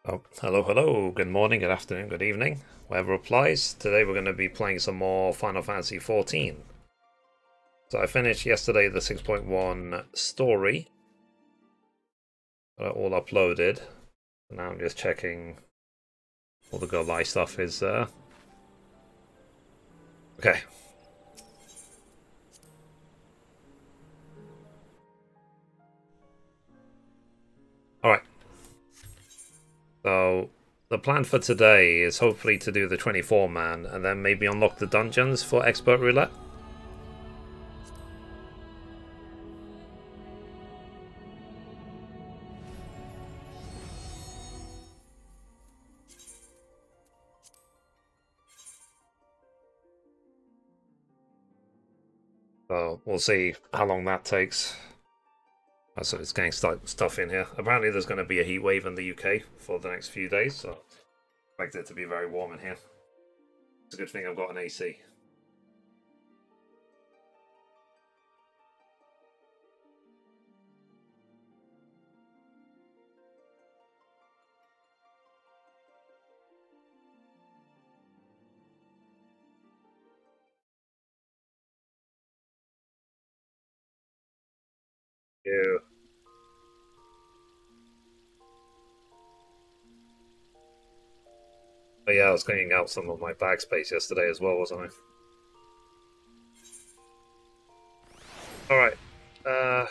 Oh, hello, hello. Good morning, good afternoon, good evening. Whatever applies. Today we're going to be playing some more Final Fantasy XIV. So I finished yesterday the 6.1 story. Got it all uploaded. Now I'm just checking all the go live stuff is there. Okay. Alright. So the plan for today is hopefully to do the 24-man and then maybe unlock the dungeons for Expert Roulette. So we'll see how long that takes. So it's getting stuff in here. Apparently there's going to be a heat wave in the UK for the next few days, so I expect it to be very warm in here. It's a good thing I've got an AC. Yeah. But yeah, I was cleaning out some of my backspace yesterday as well, wasn't I? Alright. Let's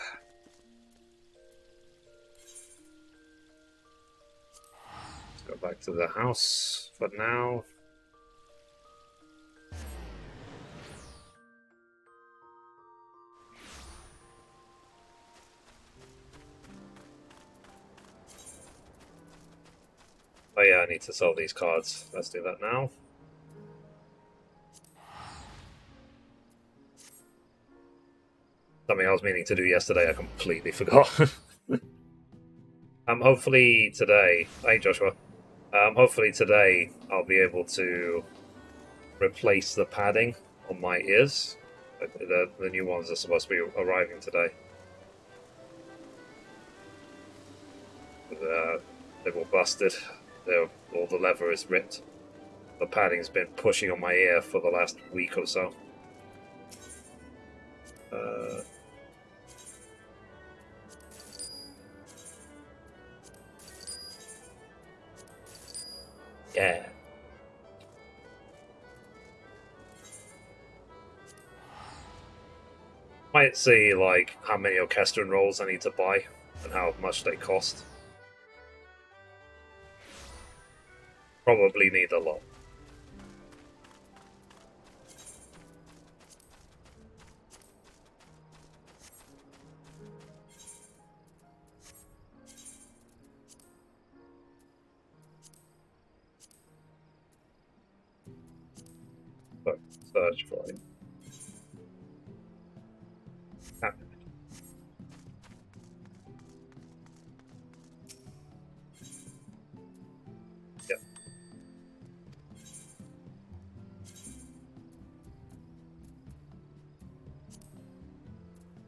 go back to the house for now. Oh yeah, I need to sell these cards. Let's do that now. Something I was meaning to do yesterday, I completely forgot. Hopefully today... Hey Joshua. Hopefully today I'll be able to replace the padding on my ears. The new ones are supposed to be arriving today. They're all busted. All the leather is ripped. The padding's been pushing on my ear for the last week or so. Yeah. Might see like how many orchestron rolls I need to buy and how much they cost. Probably need a lot. But search for it. Yeah.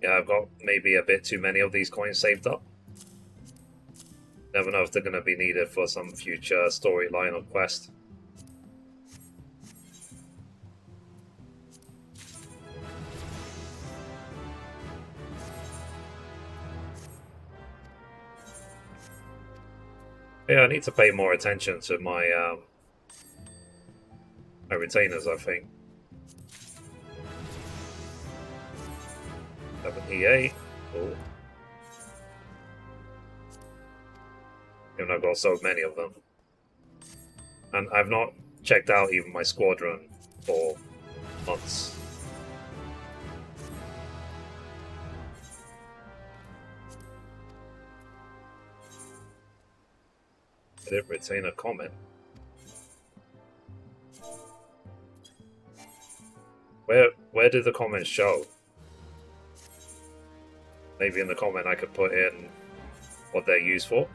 Yeah, I've got maybe a bit too many of these coins saved up. Never know if they're going to be needed for some future storyline or quest. Yeah, I need to pay more attention to my my retainers, I think. 78. Cool. Even though I've got so many of them. And I've not checked out even my squadron for months. I didn't retain a comment. Where did the comments show? Maybe in the comment I could put in what they're used for.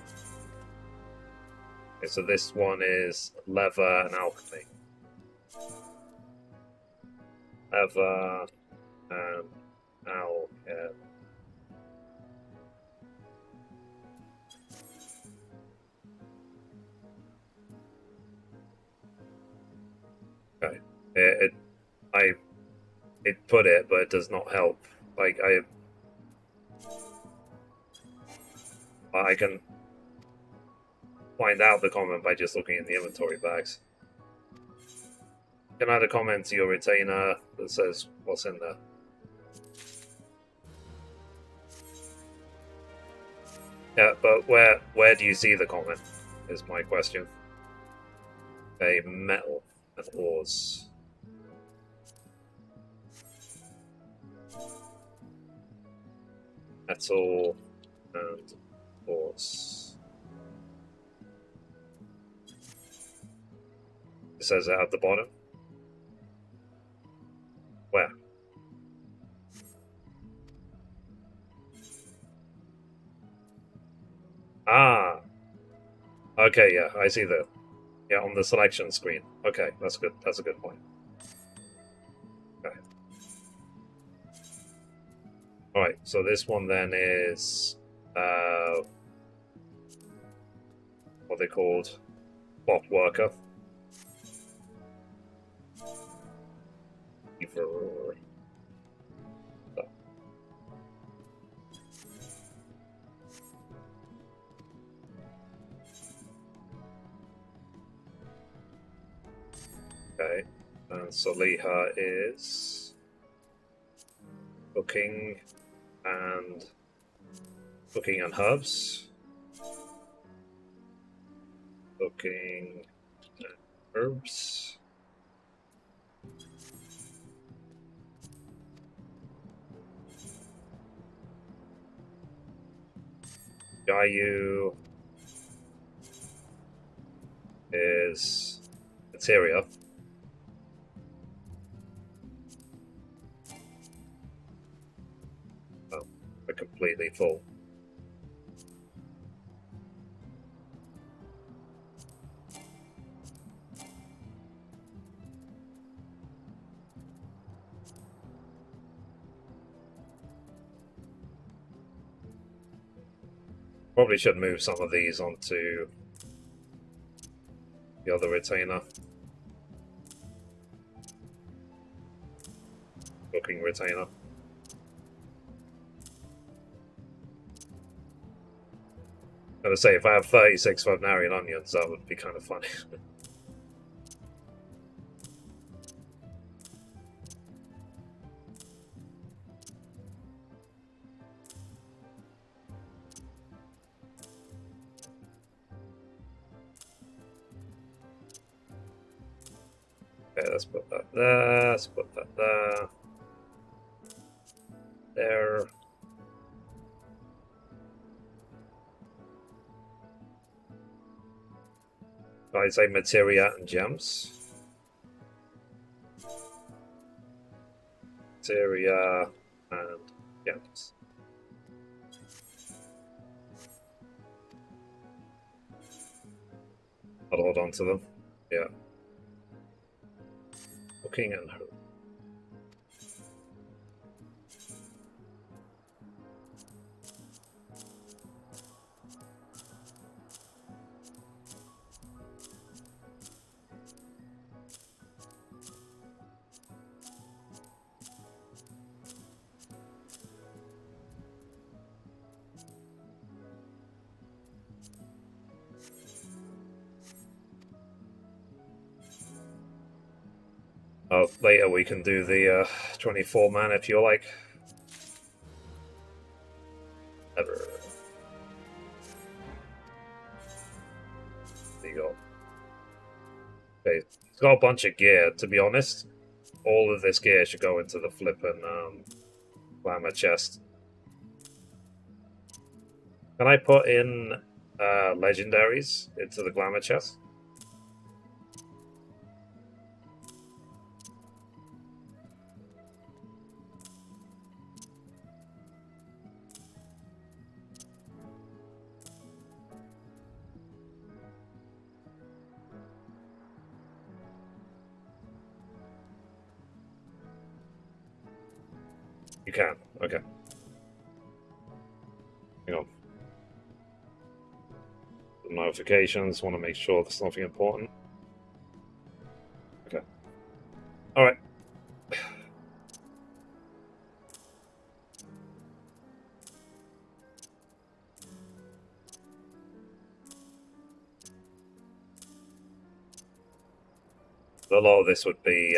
Okay, so this one is leather and alchemy. Leather and alchemy. Okay. It put it, but it does not help. Like I can find out the comment by just looking in the inventory bags. You can add a comment to your retainer that says what's in there. Yeah, but where do you see the comment? Is my question. A metal and ores. Metal and ores. It says it at the bottom. Where? Ah. Okay, yeah, I see that. Yeah, on the selection screen. Okay, that's good. That's a good point. Okay. Alright, so this one then is what they called bot worker. Okay, and Saliha is cooking and herbs. Cooking and herbs. Gayu is materia. Oh, they're completely full. Probably should move some of these onto the other retainer. Cooking retainer. I'm gonna say, if I have 36 Wagnerian onions, that would be kind of funny. Okay, let's put that there, let's put that there. There. I'd say materia and gems. Materia and gems. I'll hold on to them. Yeah. Cooking and herb. Oh, later we can do the 24 man if you like. Ever. There you go. Okay, it's got a bunch of gear, to be honest. All of this gear should go into the flippin' glamour chest. Can I put in legendaries into the glamour chest? You can, okay. Hang on. The notifications, want to make sure there's nothing important. Okay. A lot of this would be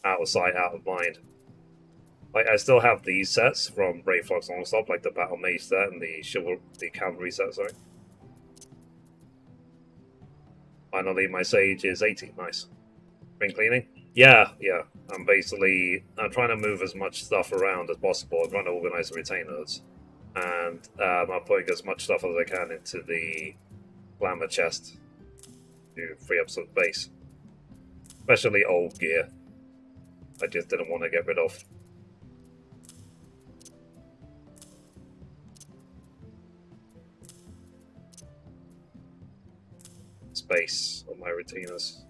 out of sight, out of mind. Like, I still have these sets from Brave Fox Longstop, like the Battle Mage set and the Cavalry set, sorry. Finally, my Sage is 80, nice. Spring cleaning? Yeah. I'm trying to move as much stuff around as possible. I'm trying to organize the retainers. And I'm putting as much stuff as I can into the glamour chest to free up some space. Especially old gear. I just didn't want to get rid of. Space on my retainers.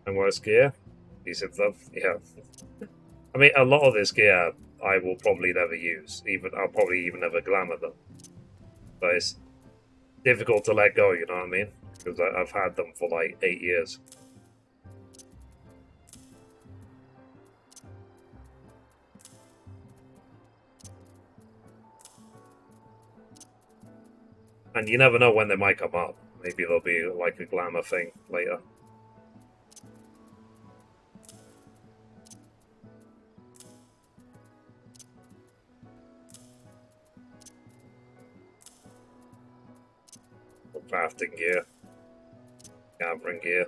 And worse gear? Decent stuff, yeah. I mean, a lot of this gear I will probably never use. I'll probably even never glamour them. But it's difficult to let go, you know what I mean? Because I've had them for like 8 years. And you never know when they might come up. Maybe there'll be like a glamour thing later. Crafting gear. Gathering gear.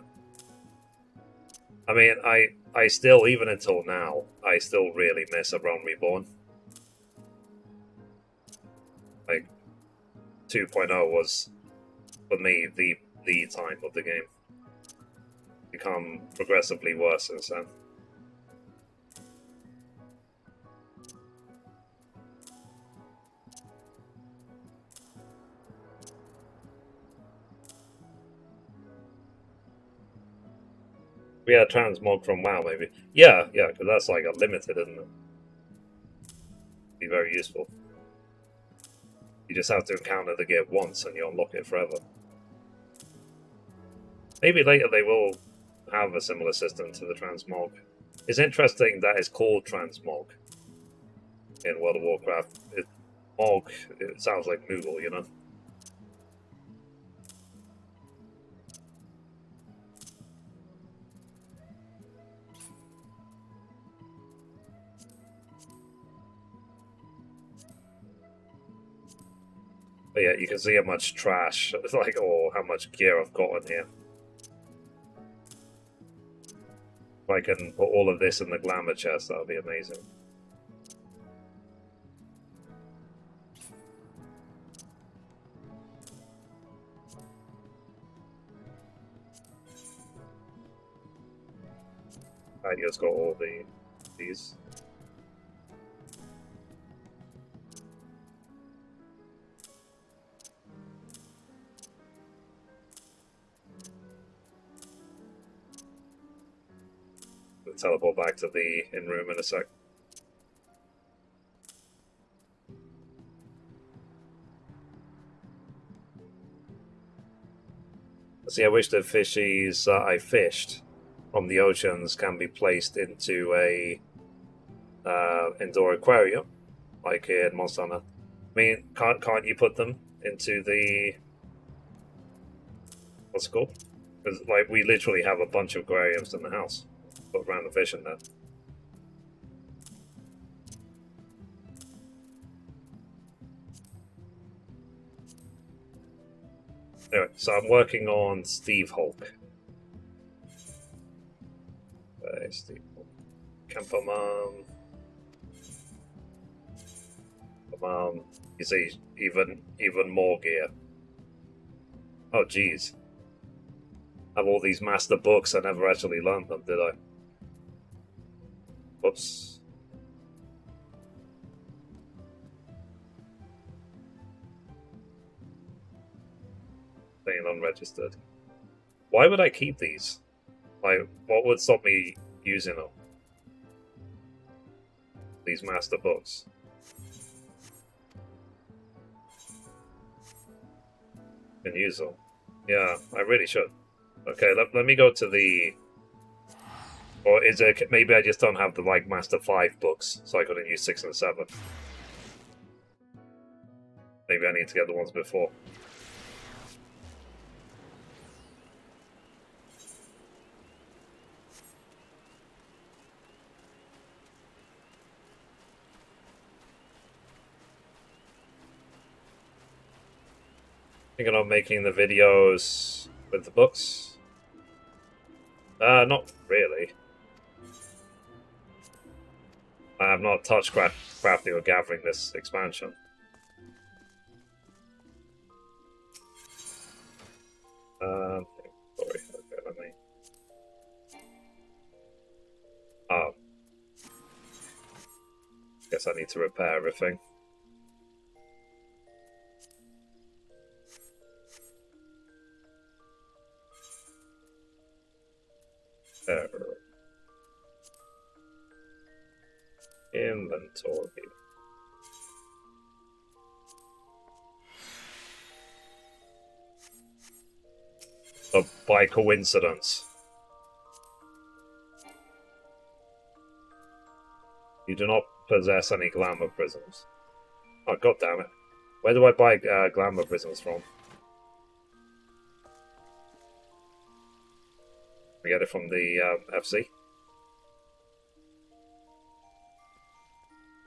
I mean, I still, even until now, I still really miss A Realm Reborn. Like, 2.0 was, for me, the time of the game. Become progressively worse since then. Yeah, transmog from WoW, maybe. Yeah, because that's like unlimited, isn't it? Be very useful. You just have to encounter the gear once and you unlock it forever. Maybe later they will have a similar system to the transmog. It's interesting that it's called transmog in World of Warcraft. Mog, it sounds like Moogle, you know? But yeah, you can see how much trash, like, or how much gear I've got in here. If I can put all of this in the glamour chest, that would be amazing. I just got all these. Teleport back to the in-room in a sec. See, I wish the fishies I fished from the oceans can be placed into a indoor aquarium, like in Monster Hunter. I mean, can't you put them into the, what's it called? Because like we literally have a bunch of aquariums in the house. Put random fish in there. Anyway, so I'm working on Steve Hulk. Steve Hulk. Camper Mom. You see, even more gear. Oh, jeez. I have all these master books. I never actually learned them, did I? Whoops. Staying unregistered. Why would I keep these? Like, what would stop me using them? These master books. Can use them. Yeah, I really should. Okay, let me go to the Or is it maybe I just don't have the like Master 5 books, so I couldn't use 6 and 7. Maybe I need to get the ones before. Thinking of making the videos with the books? Not really. I have not touched crafting or gathering this expansion. Sorry, okay, let me... Oh. Guess I need to repair everything. Inventory. So by coincidence, you do not possess any glamour prisms. Oh, god damn it. Where do I buy glamour prisms from? I get it from the FC.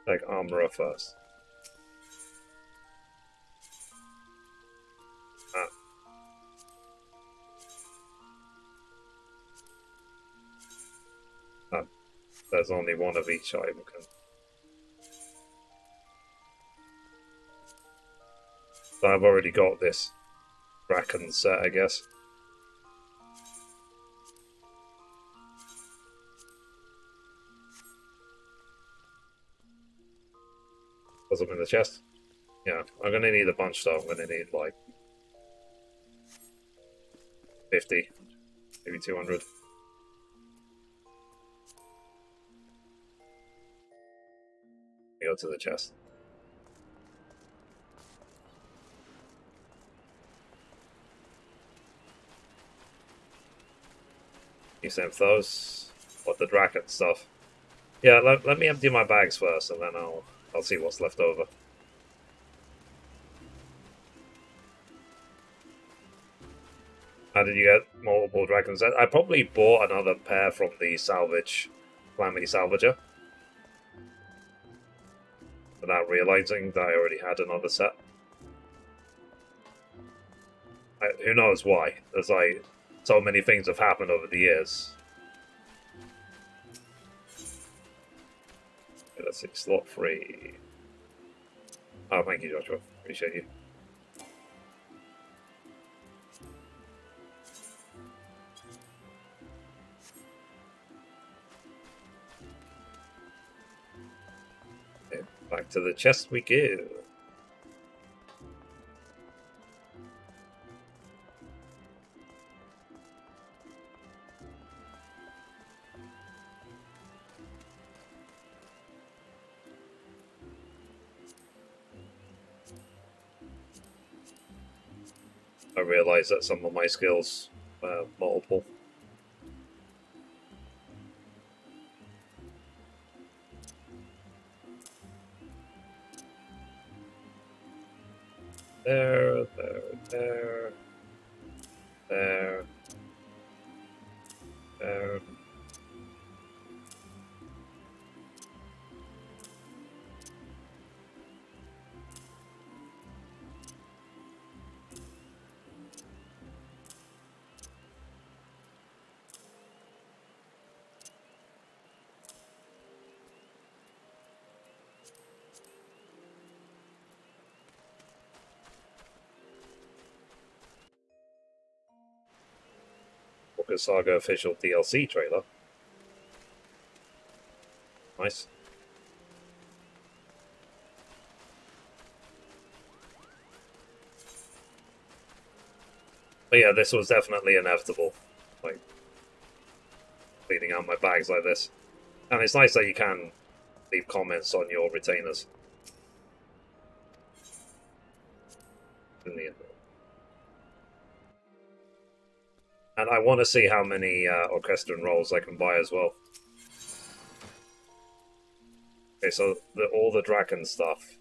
Take armorer first. There's only one of each item. So I've already got this Bracken set, I guess. Was it in the chest? Yeah, I'm gonna need a bunch though. I'm gonna need like 50, maybe 200. Go to the chest. Use them for those. What the Draken stuff. Yeah, let me empty my bags first, and then I'll see what's left over. How did you get multiple dragons? I probably bought another pair from the salvage, Calamity Salvager, without realizing that I already had another set. Who knows why? There's like so many things have happened over the years. Let's see, slot 3. Oh, thank you, Joshua. Appreciate you. Okay, back to the chest we go. I realised that some of my skills were multiple. There. Saga official DLC trailer. Nice. But yeah, this was definitely inevitable. Like, cleaning out my bags like this. And it's nice that you can leave comments on your retainers. And I want to see how many orchestrion rolls I can buy as well. Okay, so all the dragon stuff,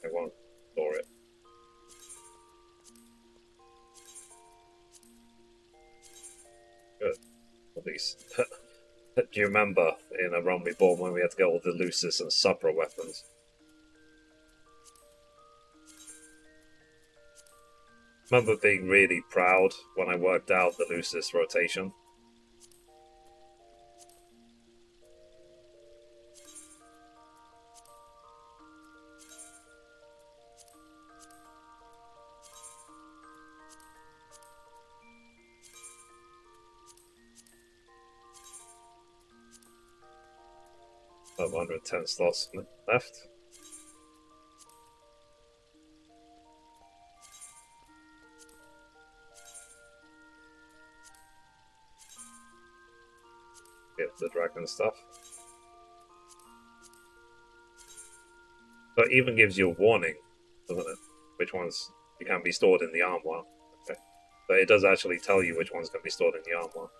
I won't store it. Good. At least. Do you remember in a run we bought when we had to get all the Lucis and Supra weapons? I remember being really proud when I worked out the Lucis rotation. Of 110 slots left. Get the dragon stuff. So it even gives you a warning, doesn't it? Which ones you can be stored in the armoire. Okay. But it does actually tell you which ones can be stored in the armoire.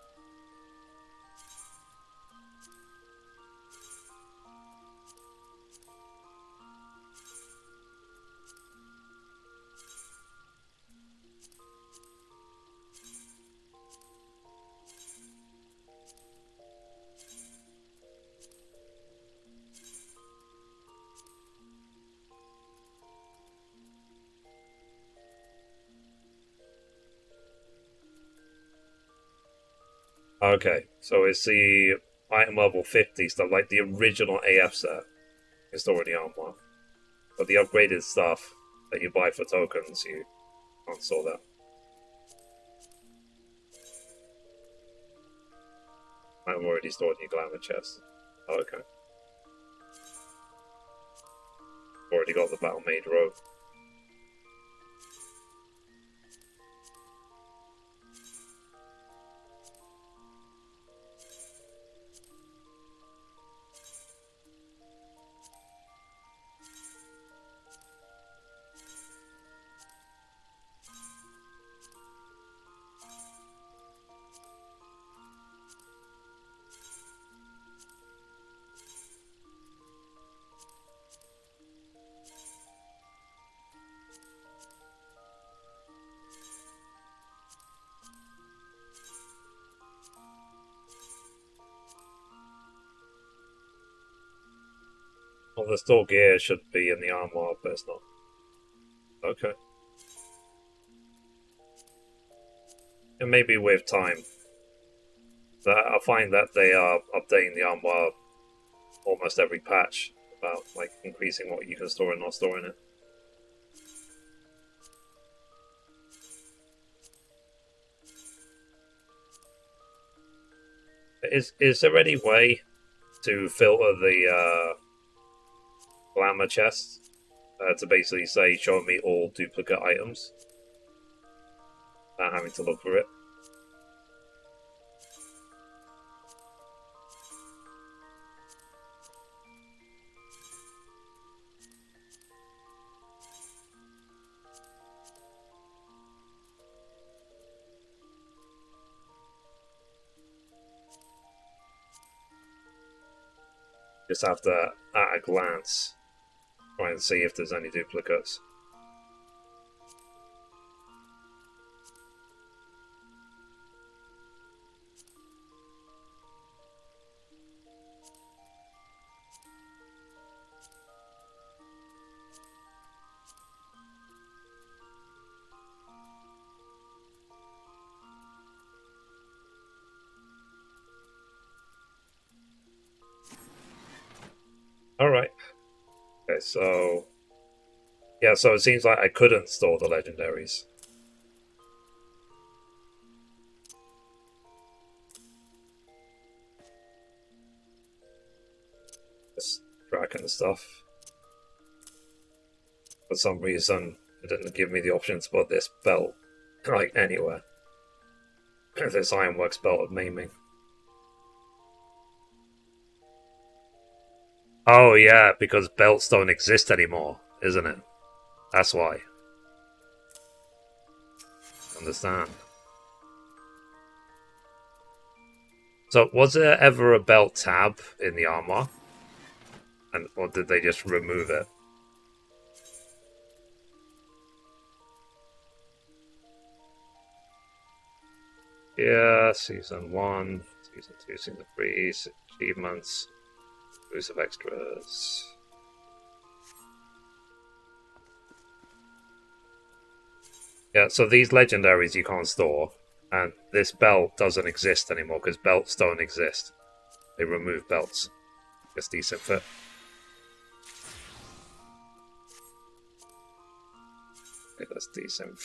Okay, so it's the item level 50 stuff, like the original AF set is stored in the armoire. But the upgraded stuff that you buy for tokens, you can't store that. I've already stored your glamour chest. Oh, okay. Already got the Battle Mage robe. Well, the store gear should be in the armoire, but it's not. Okay. And maybe with time. I find that they are updating the armoire almost every patch about like increasing what you can store and not store in it. Is there any way to filter the glamour chest to basically say show me all duplicate items without having to look for it? Just have to, at a glance, try and see if there's any duplicates. Alright. Okay, so... yeah, so it seems like I couldn't store the legendaries. This dragon stuff. For some reason, it didn't give me the option to put this belt, like, anywhere. This Ironworks belt of maiming. Oh yeah, because belts don't exist anymore, isn't it? That's why. Understand. So, was there ever a belt tab in the armor? Or did they just remove it? Yeah, Season 1, Season 2, Season 3, achievements, exclusive extras. Yeah, so these legendaries you can't store, and this belt doesn't exist anymore because belts don't exist. They remove belts. Just decent fit. Okay, that's decent.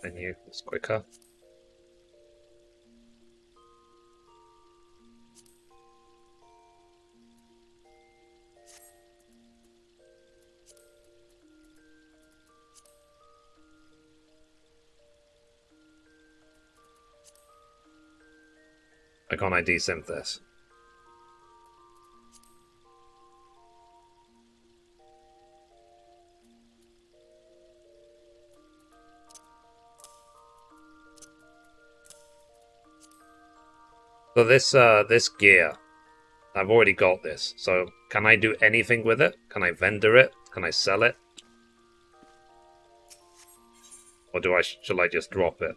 Menu is quicker. Why can't I desynth this? So this gear, I've already got this. So can I do anything with it? Can I vendor it? Can I sell it? Or shall I just drop it?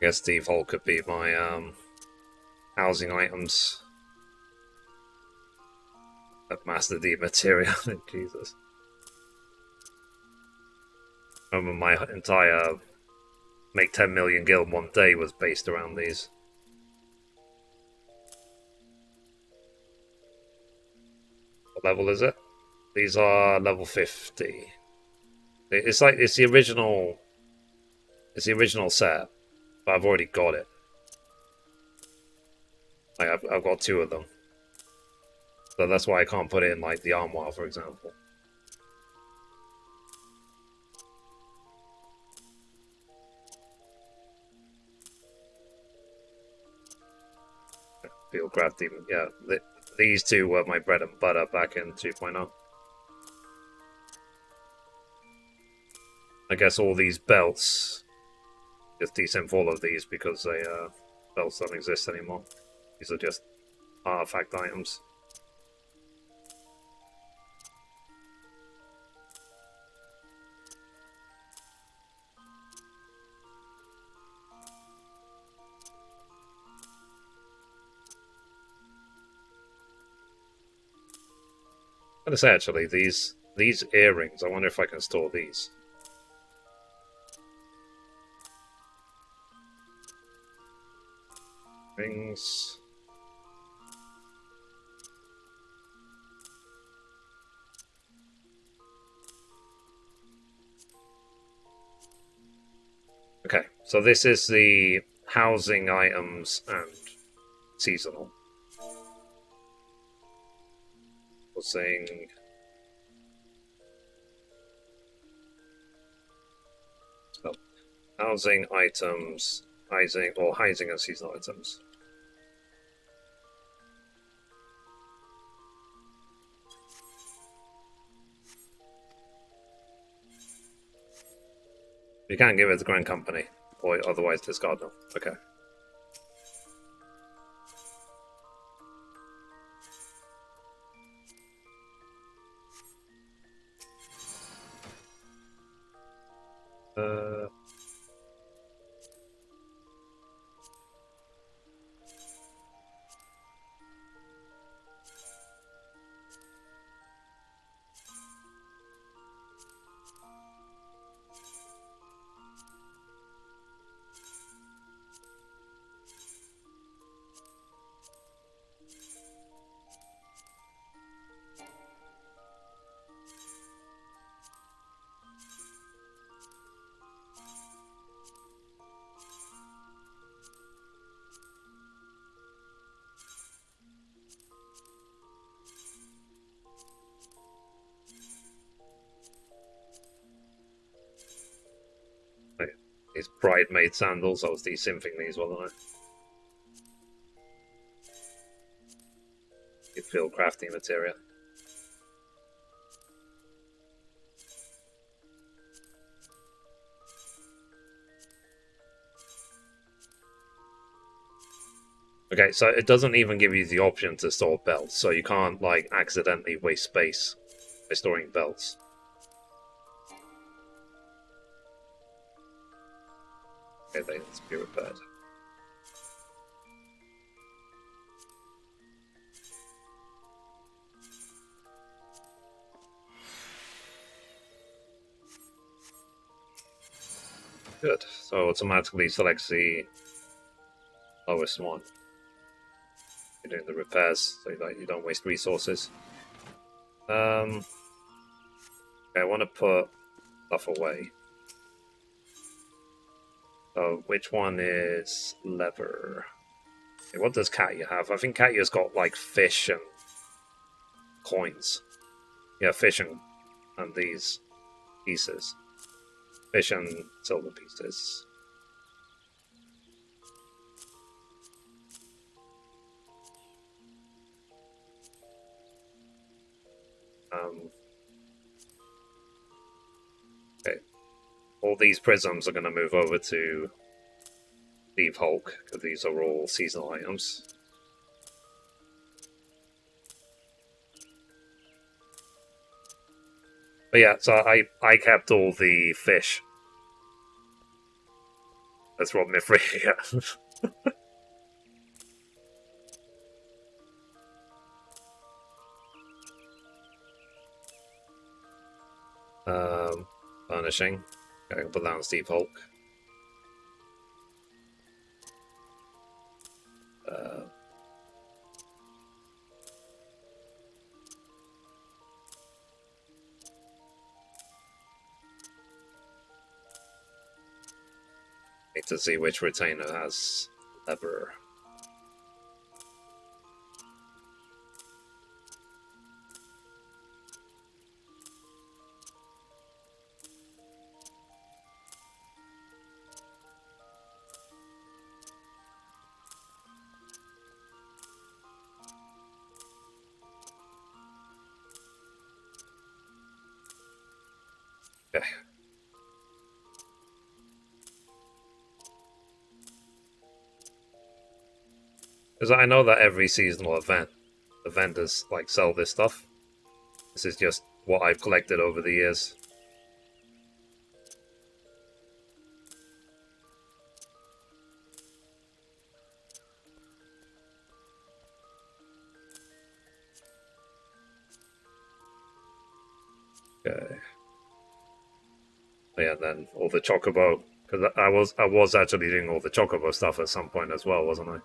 I guess default could be my housing items. Master D material. Jesus. Remember my entire make 10 million gil in one day was based around these. What level is it? These are level 50. It's like it's the original set, but I've already got it. Like I've got 2 of them. So that's why I can't put it in like the armoire, for example. Field craft demon. Yeah, these 2 were my bread and butter back in 2.0. I guess all these belts, just desynth all of these because they belts don't exist anymore. These are just artifact items. I'm gonna say actually these earrings. I wonder if I can store these. Rings. Okay, so this is the housing items and seasonal. We're saying housing items, housing and seasonal items. You can't give it to Grand Company, or otherwise discard them. Okay. These bridesmaid sandals, I was de-synthing these, wasn't I? You feel crafting material. Okay, so it doesn't even give you the option to store belts, so you can't, like, accidentally waste space by storing belts. Okay, they need to be repaired. Good, so automatically selects the lowest one. You're doing the repairs, so that you don't waste resources. Okay, I want to put stuff away. So, which one is leather? Okay, what does Katya have? I think Katya's got, like, fish and coins. Yeah, fish and these pieces. Fish and silver pieces. Okay. All these prisms are going to move over to Steve Hulk, because these are all seasonal items. But yeah, so I kept all the fish. That's what Mithrie got. Furnishing. Okay, I can put that on Steve Hulk. Need to see which retainer has leather. Okay. Because I know that every seasonal event, the vendors like sell this stuff. This is just what I've collected over the years. Okay. Yeah, and then all the chocobo, because I was actually doing all the chocobo stuff at some point as well, wasn't I?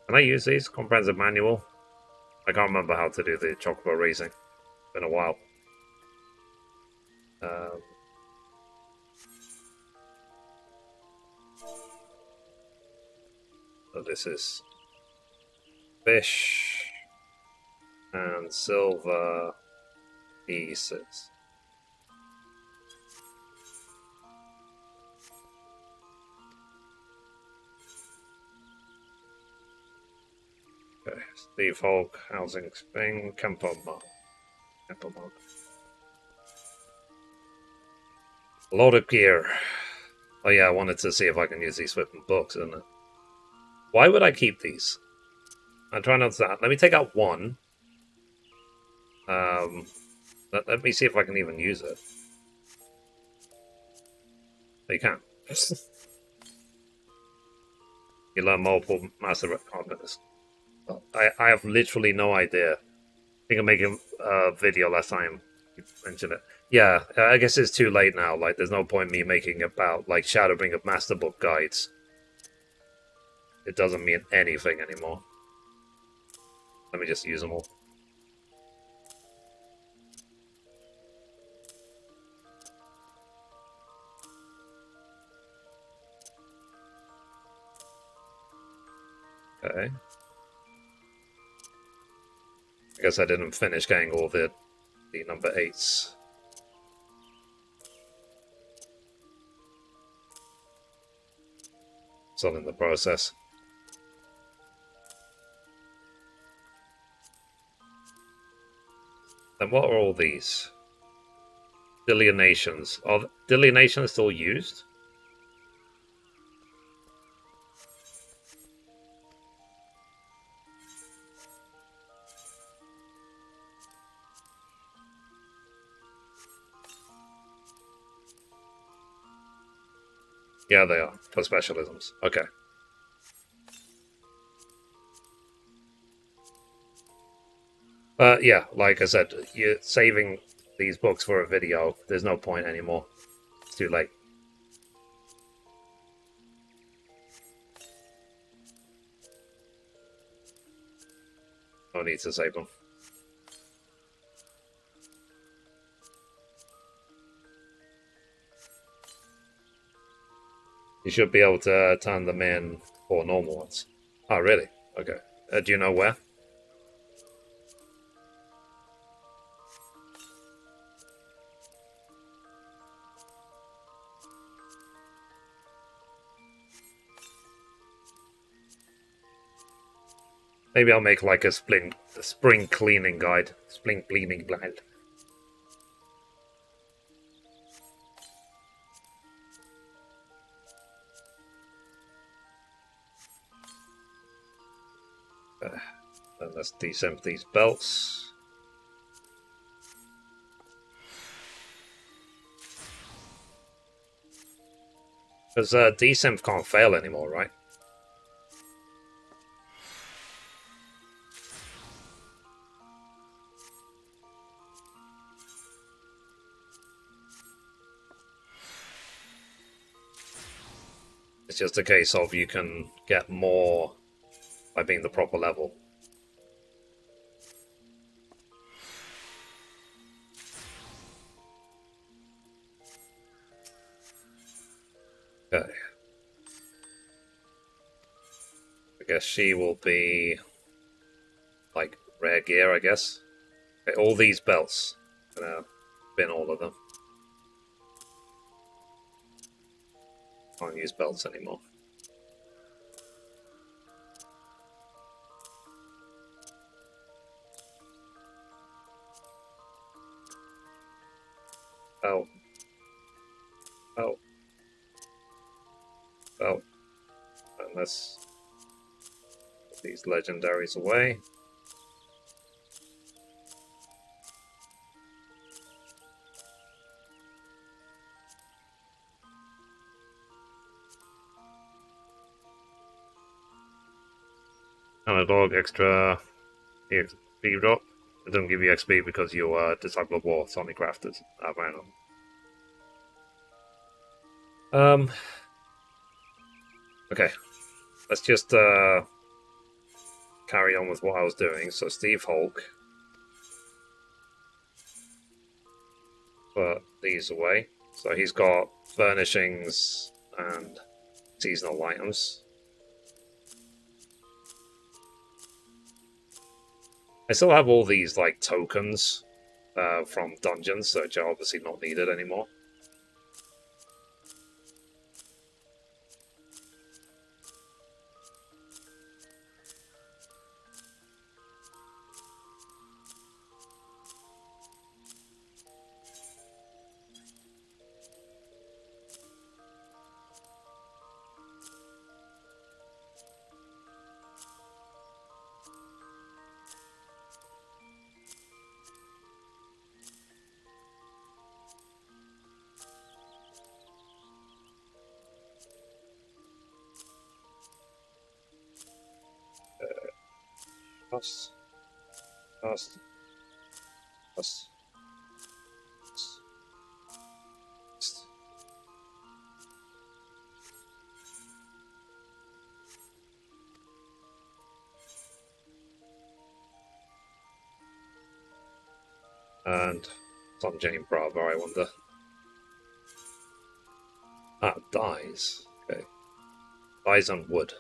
Can I use these? Comprehensive manual? I can't remember how to do the chocobo racing. It's been a while. So this is fish and silver pieces. Okay, Steve Hulk, Housing Spring, Campo Mark. A lot of gear. Oh yeah, I wanted to see if I can use these flipping books, isn't it? Why would I keep these? I'm trying to understand. Let me take out one. Let me see if I can even use it. Oh, you can. You learn multiple master combos. I have literally no idea. I think I'm making a video last time you mentioned it. Yeah, I guess it's too late now. Like, there's no point me making about, like, Shadowbringer Master Book guides. It doesn't mean anything anymore. Let me just use them all. Okay. I guess I didn't finish getting all the number 8s. Still in the process. And what are all these? Delineations. Are delineations still used? Yeah, they are, for specialisms. Okay. Yeah, like I said, you're saving these books for a video. There's no point anymore. It's too late. No need to save them. You should be able to turn them in for normal ones. Oh, really? Okay. Do you know where? Maybe I'll make like a spring cleaning guide. Spring cleaning guide. And let's desynth these belts. Because desynth can't fail anymore, right? It's just a case of you can get more by being the proper level. Okay. I guess she will be like rare gear, I guess. Okay, all these belts. I'm gonna bin all of them. Can't use belts anymore. Oh. Oh. Oh. And let's put these legendaries away. And a dog extra XP drop. It doesn't give you XP because you're Disciple of War, Sonic Crafters. Random. Okay. Let's just carry on with what I was doing. So Steve Hulk. Put these away. So he's got furnishings and seasonal items. I still have all these like tokens from dungeons, which are obviously not needed anymore. Plus. And some Jane Bravo, I wonder. Ah, dyes. Okay. Dyes on wood.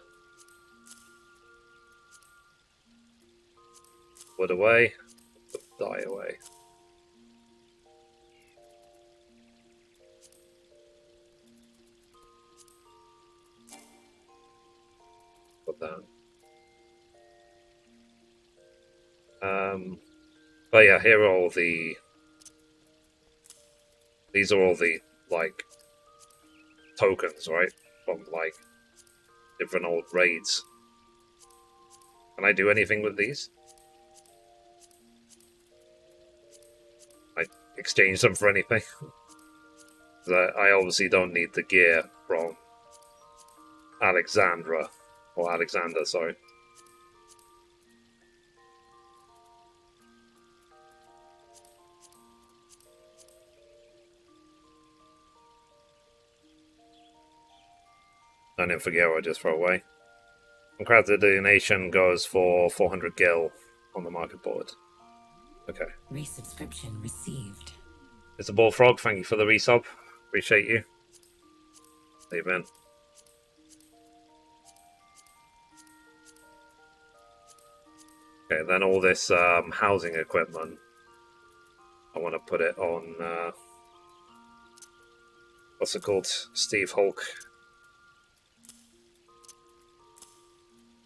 Wood away. Dye away. Put that. But yeah, here are all the... These are all the, like, tokens, right? From, like, different old raids. Can I do anything with these? I exchange them for anything? I obviously don't need the gear from Alexandra. Or Alexander, sorry. And then forget what I just throw away. Uncrafted donation goes for 400 gil on the market board. Okay. Resubscription received. Mr. Bullfrog, thank you for the resub. Appreciate you. Leave in. Okay, then all this housing equipment, I want to put it on, what's it called? Steve Hulk.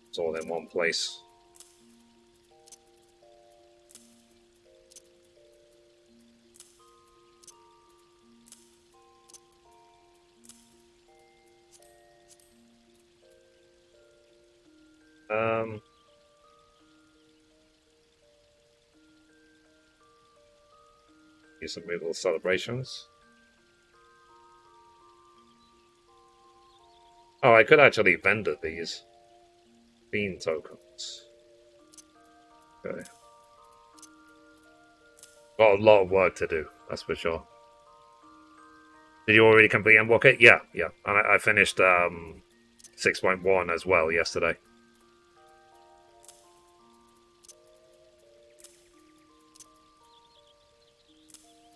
It's all in one place. Use some little celebrations. Oh, I could actually vendor these. Bean tokens. Okay. Got a lot of work to do, that's for sure. Did you already complete Endwalker? Yeah. And I finished 6.1 as well yesterday.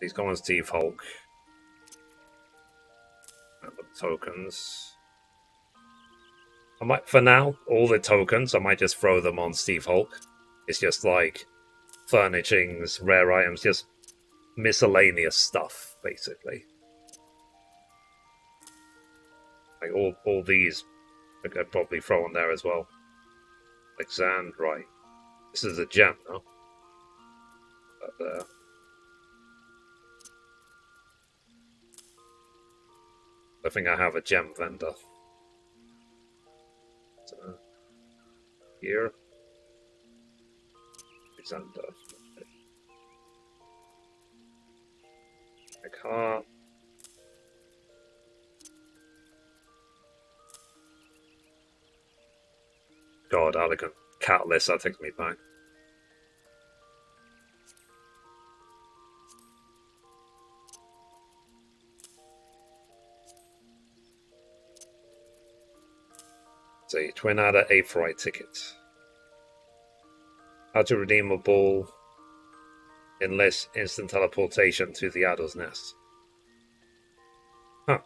These go on Steve Hulk. And the tokens. I might, for now, all the tokens, I might just throw them on Steve Hulk. It's just like furnishings, rare items, just miscellaneous stuff, basically. Like all these, I could probably throw on there as well. Like Zand, right. This is a gem, no? But, I think I have a gem vendor. So, here. Alexander. I can't. God, elegant catalyst, that takes me back. It's a twin adder Aephorite ticket. How to redeem a ball unless instant teleportation to the adder's nest. Huh.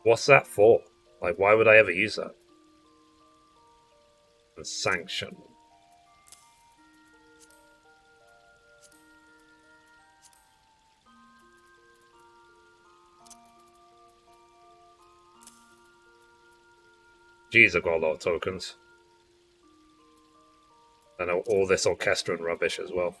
What's that for? Like, why would I ever use that? And sanction. Jeez, I've got a lot of tokens. And all this orchestra and rubbish as well.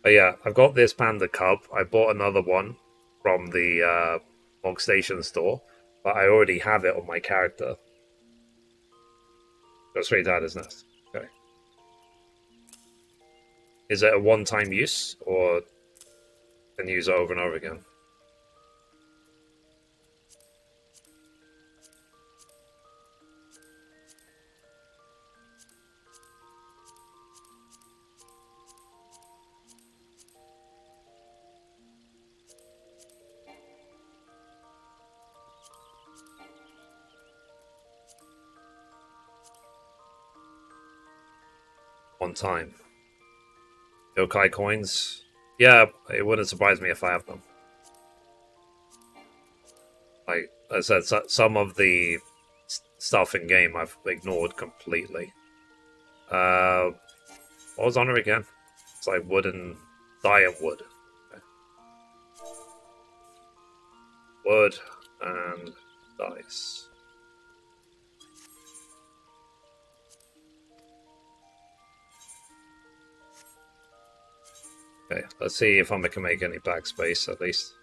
But yeah, I've got this Panda Cub. I bought another one from the Mog Station store, but I already have it on my character. Go straight to Adder's Nest. Okay. Is it a one-time use, or can you use it over and over again? One time. Yokai coins. Yeah, it wouldn't surprise me if I have them. Like I said, some of the stuff in game I've ignored completely. What was on her again? It's like wood and dye and wood. Okay. Wood and dice. Okay, let's see if I can make any backspace at least.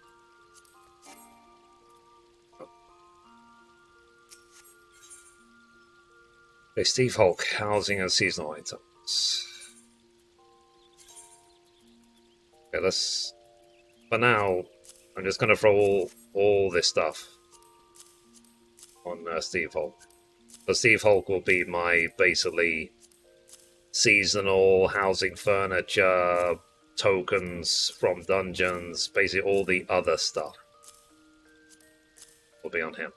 Okay, Steve Hulk, housing and seasonal items. Okay, let's... For now, I'm just going to throw all this stuff on Steve Hulk. So Steve Hulk will be my, basically, seasonal housing furniture, tokens from dungeons, basically all the other stuff will be on him.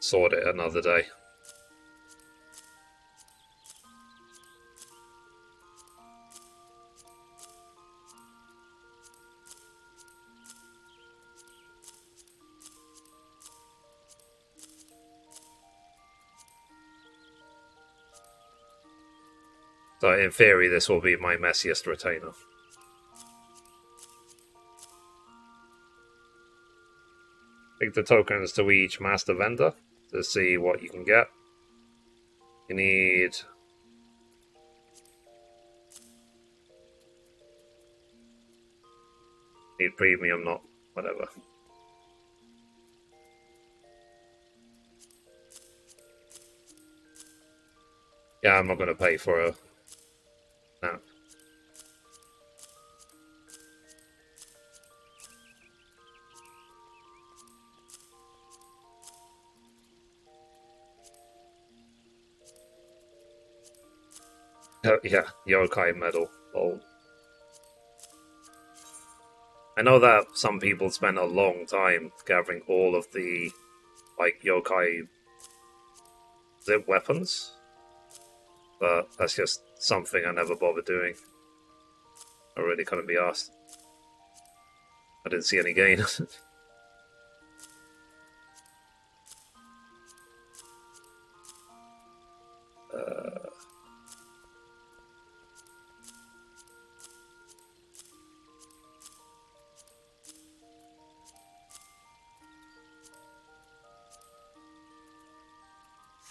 Sort it another day. So in theory this will be my messiest retainer. Take the tokens to each master vendor to see what you can get. You need premium, not whatever. Yeah, I'm not going to pay for a nap. Yeah, yokai medal. Oh. I know that some people spend a long time gathering all of the, like, yokai zip weapons, but that's just something I never bother doing. I really couldn't be asked. I didn't see any gain.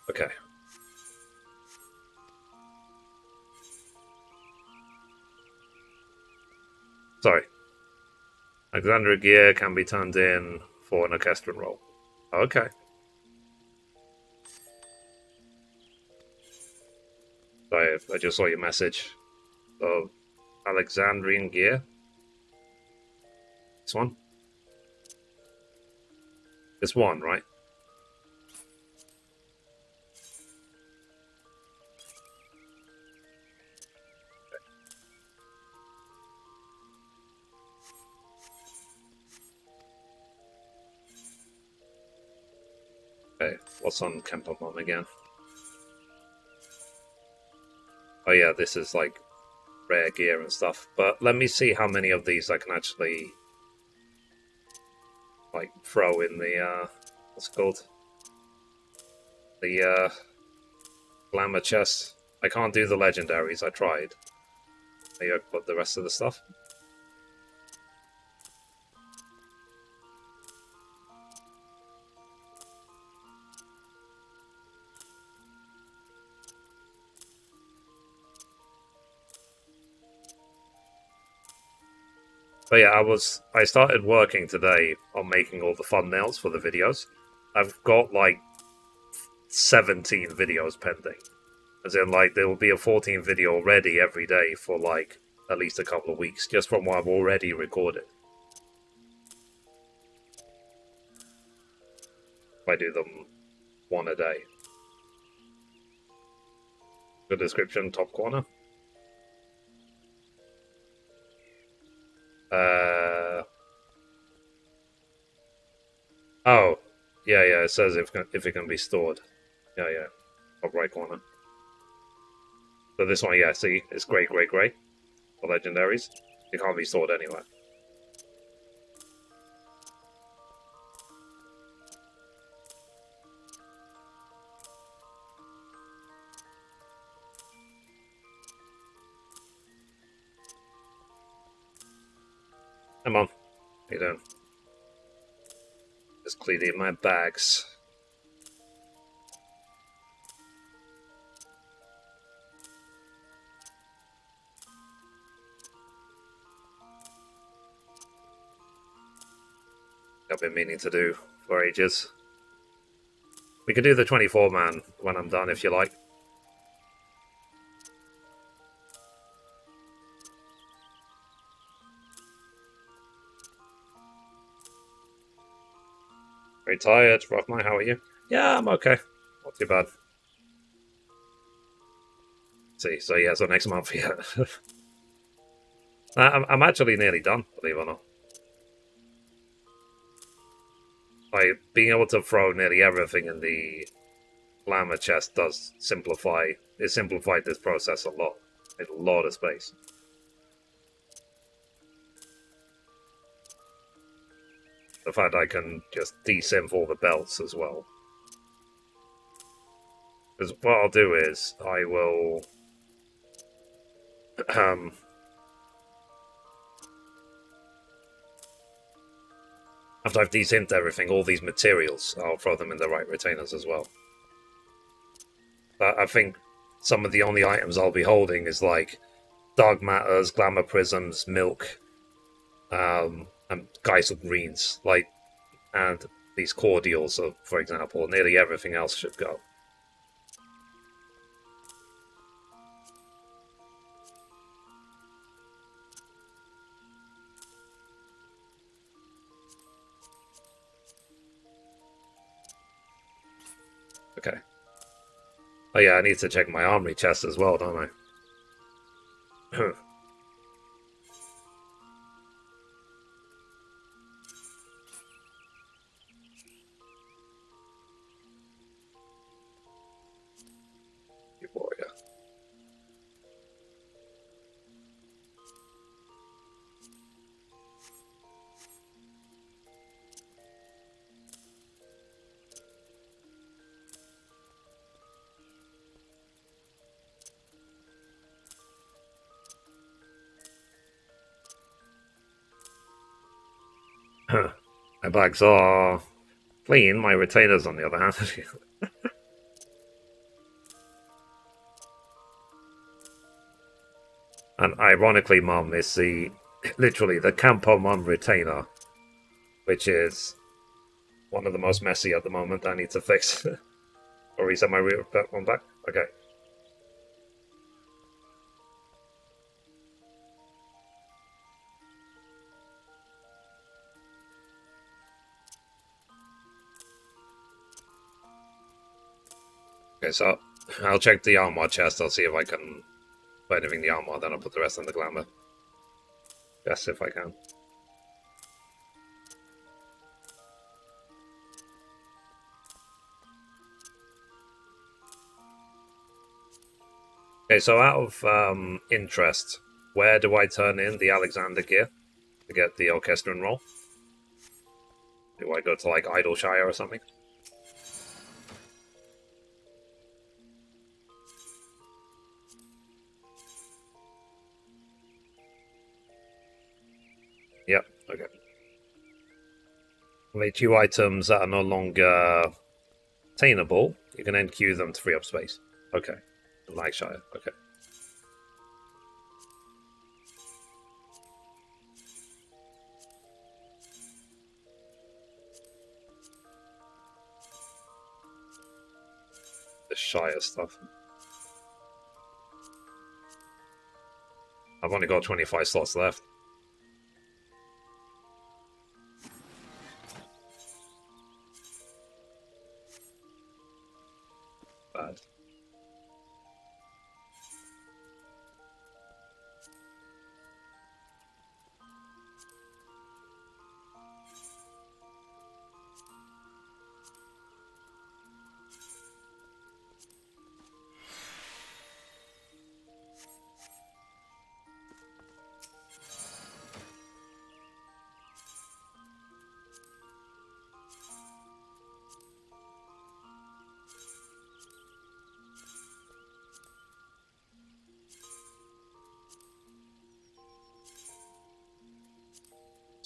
Okay. Sorry. Alexandria gear can be turned in for an orchestral role. Okay. Sorry, I just saw your message. So, Alexandrian gear. This one? This one, right? Okay, what's on Kempamon again? Oh yeah, this is like rare gear and stuff. But let me see how many of these I can actually like throw in the what's it called? The glamour chest. I can't do the legendaries, I tried. Maybe I put the rest of the stuff. But yeah, I started working today on making all the thumbnails for the videos. I've got like 17 videos pending. As in, like, there will be a 14th video ready every day for like at least a couple of weeks, just from what I've already recorded. If I do them one a day. The description, top corner. Oh, yeah, it says if it can be stored. Yeah, top right corner. So this one, yeah, see, it's grey for legendaries. It can't be stored anywhere. Come on, how you doing? Just cleaning my bags. I've been meaning to do for ages. We could do the 24-man when I'm done, if you like. Very tired, rough night, how are you? Yeah, I'm okay. Not too bad. See, so yeah, so next month, yeah. I'm actually nearly done, believe it or not. Like, being able to throw nearly everything in the glamour chest does simplify. It simplified this process a lot. It's a lot of space. The fact I can just desynth all the belts as well. Because what I'll do is, I will... after I've desynthed everything, all these materials, I'll throw them in the right retainers as well. But I think some of the only items I'll be holding is like Dark Matters, Glamour Prisms, Milk, and Geisel Greens, like, and these cordials, for example. Nearly everything else should go. Okay. Oh yeah, I need to check my armory chest as well, don't I? You warrior. My bags are clean, my retainers on the other hand. And ironically, Mum, is literally the Campo Mum retainer, which is one of the most messy at the moment. I need to fix. Or reset my rear one back. Okay. Okay, so I'll check the armor chest. I'll see if I can put anything in the armor, then I'll put the rest in the glamour. Yes, if I can. Okay, so out of interest, where do I turn in the Alexander gear to get the Orchestran roll? Do I go to, like, Idleshire or something? Yep, okay. Only 2 items that are no longer attainable, you can then queue them to free up space. Okay. Lagshire, okay. The Shire stuff. I've only got 25 slots left. Bad.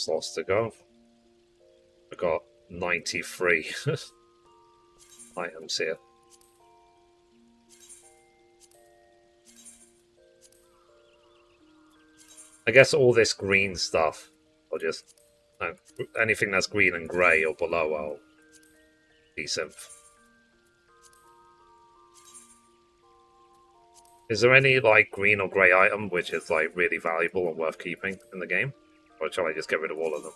slots to go. I got 93 items here. I guess all this green stuff, I'll just... anything that's green and grey or below, I'll desynth. Is there any, like, green or grey item which is, like, really valuable and worth keeping in the game? Or shall I just get rid of all of them?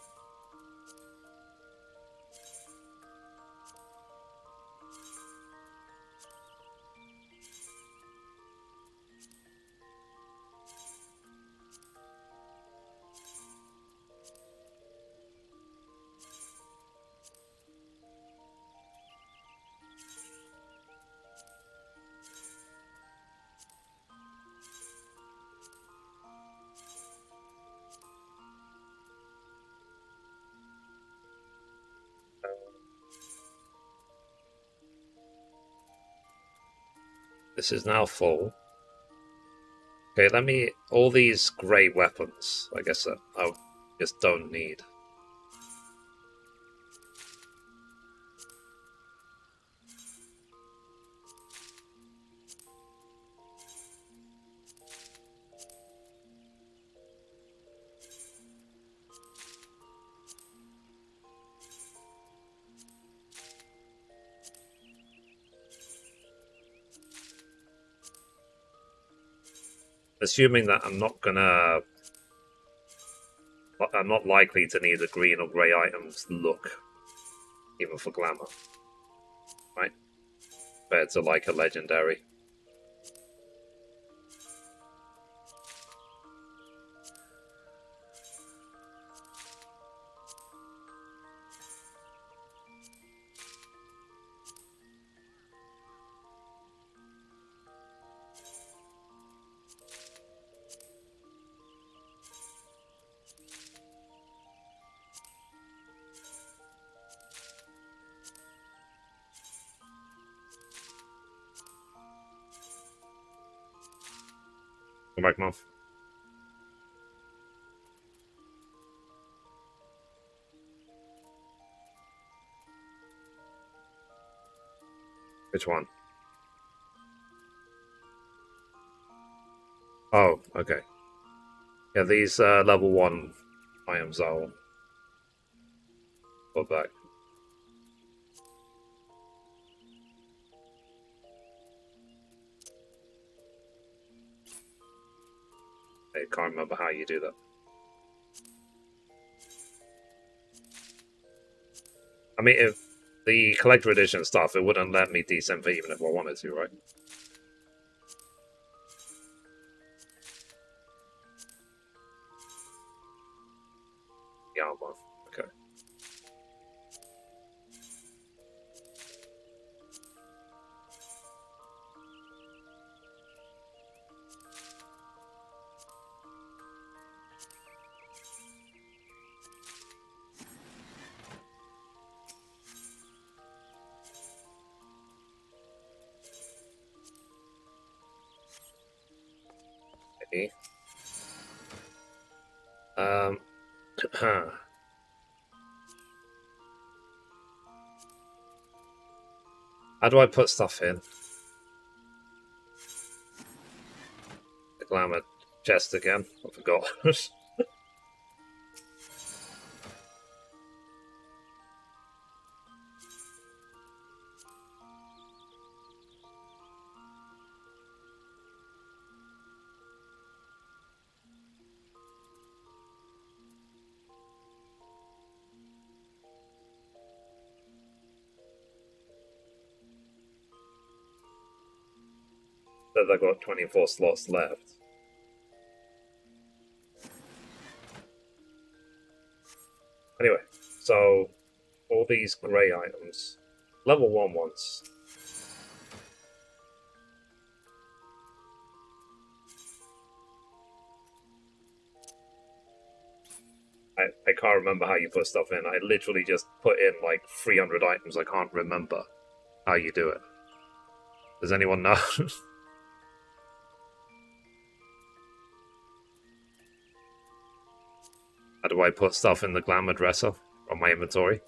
This is now full. Okay, let me... all these grey weapons, I guess I just don't need. Assuming that I'm not likely to need a green or grey items look, even for glamour, right? Compared to like a legendary. Come back, Moth. Which one? Oh, okay. Yeah, these level 1 items I'll put back. I can't remember how you do that. I mean, if the collector edition stuff, it wouldn't let me desynth even if I wanted to, right? The armor, okay. How do I put stuff in? The glamour chest again. I forgot. Says I got 24 slots left. Anyway, so all these grey items, level 1 ones. I can't remember how you put stuff in. I literally just put in like 300 items. I can't remember how you do it. Does anyone know? How do I put stuff in the glamour dresser from my inventory?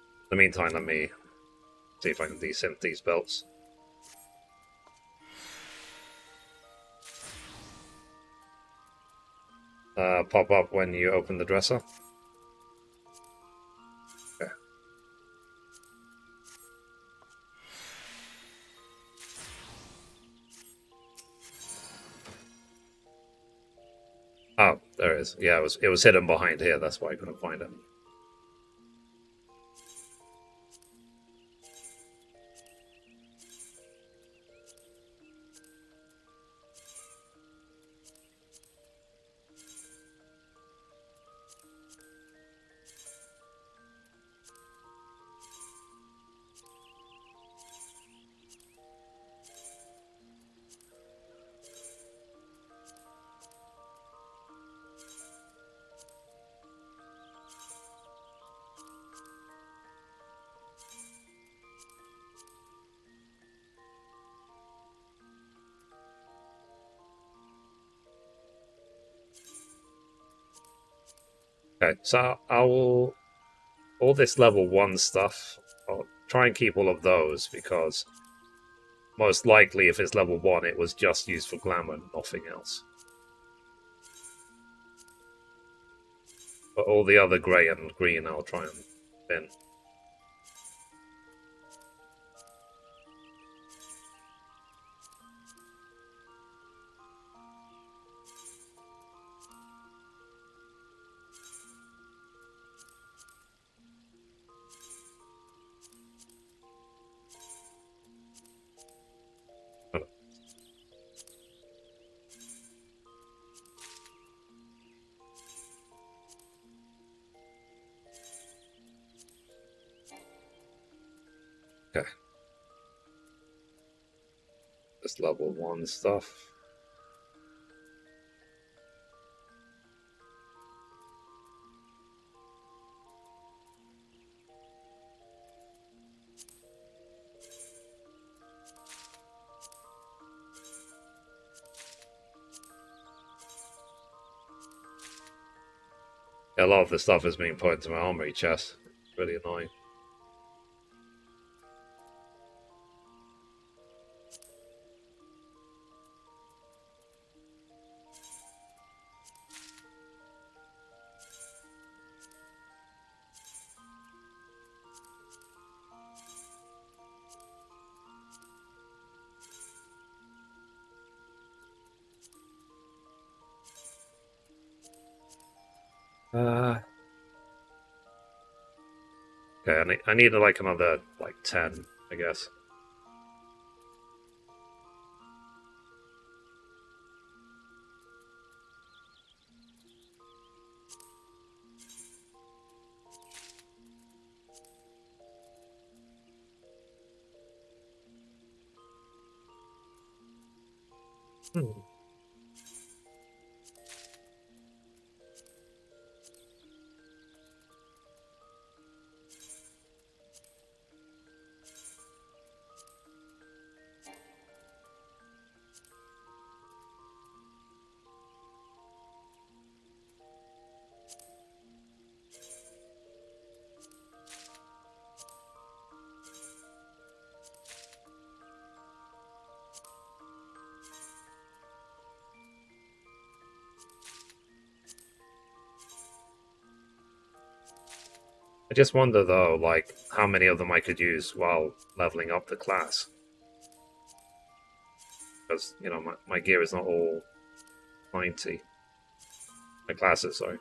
In the meantime, let me see if I can desynth these belts. Pop up when you open the dresser. Okay. Oh, there it is. Yeah, it was hidden behind here. That's why I couldn't find it. Okay, so all this level 1 stuff, I'll try and keep all of those, because most likely if it's level 1 it was just used for glamour and nothing else. But all the other grey and green I'll try and bin. Okay. This level 1 stuff. Yeah, a lot of the stuff is being put into my armory chest. It's really annoying. Okay, I need like another 10, I guess. Hmm. I just wonder though, how many of them I could use while leveling up the class. Because, my gear is not all 90. My classes, sorry.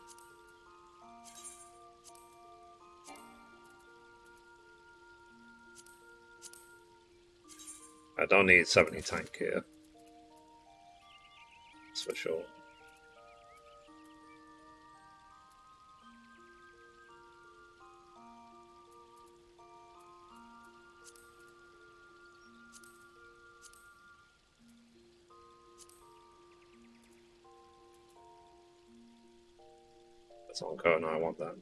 I don't need 70 tank here. That's for sure. That's on code. No, I want that.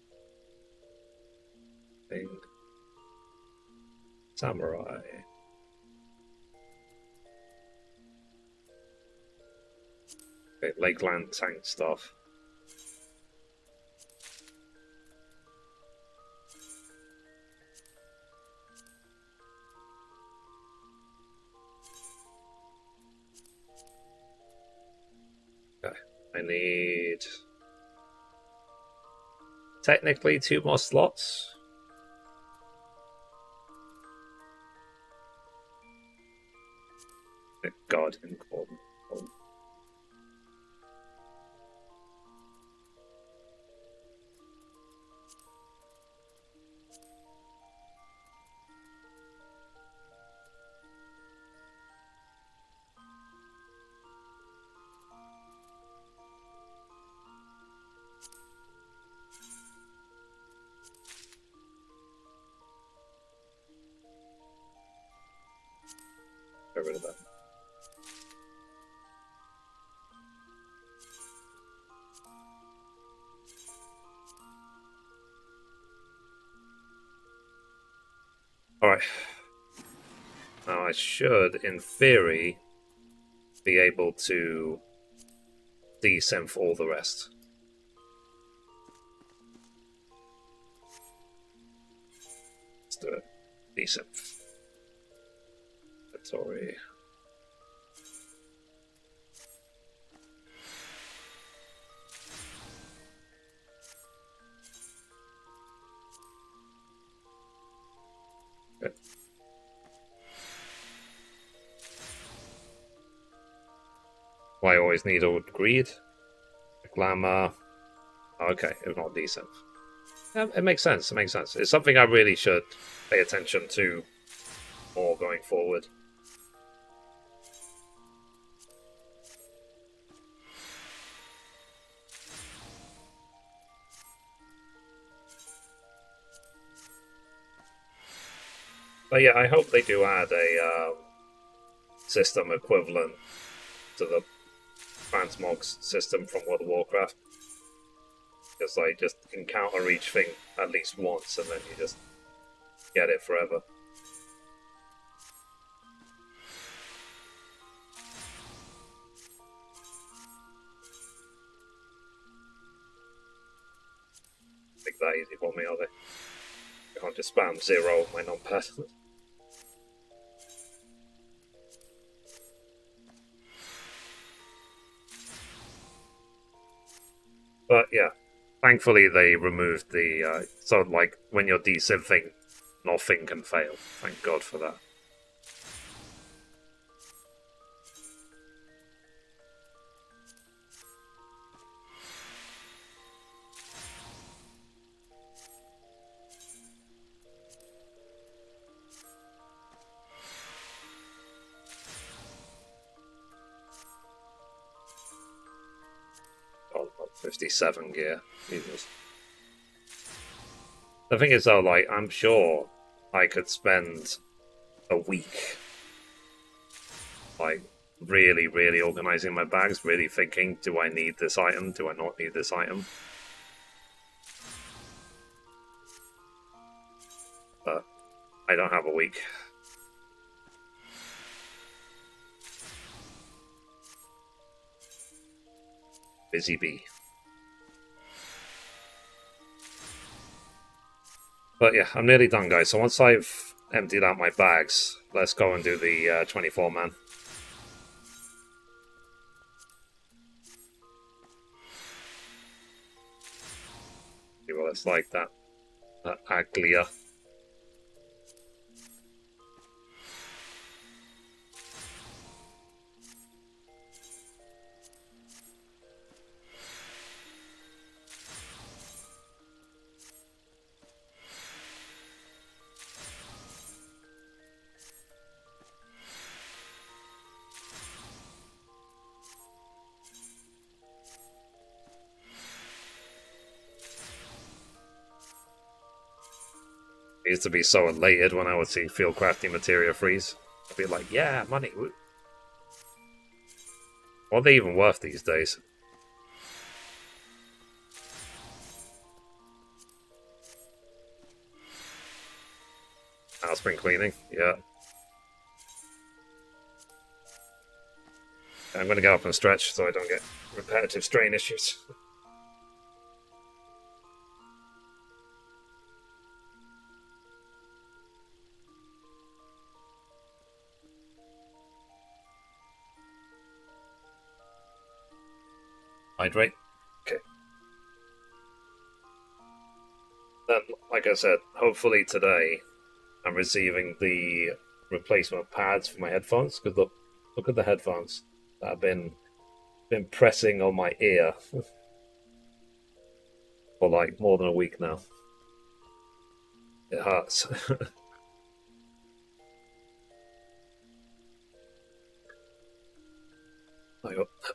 Thing. Samurai. Okay, Lakeland tank stuff. Okay, I need technically 2 more slots. God, important. Get rid of that. Alright. Now I should, in theory, be able to desynth all the rest. Let's do it. Desynth. Sorry. Okay. Why I always need old greed? Glamour. Okay, it's not decent. Yeah, it makes sense. It makes sense. It's something I really should pay attention to more going forward. But yeah, I hope they do add a system equivalent to the transmog system from World of Warcraft. Because I just encounter each thing at least once and then you just get it forever. Make that easy for me, are they? I can't just spam 0 on my numpad. But yeah, thankfully they removed the, so like when you're desynthing, nothing can fail. Thank God for that. Oh, 57 gear. Jesus. The thing is though, like, I'm sure I could spend a week, like, really organizing my bags, really thinking, do I need this item? Do I not need this item? But I don't have a week. Busy bee. But yeah, I'm nearly done, guys. So once I've emptied out my bags, let's go and do the 24-man. See what it's like, that Aglia. I used to be so elated when I would see fieldcrafting materia freeze. I'd be like, yeah, money. What are they even worth these days? now spring cleaning. Yeah. I'm going to get up and stretch so I don't get repetitive strain issues. Hydrate. Okay. Then, like I said, hopefully today I'm receiving the replacement pads for my headphones. Because look at the headphones that have been pressing on my ear for like more than a week now. It hurts.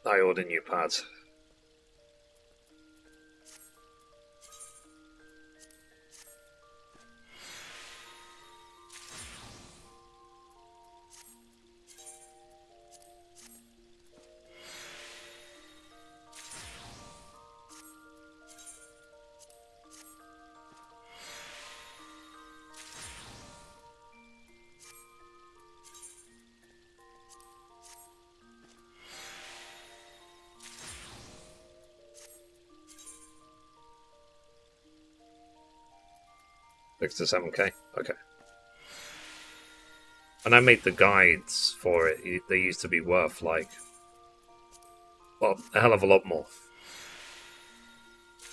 I ordered new pads. Six to 7K. Okay. When I made the guides for it, they used to be worth like, well, a hell of a lot more.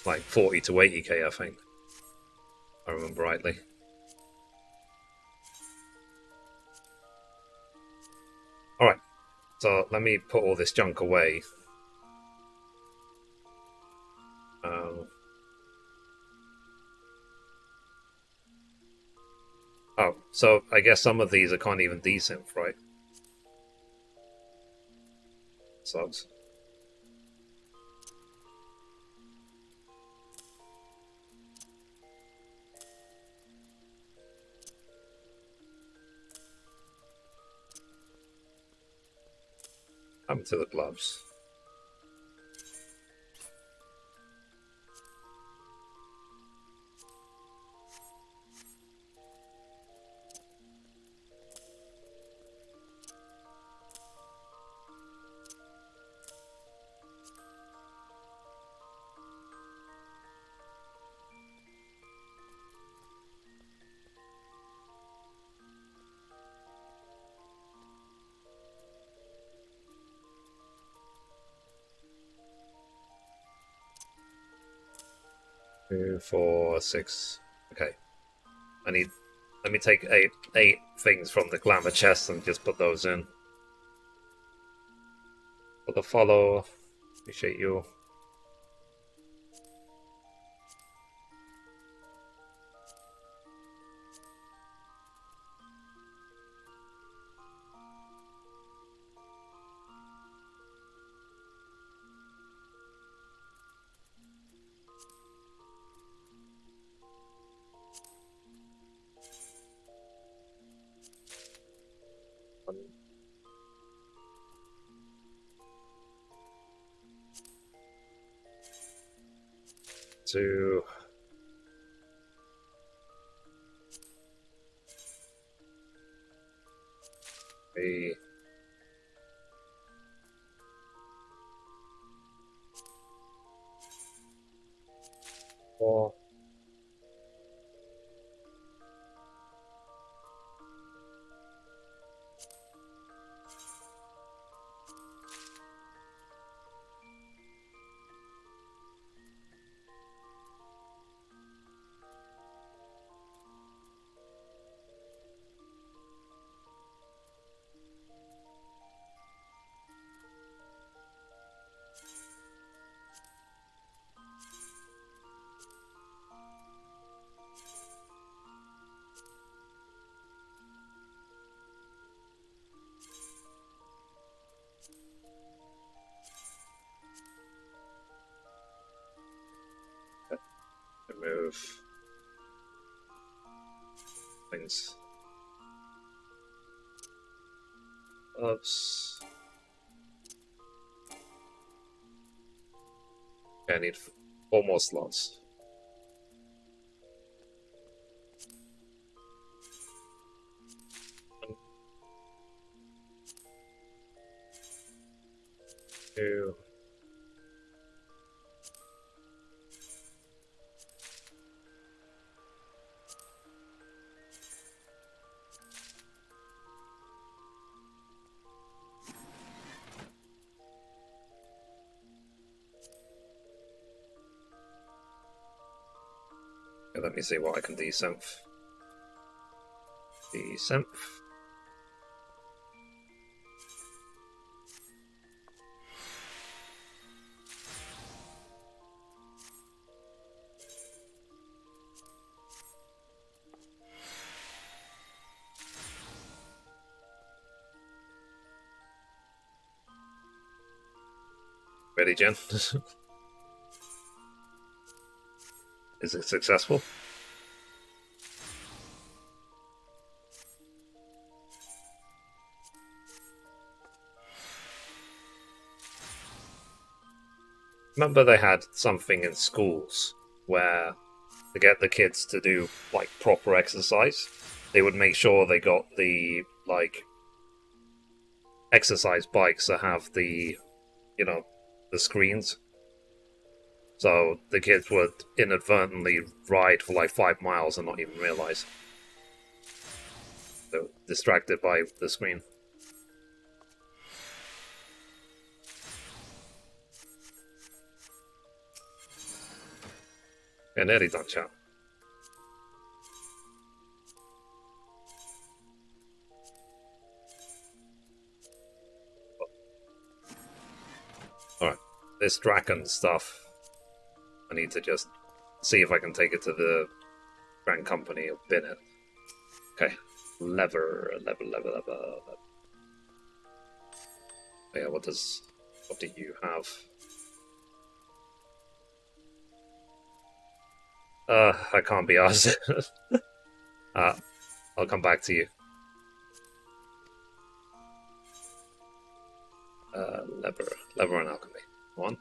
Like 40 to 80K, I think. If I remember rightly. Alright, so let me put all this junk away. Oh, so I guess some of these are kind of even decent, right? Sucks. Come to the gloves. Two, 4, 6. Okay. Let me take eight things from the glamour chest and just put those in. For the follow, appreciate you. Two. Three. 4. Remove things. Oops. Okay, I need 4 more slots. Two. Okay, let me see what I can desynth. Desynth. Ready, Jen? Is it successful? Remember they had something in schools where to get the kids to do like proper exercise, they would make sure they got the like exercise bikes that have the, you know, the screens. So the kids would inadvertently ride for like 5 miles and not even realize. They're distracted by the screen. Yeah, nearly done, chat. Alright, this Draken stuff, I need to just see if I can take it to the Grand Company or bin it. Okay, lever. Yeah, what do you have? I can't be asked. I'll come back to you. Lever and alchemy. One.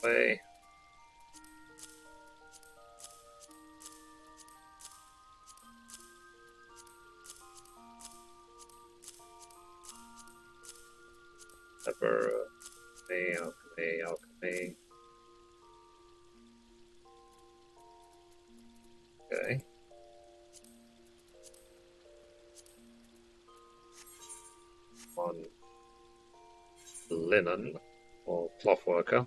Way. Lever. Alchemy. Okay. One linen or cloth worker.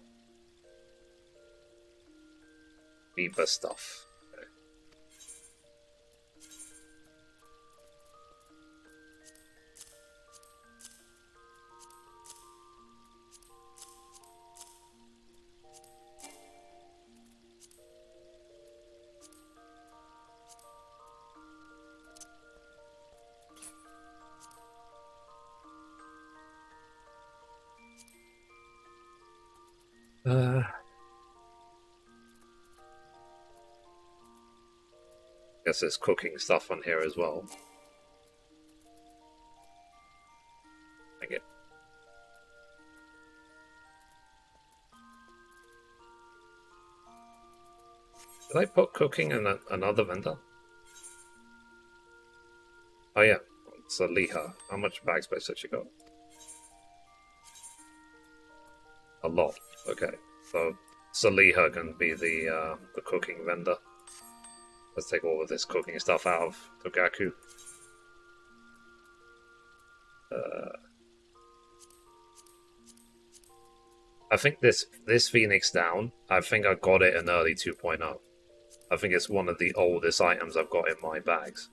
Beaver stuff. Guess there's cooking stuff on here as well. Dang it. Did I put cooking in another vendor? Oh yeah, it's a Liha. How much bag space has she got? A lot. Okay, so Saliha can be the cooking vendor. Let's take all of this cooking stuff out of Togaku. I think this Phoenix down, I think I got it in early 2.0. I think it's one of the oldest items I've got in my bags.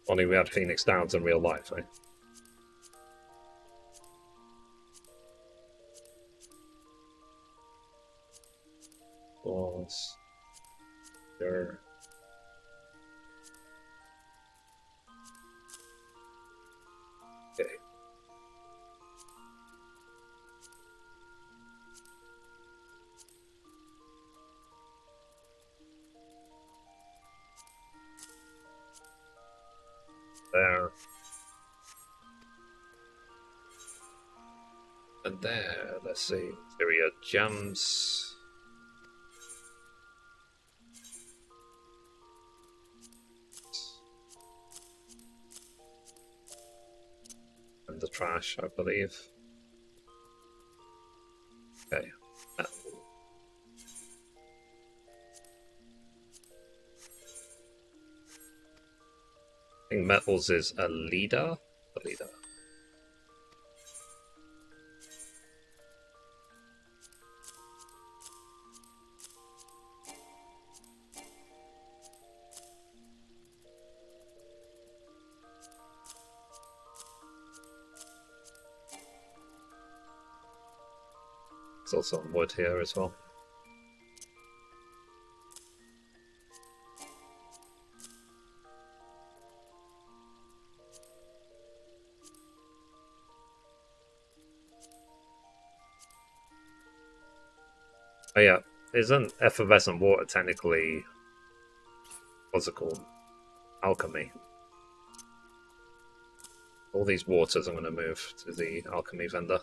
Only we had Phoenix Downs in real life, eh? Was there? There. And there, let's see. Area gems. And the trash, I believe. Okay. I think metals is a leader. A leader. There's also some wood here as well. Oh yeah, isn't effervescent water technically, what's it called? Alchemy. All these waters I'm going to move to the alchemy vendor.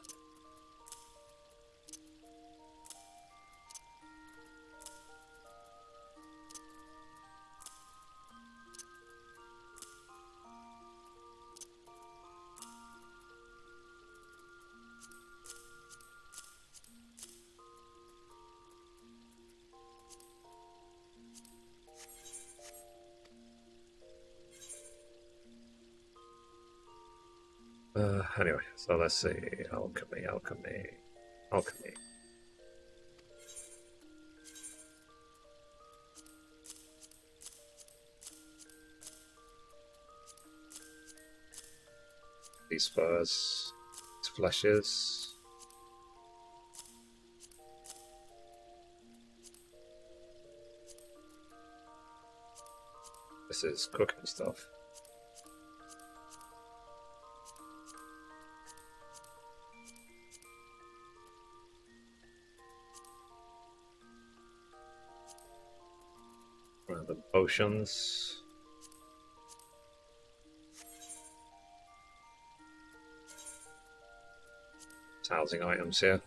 Anyway, so let's see. Alchemy. These furs, these fleshes. This is cooking stuff. The potions. Housing items here.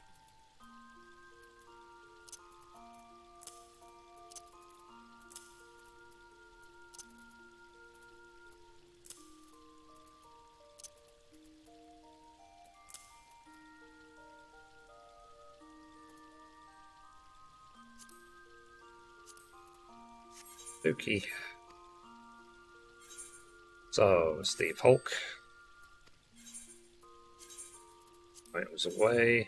Dookie. So, Steve Hulk. Items away.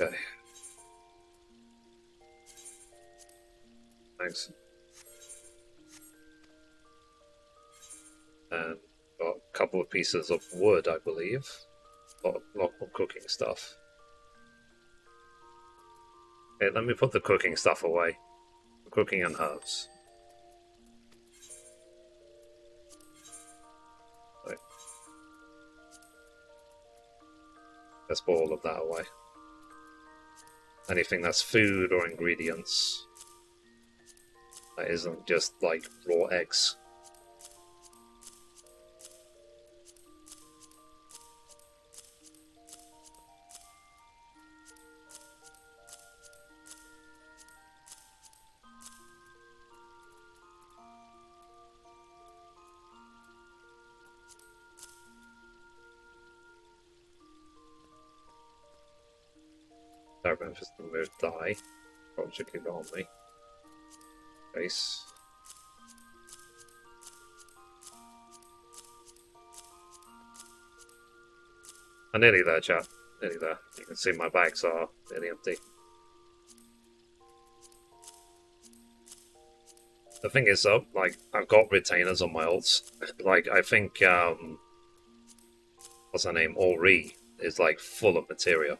Okay. Thanks. And got a couple of pieces of wood, I believe. Lot more cooking stuff. Okay, let me put the cooking stuff away. Cooking and herbs. Right. Let's put all of that away. Anything that's food or ingredients that isn't just like raw eggs. Paragraph is to move die. Project it on me. Base. I'm nearly there, chat. Nearly there. You can see my bags are nearly empty. The thing is though, like, I've got retainers on my ults. Like, I think, what's her name? Ori is like full of materia.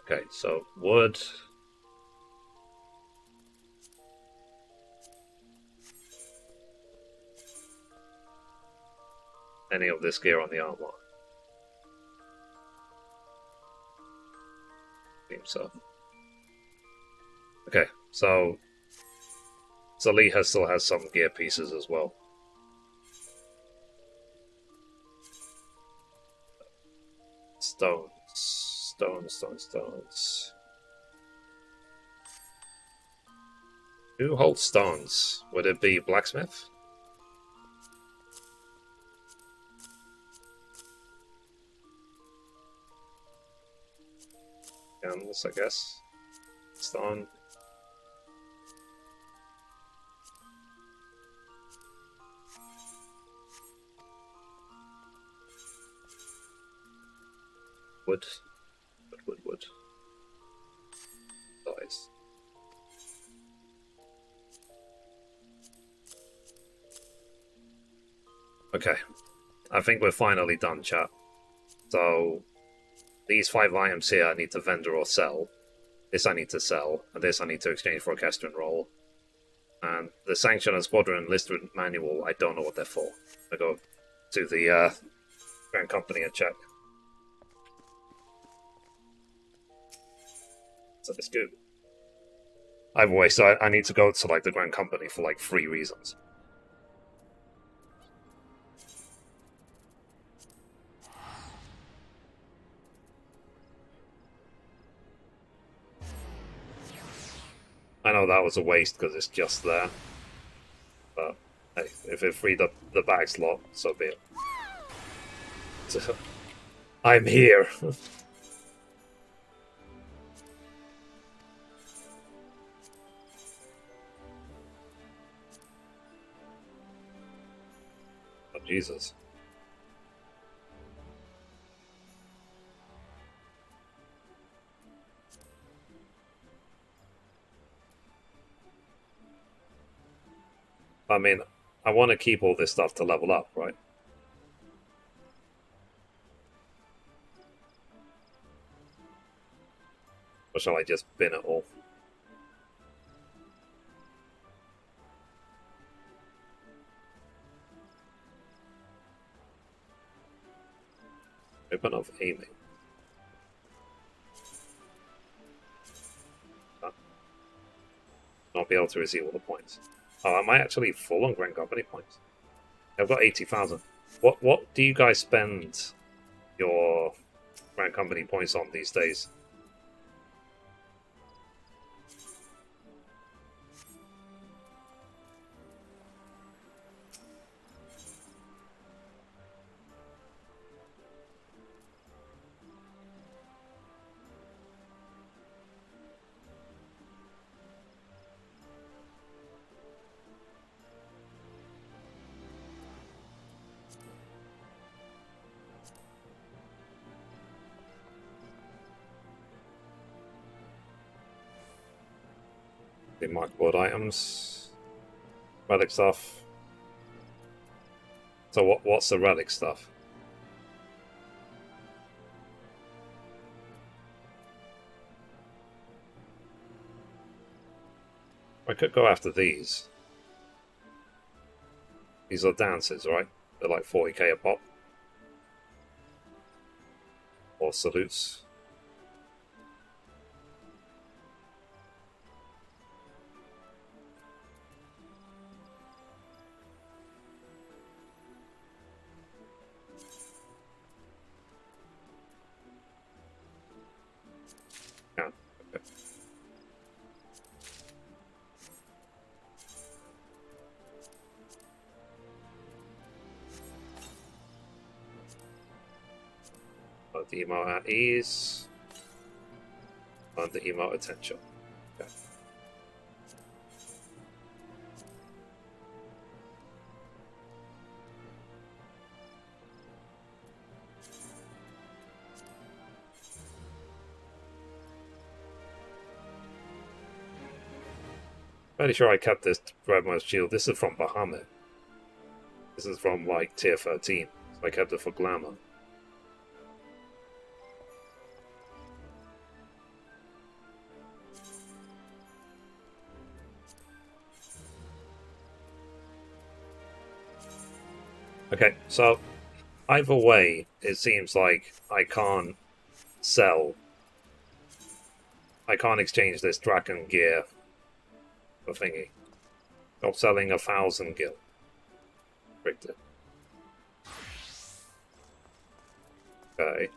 Okay, so wood. any of this gear on the armor. Seems so. Okay, so Lee still has some gear pieces as well. Stones. Who holds stones? Would it be blacksmith? Guns, I guess. Stone. Wood. Dies. Okay. I think we're finally done, chat. So, these 5 items here I need to vendor or sell. This I need to sell, and this I need to exchange for a Kestrel roll. And the Sanction and Squadron Enlistment Manual, I don't know what they're for. I go to the Grand Company and check. So let's go. Either way, so I need to go to like the Grand Company for like 3 reasons. I know that was a waste because it's just there. But hey, if it freed up the bag slot, so be it. So, I'm here. Oh, Jesus. I mean, I want to keep all this stuff to level up, right? Or shall I just bin it all? Open of aiming. Not be able to receive all the points. Oh, am I actually full on Grand Company points? I've got 80,000. What do you guys spend your Grand Company points on these days? The markboard items, relic stuff. So what's the relic stuff? I could go after these. These are dances, right? They're like 40k a pop. Or salutes. Yeah, okay. Put the emo at ease. And the emo attention. Okay. Pretty sure I kept this Redmond shield. This is from Bahamut. This is from like tier 13. So I kept it for glamour. Okay, so Either way, it seems like I can't sell. I can't exchange this Draken gear for thingy. Stop selling 1,000 gil. Restricted. Okay.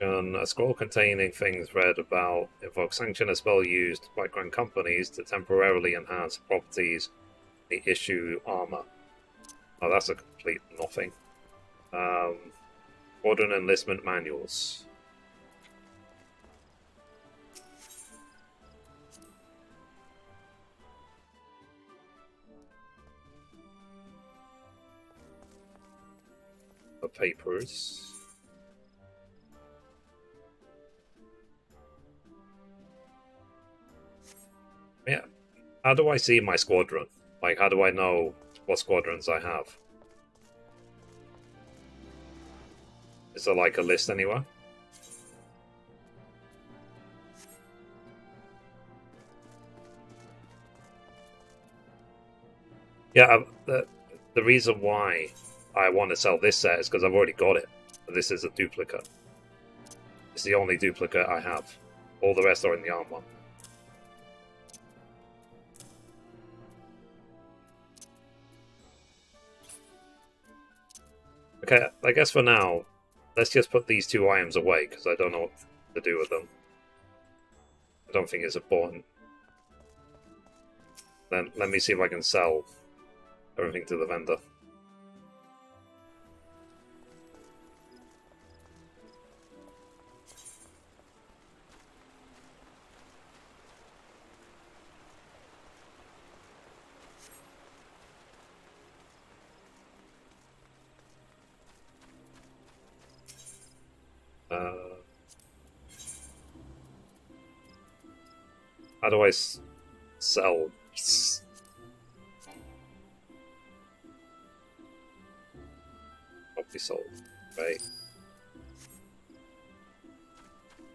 A scroll containing things read about invoke sanction, a spell used by grand companies to temporarily enhance properties the issue armor. Oh, that's a complete nothing. Modern enlistment manuals. The papers. Yeah. How do I see my squadron? Like, how do I know what squadrons I have? Is there like a list anywhere? Yeah, the reason why I want to sell this set is because I've already got it. This is a duplicate. It's the only duplicate I have. All the rest are in the armor. Okay, I guess for now, let's just put these two items away, because I don't know what to do with them. I don't think it's important. Then let me see if I can sell everything to the vendor. How do I sell? Probably sold. Right.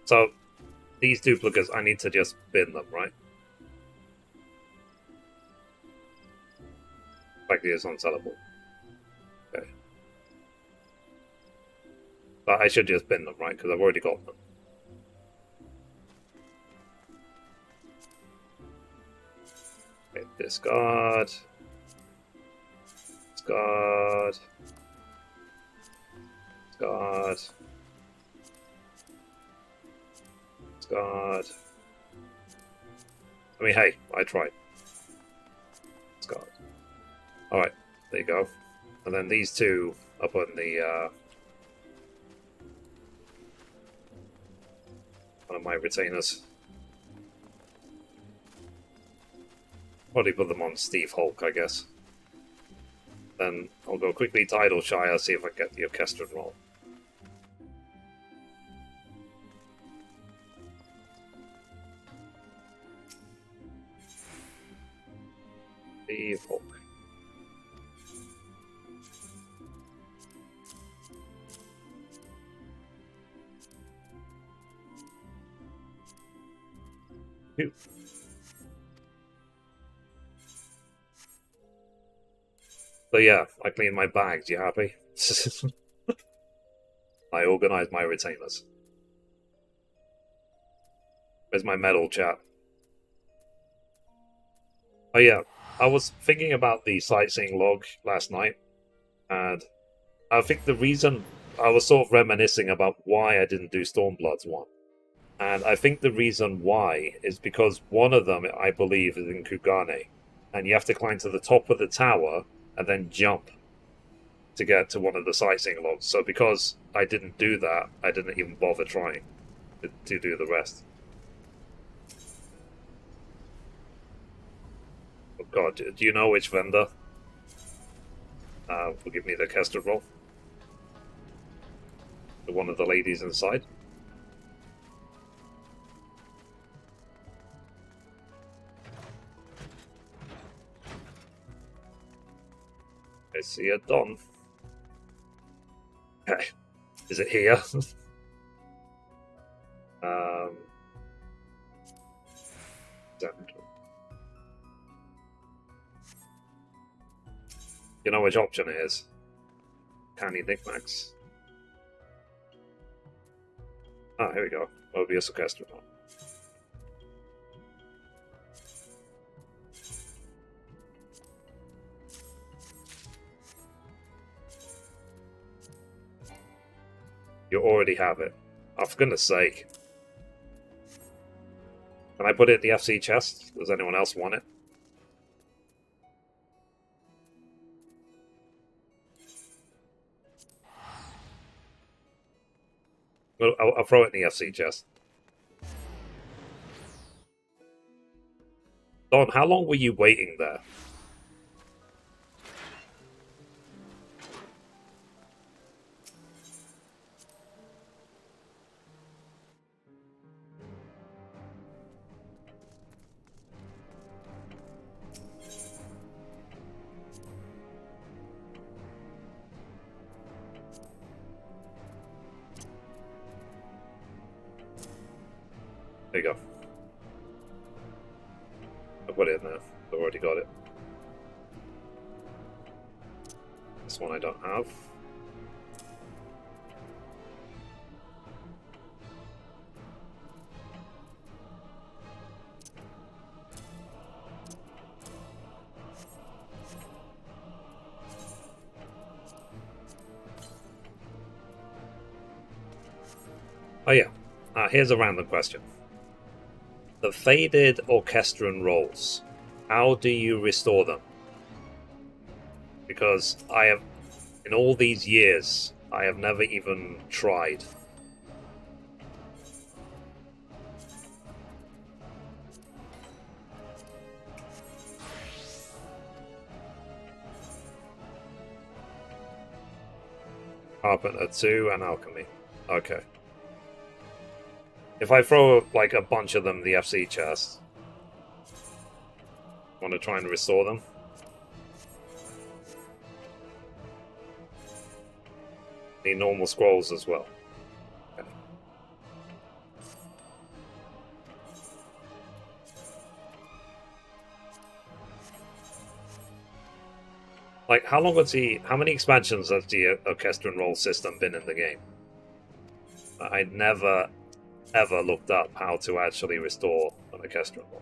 So, these duplicates, I need to just bin them, right? Like it's unsellable. Okay. But I should just bin them, right? Because I've already got them. Okay, discard. Discard. Discard. Discard. I mean, hey, I tried. Discard. Alright, there you go. And then these two up on the, one of my retainers. Probably put them on Steve Hulk, I guess. Then I'll go quickly Tidal Shire, see if I get the orchestral roll. Steve Hulk. Phew. So yeah, I cleaned my bags, you happy? I organised my retainers. Where's my medal, chat? Oh yeah, I was thinking about the sightseeing log last night, and I think the reason I was sort of reminiscing about why I didn't do Stormbloods one. And I think the reason why is because one of them, I believe, is in Kugane, and you have to climb to the top of the tower and then jump to get to one of the sightseeing logs. So because I didn't do that, I didn't even bother trying to do the rest. Oh god, do you know which vendor will give me the Kester roll? One of the ladies inside? I see it done. Okay. Is it here? You know which option it is? Candy knickknacks. Ah, here we go. Mobius Orchestra. You already have it. Oh, for goodness sake. Can I put it in the FC chest? Does anyone else want it? Well, I'll throw it in the FC chest. Don, how long were you waiting there? There you go. I put it in there. I've already got it. This one I don't have. Oh yeah. Here's a random question. The faded orchestron rolls, how do you restore them? Because I have, in all these years, I have never even tried. Carpenter 2 and Alchemy. Okay. If I throw like a bunch of them in the FC chest, want to try and restore them? Need normal scrolls as well. Okay. Like, how long was how many expansions has the orchestron roll system been in the game? I never ever looked up how to actually restore an orchestral roll.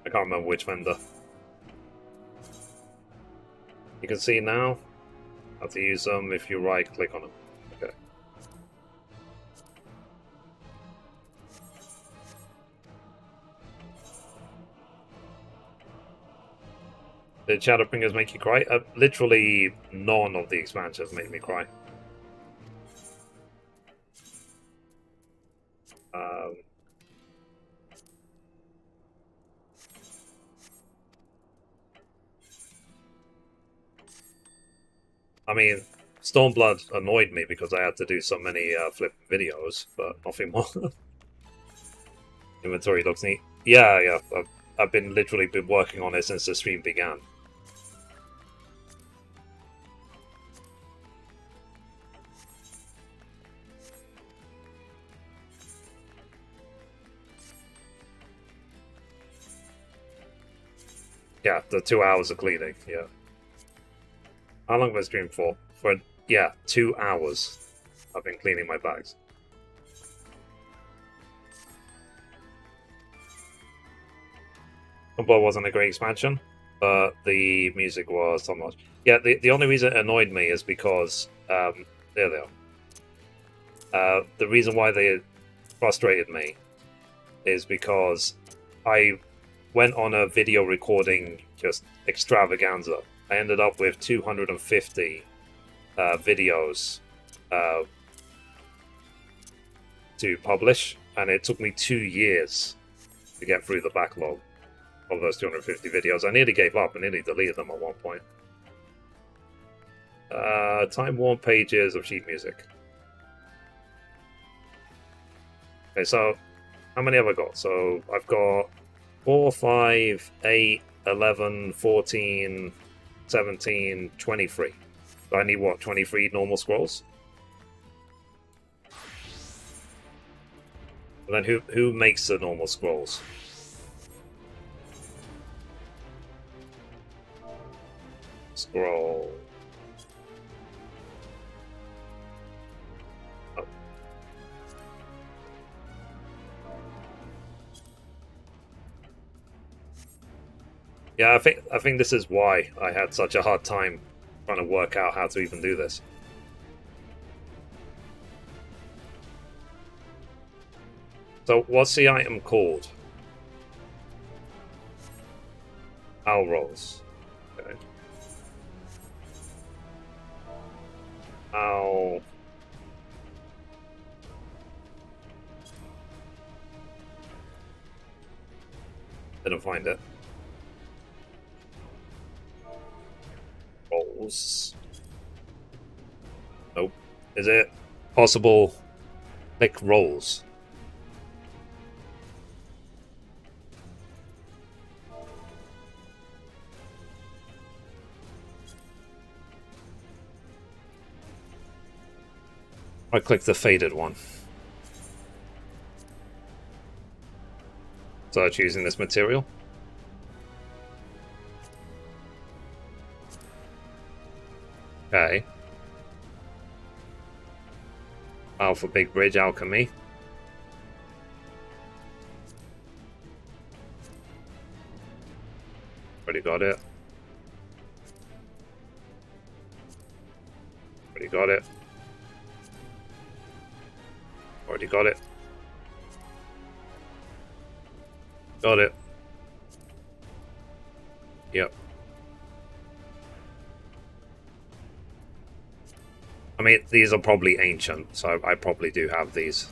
I can't remember which vendor. You can see now how to use them if you right click on them. Okay. Did Shadowbringers make you cry? Literally none of the expansions made me cry. I mean, Stormblood annoyed me because I had to do so many flip videos, but nothing more. Inventory looks neat. Yeah. I've literally been working on it since the stream began. Yeah, the 2 hours of cleaning, yeah. How long was I stream for? Yeah, 2 hours. I've been cleaning my bags. Blood wasn't a great expansion, but the music was top notch. Yeah, the only reason it annoyed me is because there they are. The reason why they frustrated me is because I went on a video recording just extravaganza. I ended up with 250 videos to publish, and it took me 2 years to get through the backlog of those 250 videos. I nearly gave up and nearly deleted them at one point. Time-worn pages of sheet music. Okay, so how many have I got? So I've got 4, 5, 8, 11, 14, 17, 23. So I need what, 23 normal scrolls? And then who makes the normal scrolls? Scroll. Oh. Yeah, I think this is why I had such a hard time trying to work out how to even do this. So what's the item called? Owl rolls. Okay. Owl. Didn't find it. Rolls. Nope. Is it possible? Click rolls. I click the faded one. So I'm choosing this material. Okay. Alpha Big Bridge Alchemy. Already got it. Already got it. Already got it. Got it. Yep. I mean, these are probably ancient, so I probably do have these.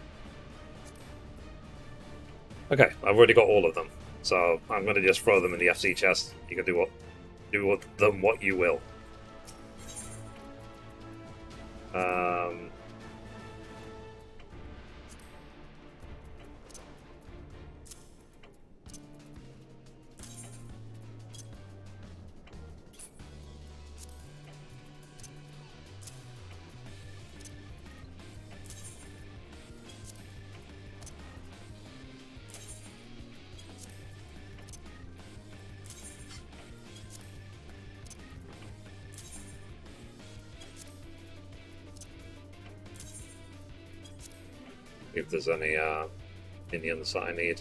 Okay, I've already got all of them, so I'm going to just throw them in the FC chest. You can do with them what you will. If there's any minions that I need.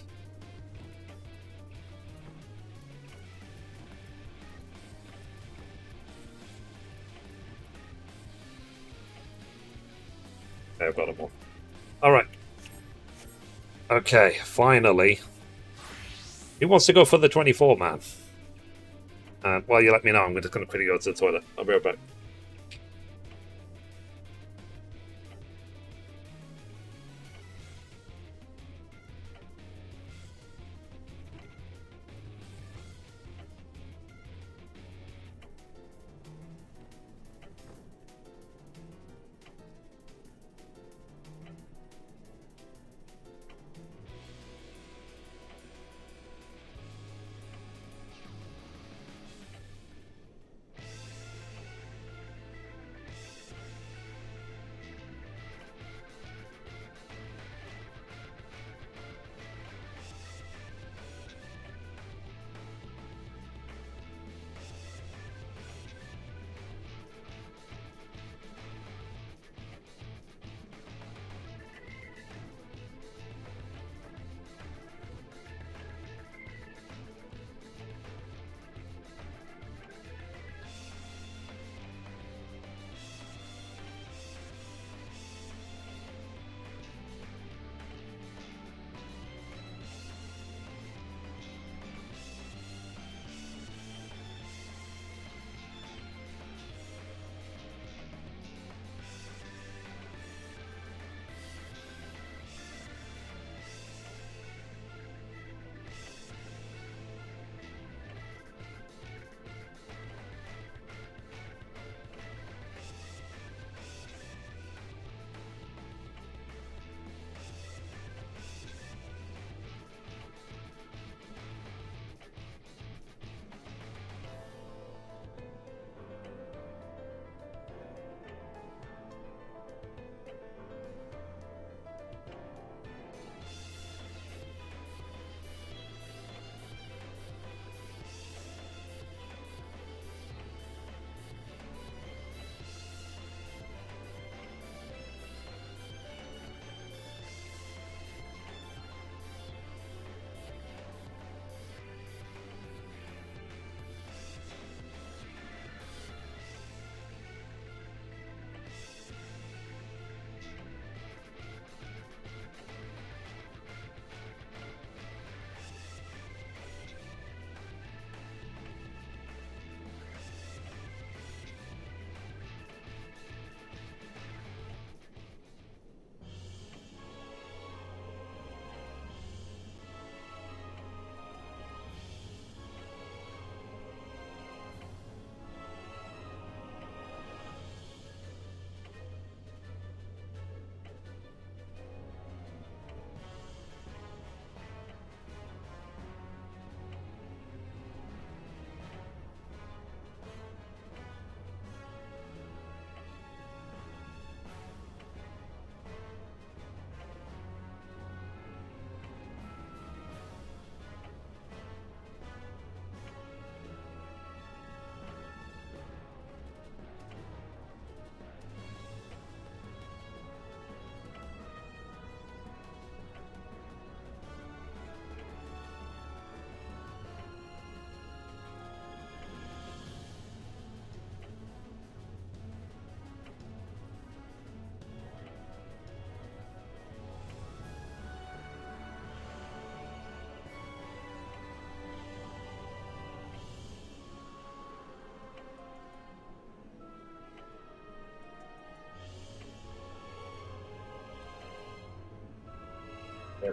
Okay, I've got them all. Alright. Okay, finally. Who wants to go for the 24 man? Well, you let me know. I'm just going to quickly go to the toilet. I'll be right back.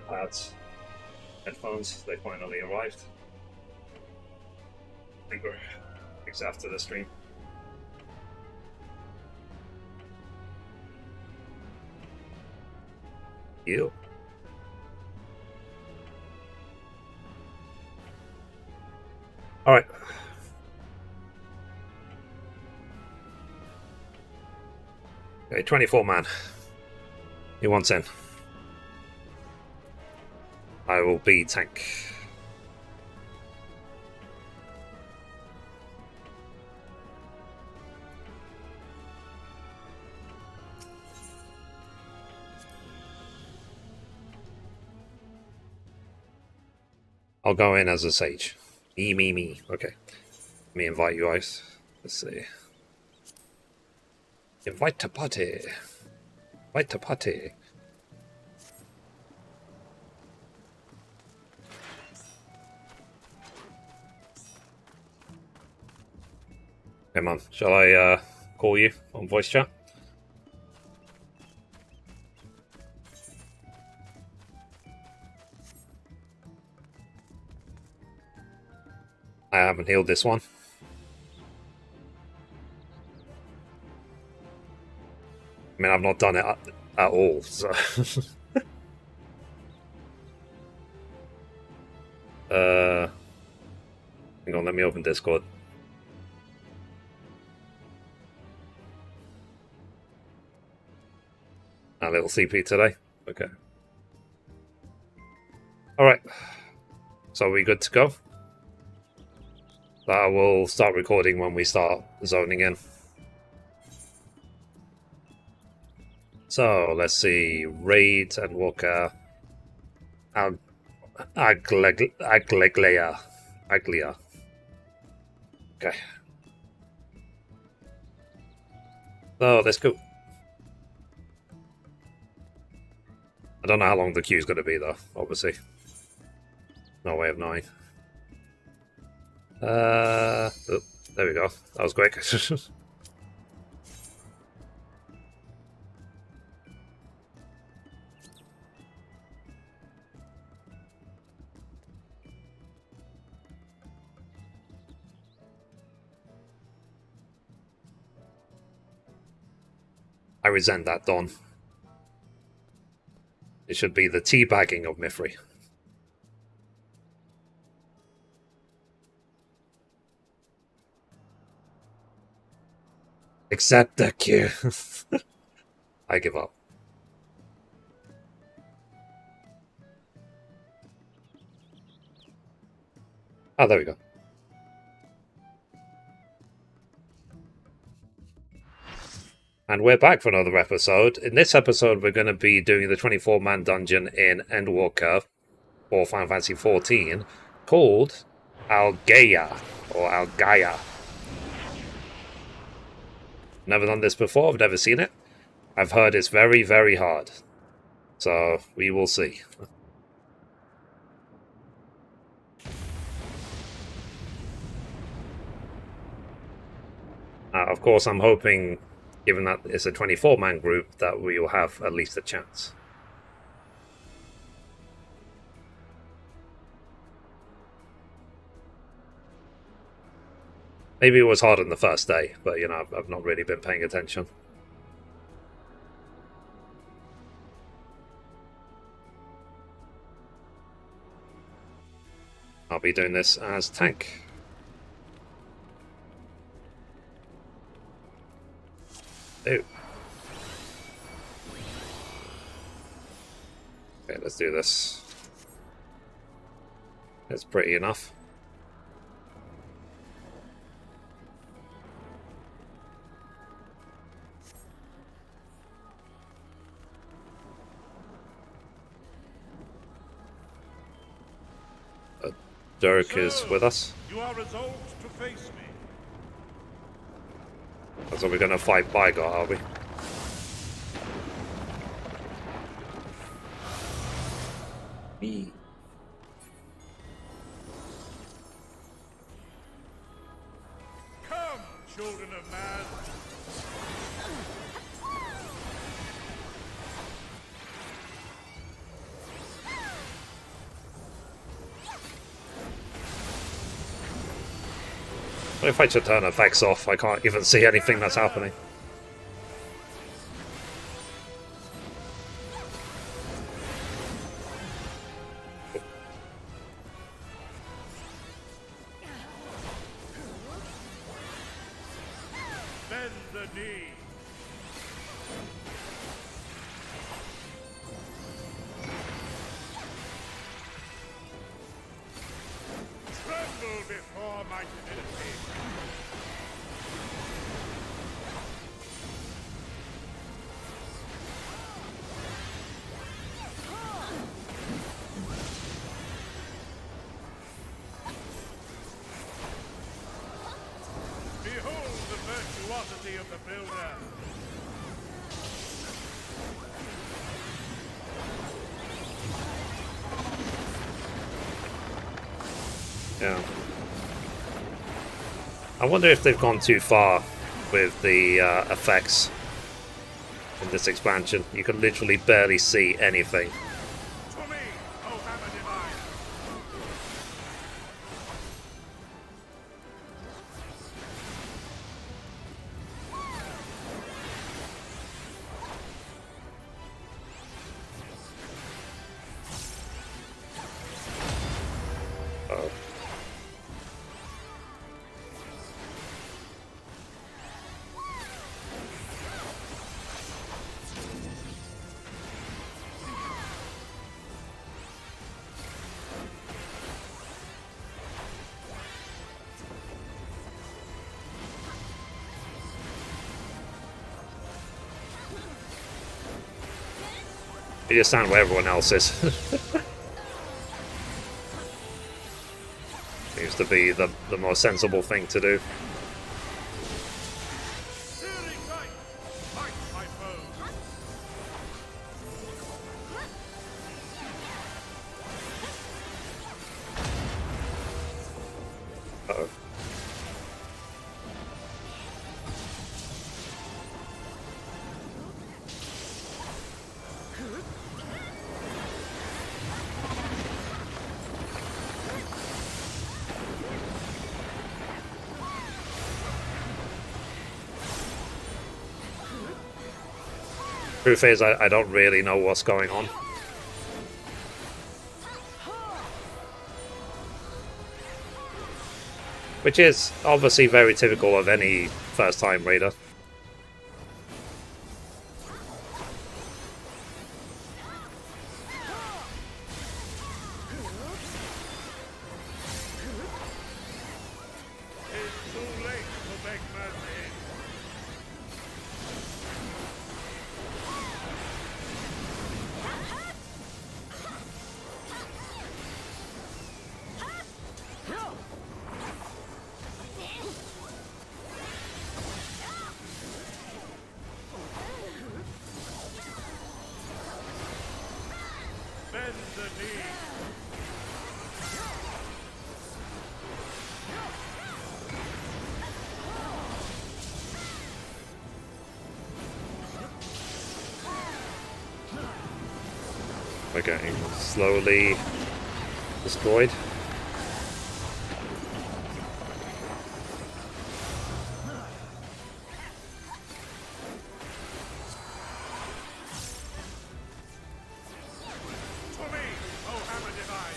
AirPods, headphones, they finally arrived. I think we're weeks after the stream. You. All right. Okay, 24 man. He wants in. I will be tank. I'll go in as a sage. Me. Okay. Let me invite you guys. Let's see. Invite to party. Invite to party. Hey man, shall I call you on voice chat? I haven't healed this one. I mean, I've not done it at all, so... Hang on, let me open Discord. A little CP today? Okay. Alright. So are we good to go? I will start recording when we start zoning in. So, let's see. Raid, Endwalker. Aglia. Okay. So, let's go. I don't know how long the queue's going to be, though, obviously. No way of knowing. Oh, there we go. That was quick. I resent that, Don. It should be the teabagging of Mithrie. Accept the queue. I give up. Oh, there we go. And we're back for another episode. In this episode, we're going to be doing the 24-man dungeon in Endwalker for Final Fantasy XIV called Algaia, or Algaia. Never done this before, I've never seen it. I've heard it's very, very hard. So, we will see. Of course, I'm hoping, given that it's a 24-man group, that we will have at least a chance. Maybe it was hard on the first day, but, you know, I've not really been paying attention. I'll be doing this as tank. Ew. Okay, let's do this. It's pretty enough. Dirk is with us. You are resolved to face me. So we're gonna fight Bygot, are we? Me. Come, children of man. If I should turn effects off, I can't even see anything that's happening. Bend the knee. Tremble before my divinity. Behold the virtuosity of the builder. Yeah. I wonder if they've gone too far with the effects in this expansion. You can literally barely see anything. To me, O Hammer Divine. Oh. You just stand where everyone else is. Seems to be the more sensible thing to do. Searing light, fight my foes. Uh-oh. Truth is, I don't really know what's going on. Which is obviously very typical of any first-time raider. It's too late to beg mercy. Bend the knee. We're getting slowly destroyed. To me, O Hammer Divine.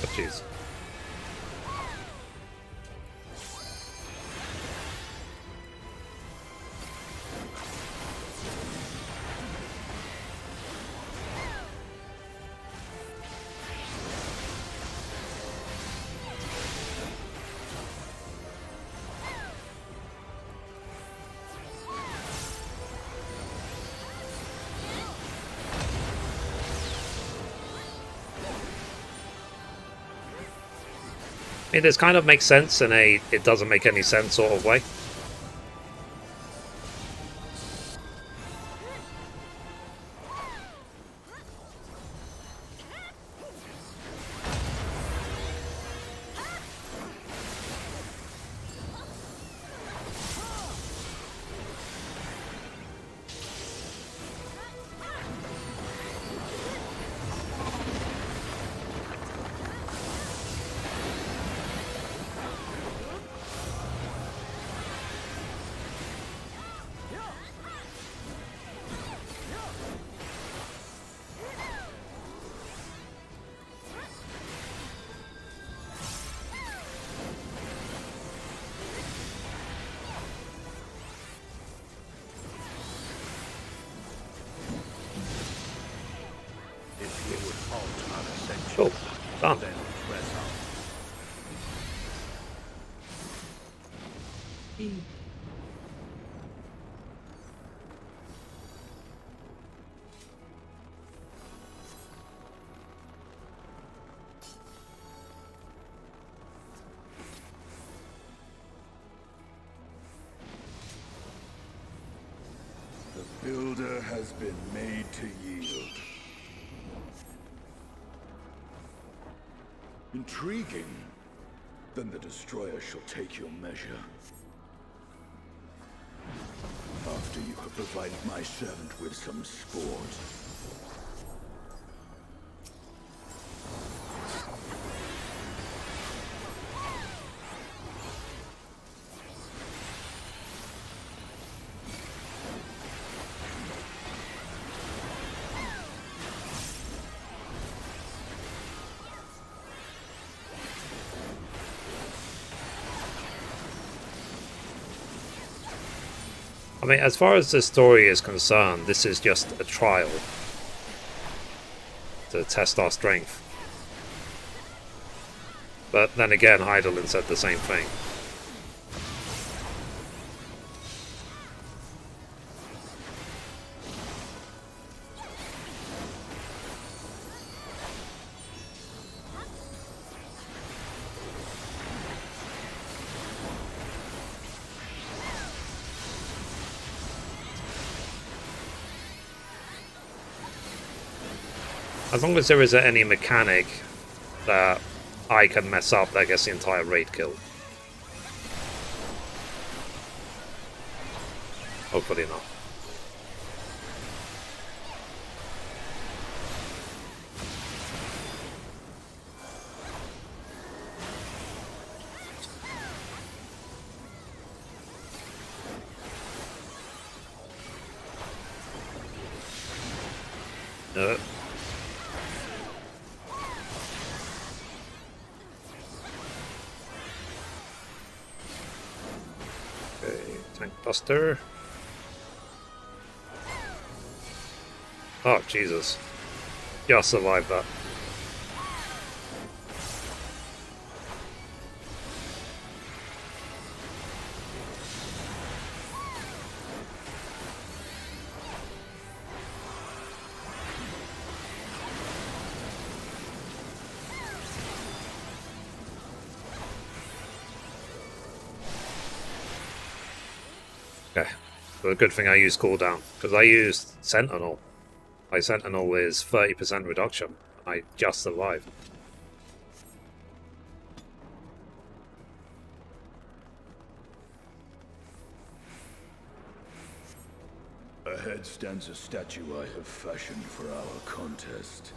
Oh, jeez. I mean, this kind of makes sense in a it doesn't make any sense sort of way. Done. Then press on. The builder has been made to yield. Intriguing. Then the destroyer shall take your measure. After you have provided my servant with some sport. I mean, as far as the story is concerned, this is just a trial to test our strength. But then again, Heidelin said the same thing. As long as there isn't any mechanic that I can mess up that gets the entire raid killed. Hopefully not. Tank Buster. Oh, Jesus. Yeah, survived that. Okay, so a good thing I used cooldown, because I used Sentinel. My Sentinel is 30% reduction. I just survived. Ahead stands a statue I have fashioned for our contest.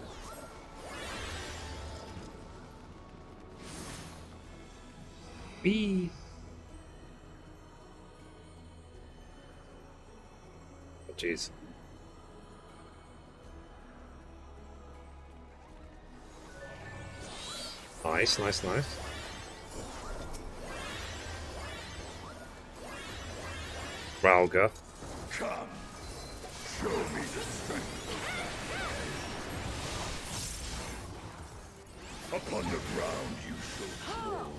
B. Oh, jeez. Nice, nice, nice. Ralga. Come, show me the strength. Upon the ground you shall fall.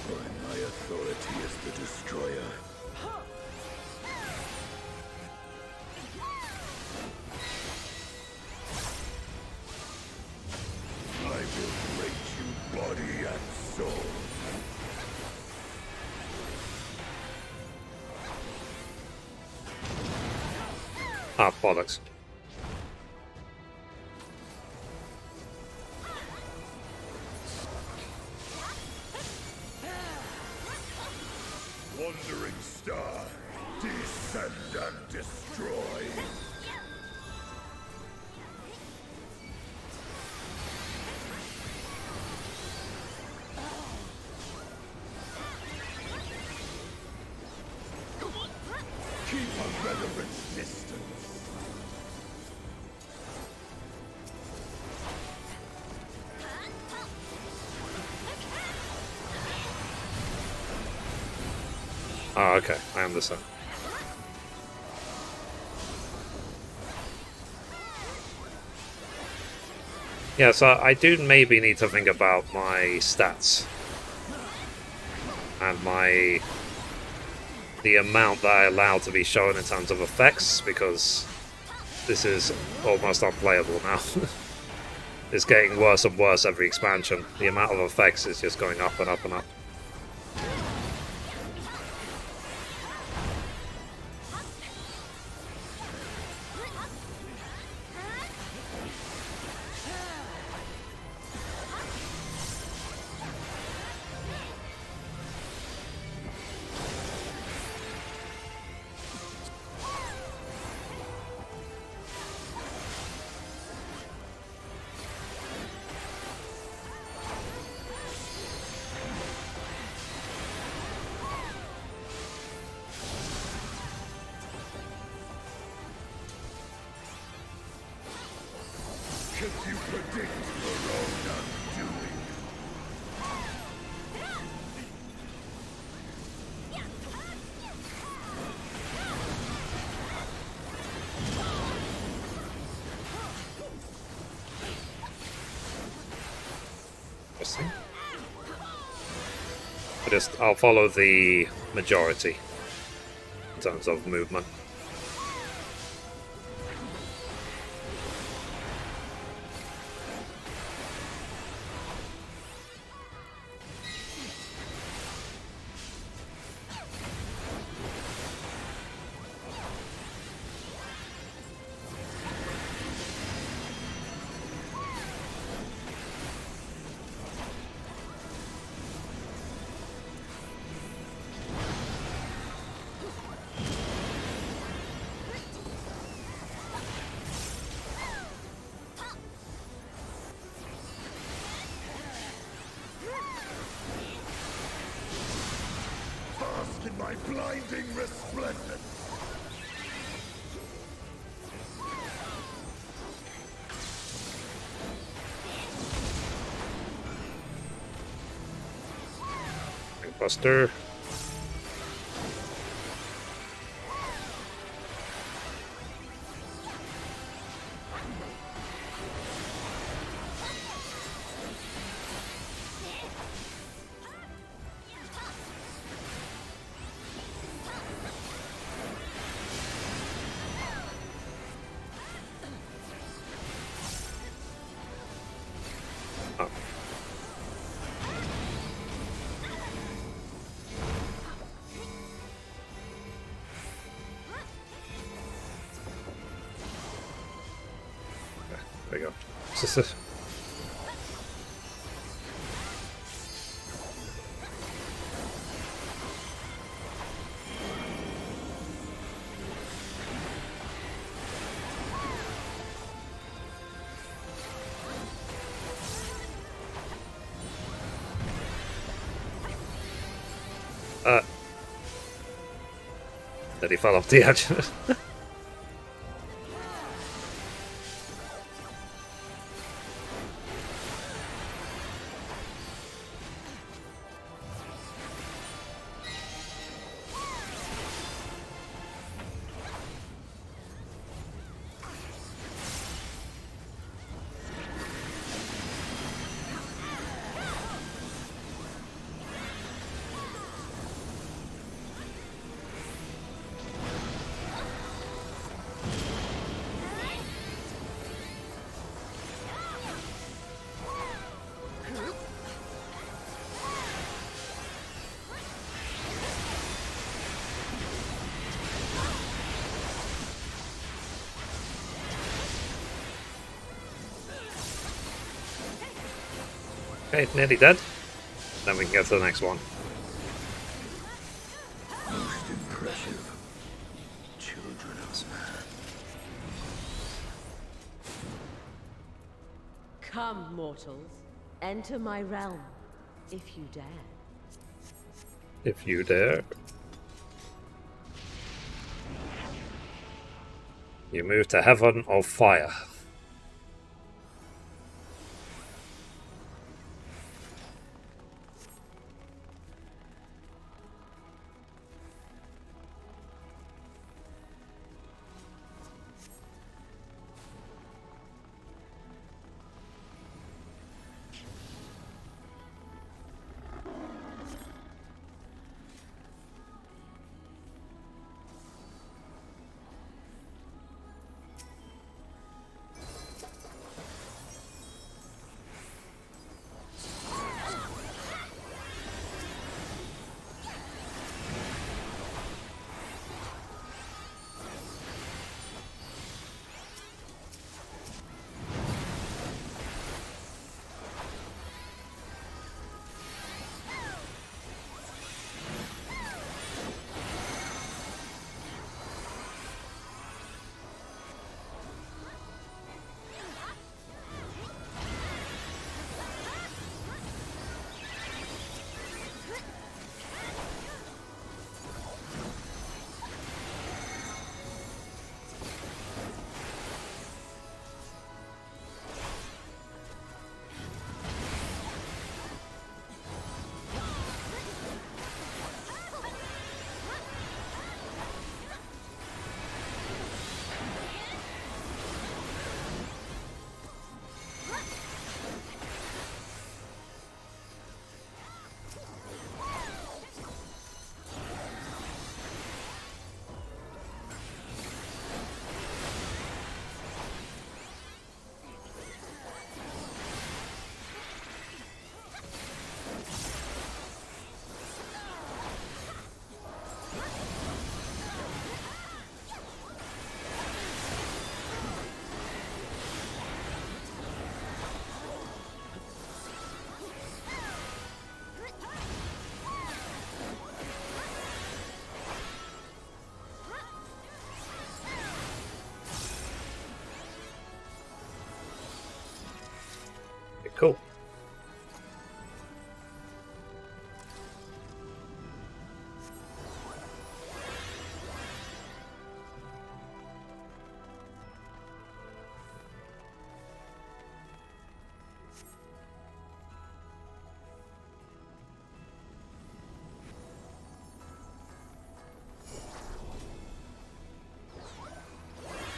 By my authority as the destroyer. I will break you body and soul. Ah, bollocks. Wandering star, descend and destroy. Keep a relevant distance. Ah, Okay, I understand. Yeah, so I do maybe need to think about my stats. And the amount that I allow to be shown in terms of effects, because this is almost unplayable now. It's getting worse and worse every expansion. The amount of effects is just going up and up and up. Could you predict your own undoing? Interesting. I'll follow the majority in terms of movement. In my blinding resplendence. Buster. Oh. There we go. That he fell off the edge. Okay, nearly dead. Then we can get to the next one. Most impressive. Children of man. Come, mortals. Enter my realm, if you dare. If you dare. You move to Heaven of Fire. Cool.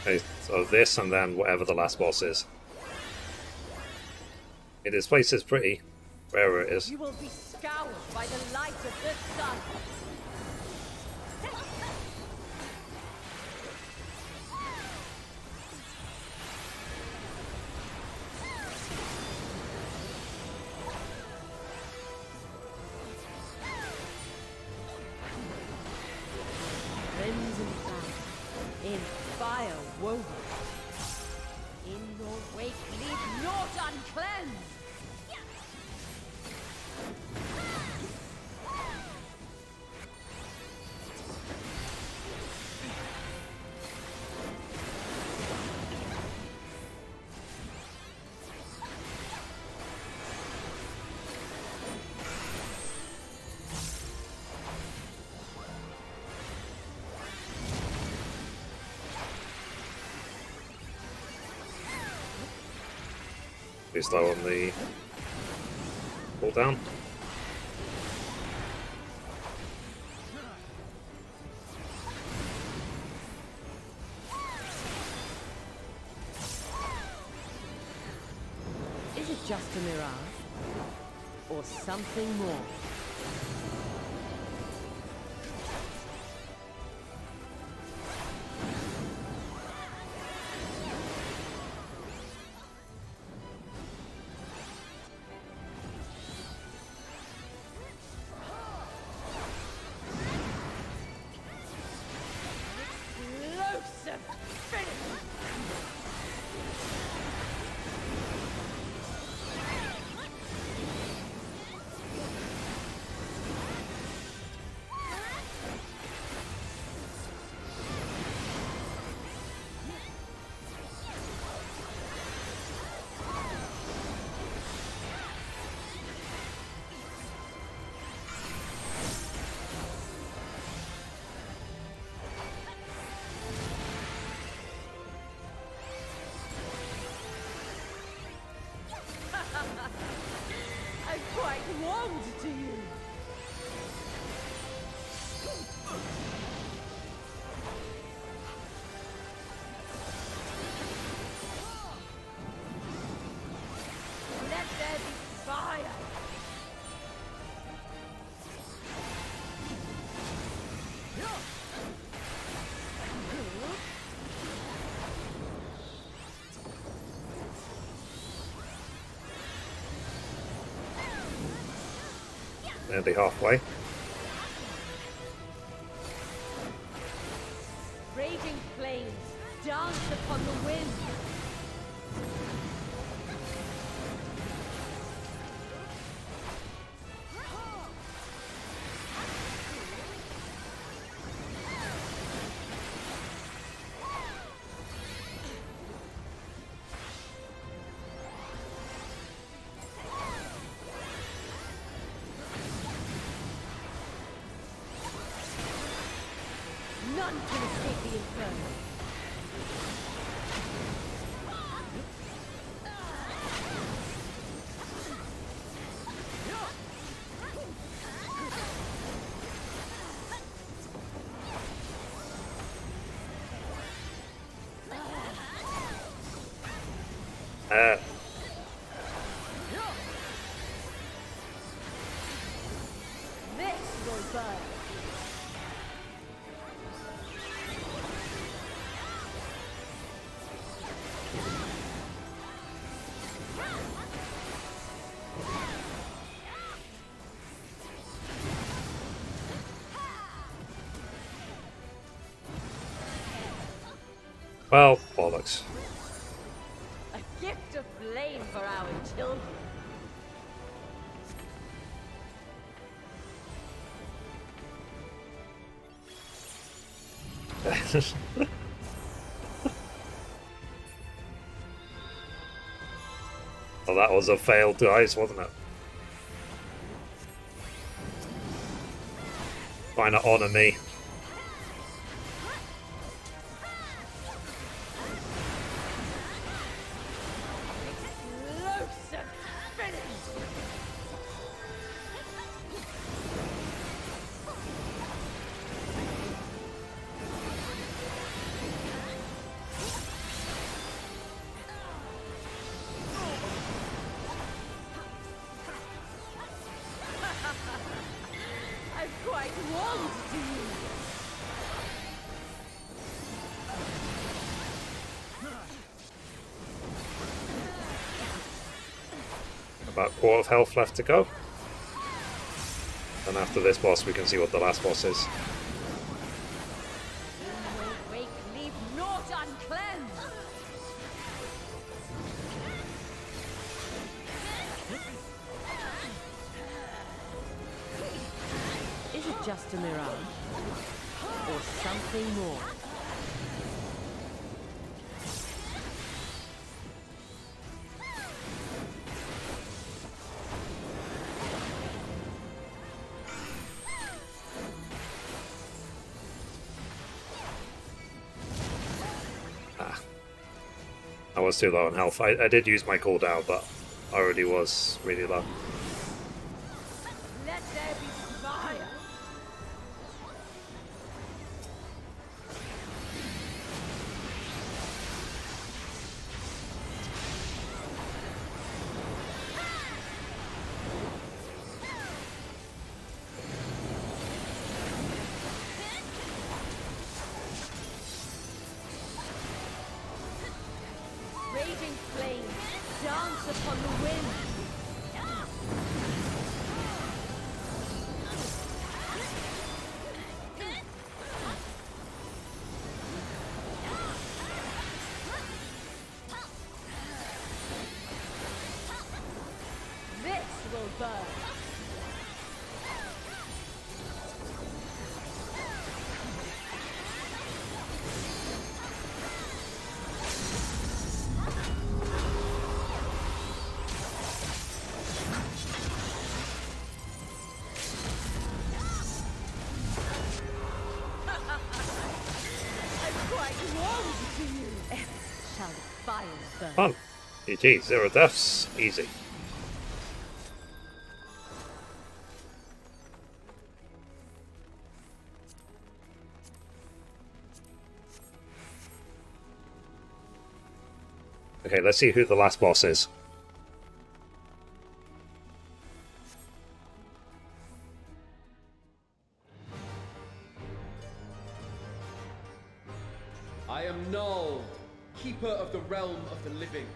Okay, so this and then whatever the last boss is. Okay, this place is pretty, wherever it is. You will be scoured by the light of the sun. Crimson found in fire woven. In your wake leave naught uncleansed. We start on the pull down. Is it just a mirage? Or something more? Explosive finish! I'm quite warmed to you. Let there be fire. Nearly halfway. Raging flames dance upon the wind. None can escape the inferno. This will burn. Well, bollocks. A gift of flame for our children. Oh, that was a failed dice, wasn't it? Trying to honour me. About a quarter of health left to go. And after this boss we can see what the last boss is. Wake, leave naught uncleansed. Is it just a mirage? Or something more? I was too low on health. I did use my cooldown, but I already was really low. Let there be fire. Raging flames dance upon the wind. This will burn. Shall the fire burn? Fun. GG, 0 deaths, easy. Okay, let's see who the last boss is. I am Null, Keeper of the Realm of the Living.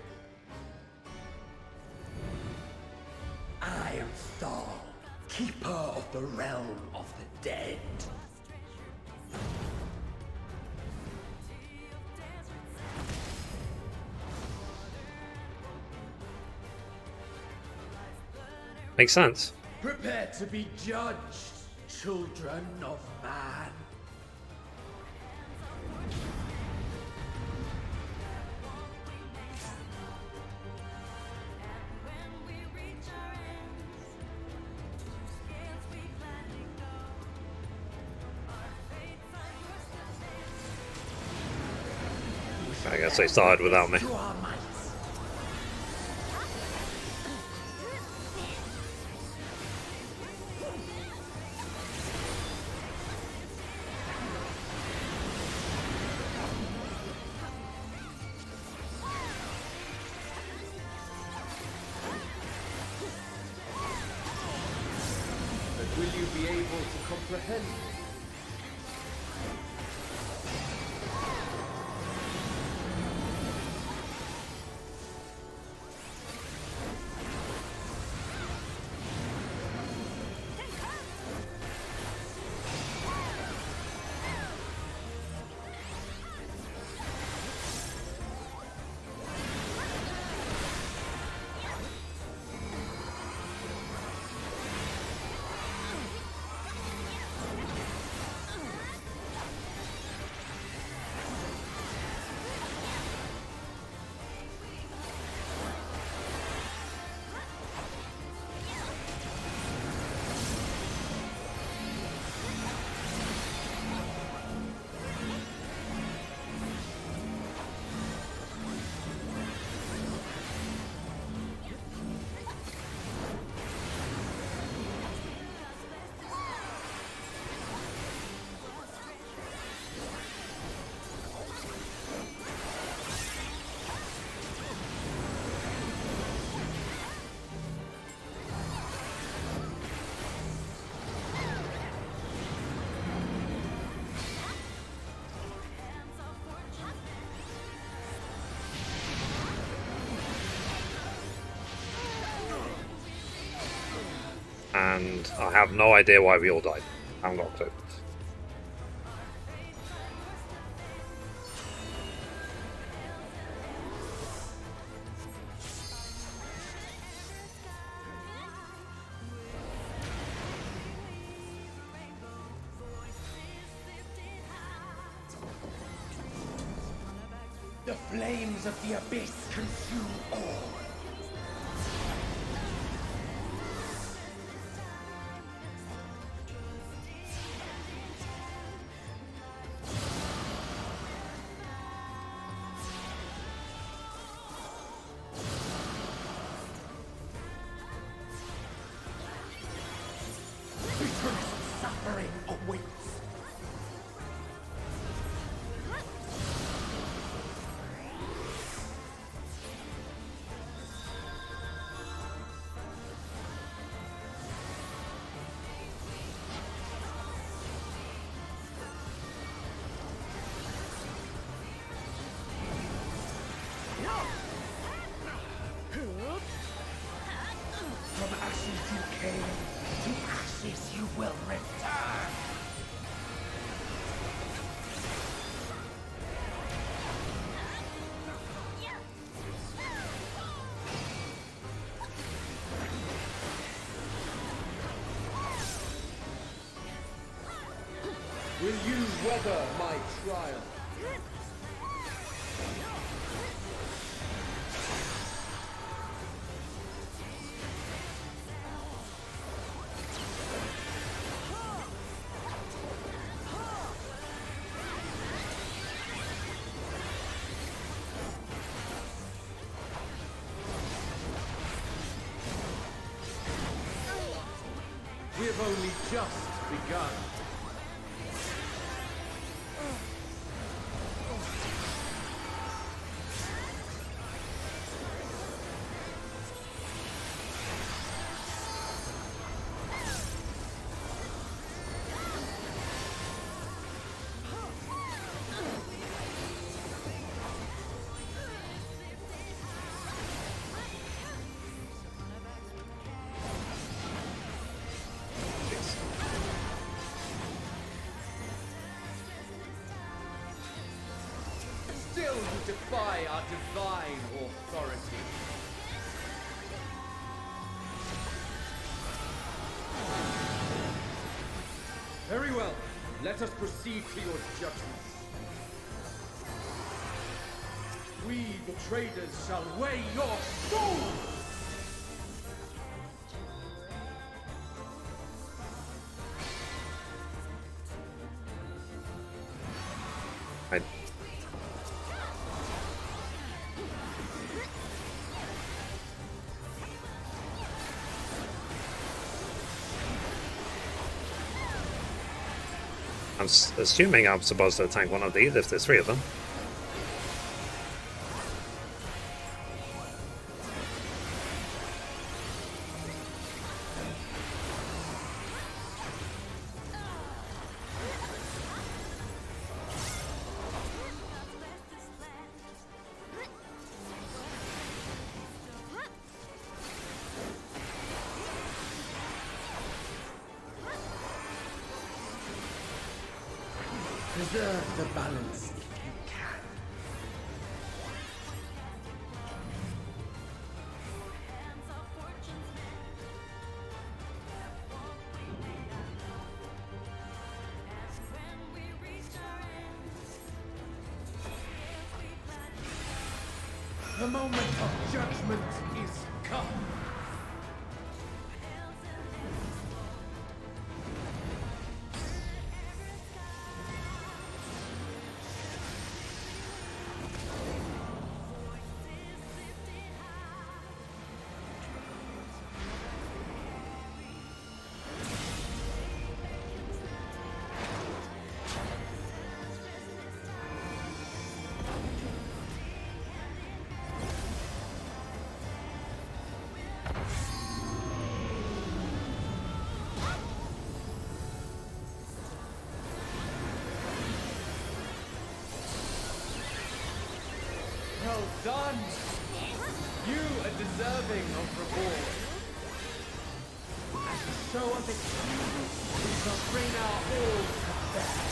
I am Thal, Keeper of the Realm of the Dead. Makes sense. Prepare to be judged, children of man. I guess they started without me. To our might. But will you be able to comprehend? and I have no idea why we all died. I haven't got a clue. The flames of the abyss consume all. Eternal suffering awaits. From ashes you came, to ashes you will return. Will you weather my trial? We have only just begun. Still you defy our divine authority. Very well. Let us proceed to your judgment. We, the traders, shall weigh your souls! I I'm assuming I'm supposed to tank one of these if there's three of them. Preserve the balance if you can. The moment of judgment is come. Well done! You are deserving of reward. So of its we shall bring our all to bear.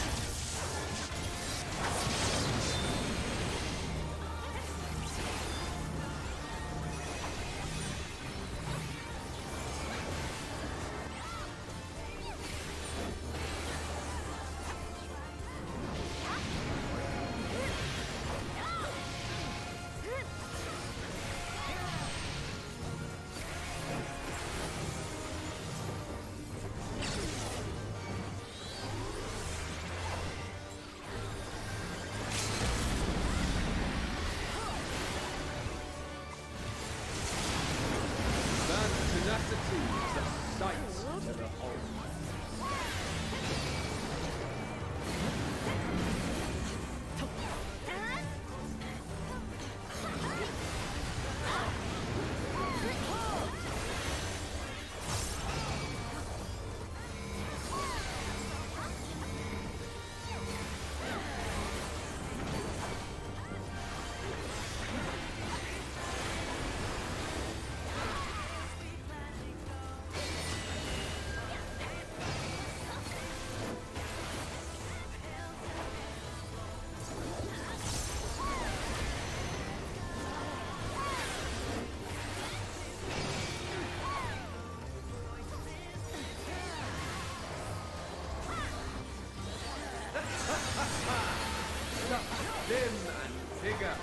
Vim and vigor.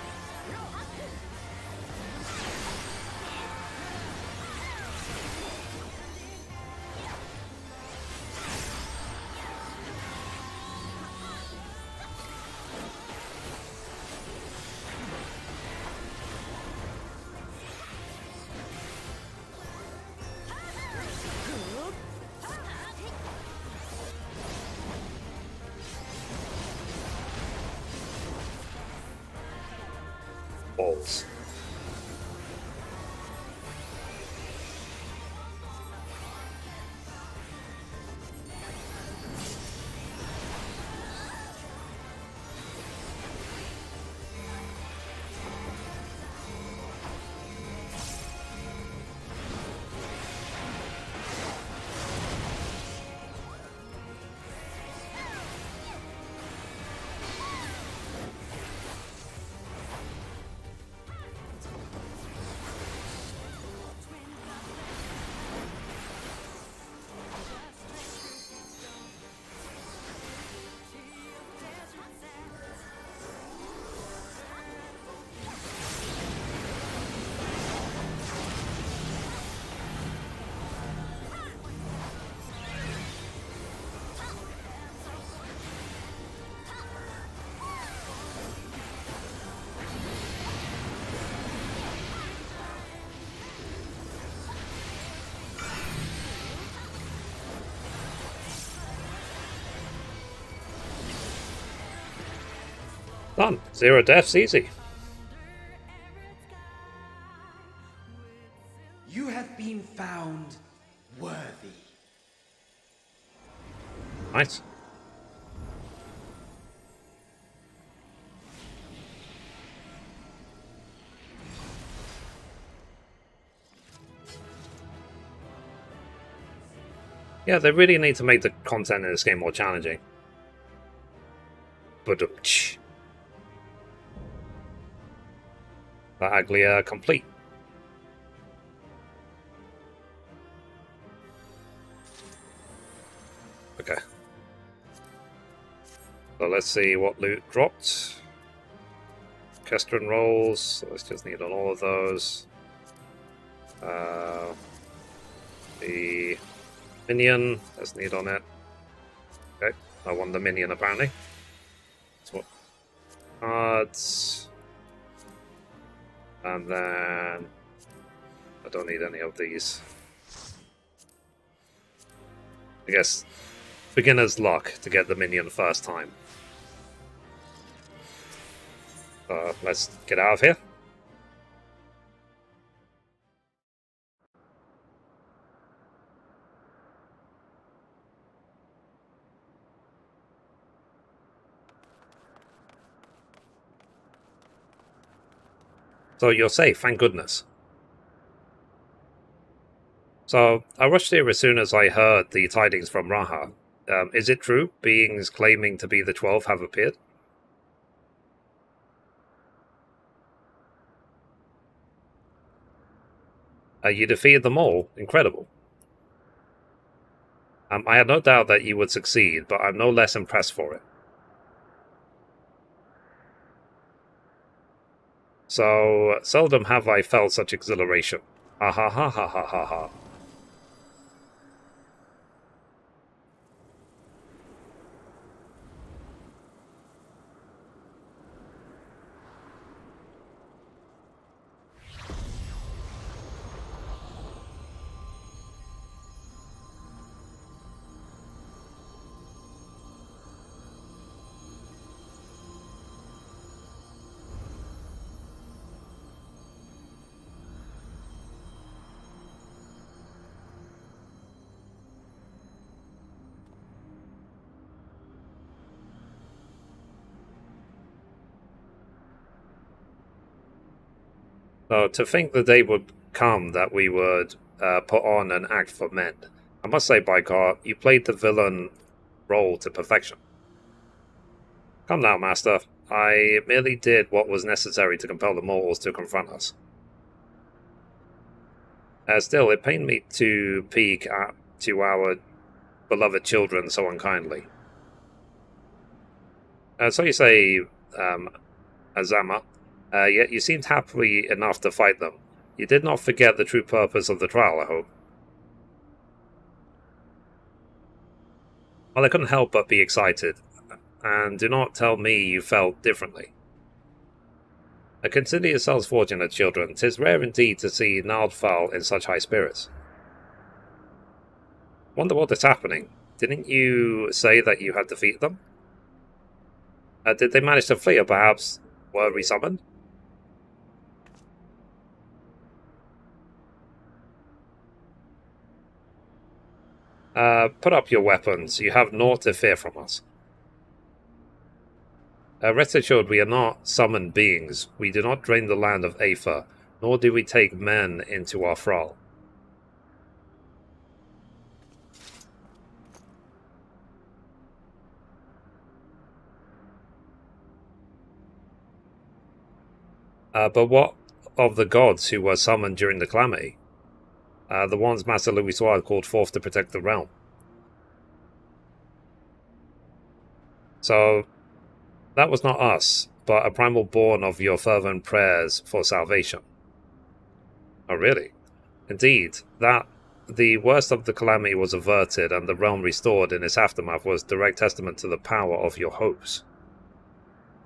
Balls. Done. 0 deaths, easy. You have been found worthy. Nice. Yeah, they really need to make the content in this game more challenging. But Aglia complete. Okay. So let's see what loot dropped. Kestrin rolls, so let's just need on all of those. The minion, let's need on it. Okay, I won the minion apparently. That's what cards. And then I don't need any of these. I guess beginner's luck to get the minion first time. Let's get out of here. So you're safe, thank goodness. So, I rushed here as soon as I heard the tidings from Raha. Is it true beings claiming to be the 12 have appeared? You defeated them all. Incredible. I had no doubt that you would succeed, but I'm no less impressed for it. So, seldom have I felt such exhilaration. Ha ha ha ha ha ha ha. So, to think the day would come that we would put on an act for men. I must say, by God, you played the villain role to perfection. Come now, Master. I merely did what was necessary to compel the mortals to confront us. Still, it pained me to peek to our beloved children so unkindly. So you say, Azama. Yet you seemed happy enough to fight them. You did not forget the true purpose of the trial, I hope. Well, I couldn't help but be excited, and do not tell me you felt differently. Consider yourselves fortunate, children. 'Tis rare indeed to see Naldfal in such high spirits. Wonder what is happening. Didn't you say that you had defeated them? Did they manage to flee, or perhaps were resummoned? Put up your weapons. You have naught to fear from us. Rest assured, we are not summoned beings. We do not drain the land of Aether, nor do we take men into our thrall. But what of the gods who were summoned during the calamity? The ones Master Louisoire called forth to protect the realm. So, that was not us, but a primal born of your fervent prayers for salvation. Oh, really? Indeed, that the worst of the calamity was averted and the realm restored in its aftermath was direct testament to the power of your hopes.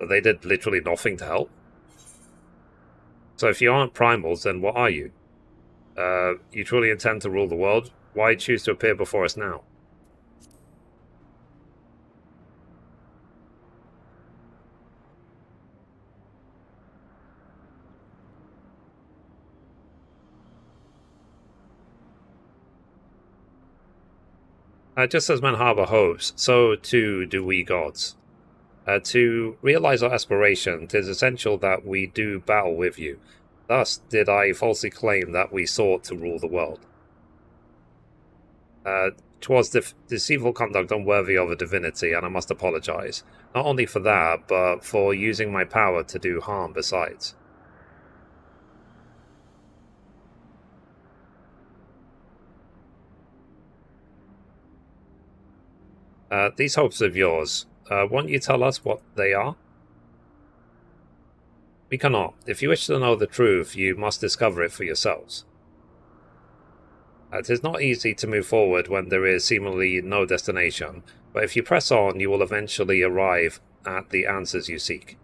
But they did literally nothing to help. So if you aren't primals, then what are you? You truly intend to rule the world? Why choose to appear before us now? Just as men harbour hopes, so too do we gods. To realize our aspiration, 'tis essential that we do battle with you. Thus did I falsely claim that we sought to rule the world. 'Twas deceitful conduct unworthy of a divinity, and I must apologize. Not only for that, but for using my power to do harm besides. These hopes of yours, won't you tell us what they are? We cannot. If you wish to know the truth, you must discover it for yourselves. It is not easy to move forward when there is seemingly no destination, but if you press on, you will eventually arrive at the answers you seek.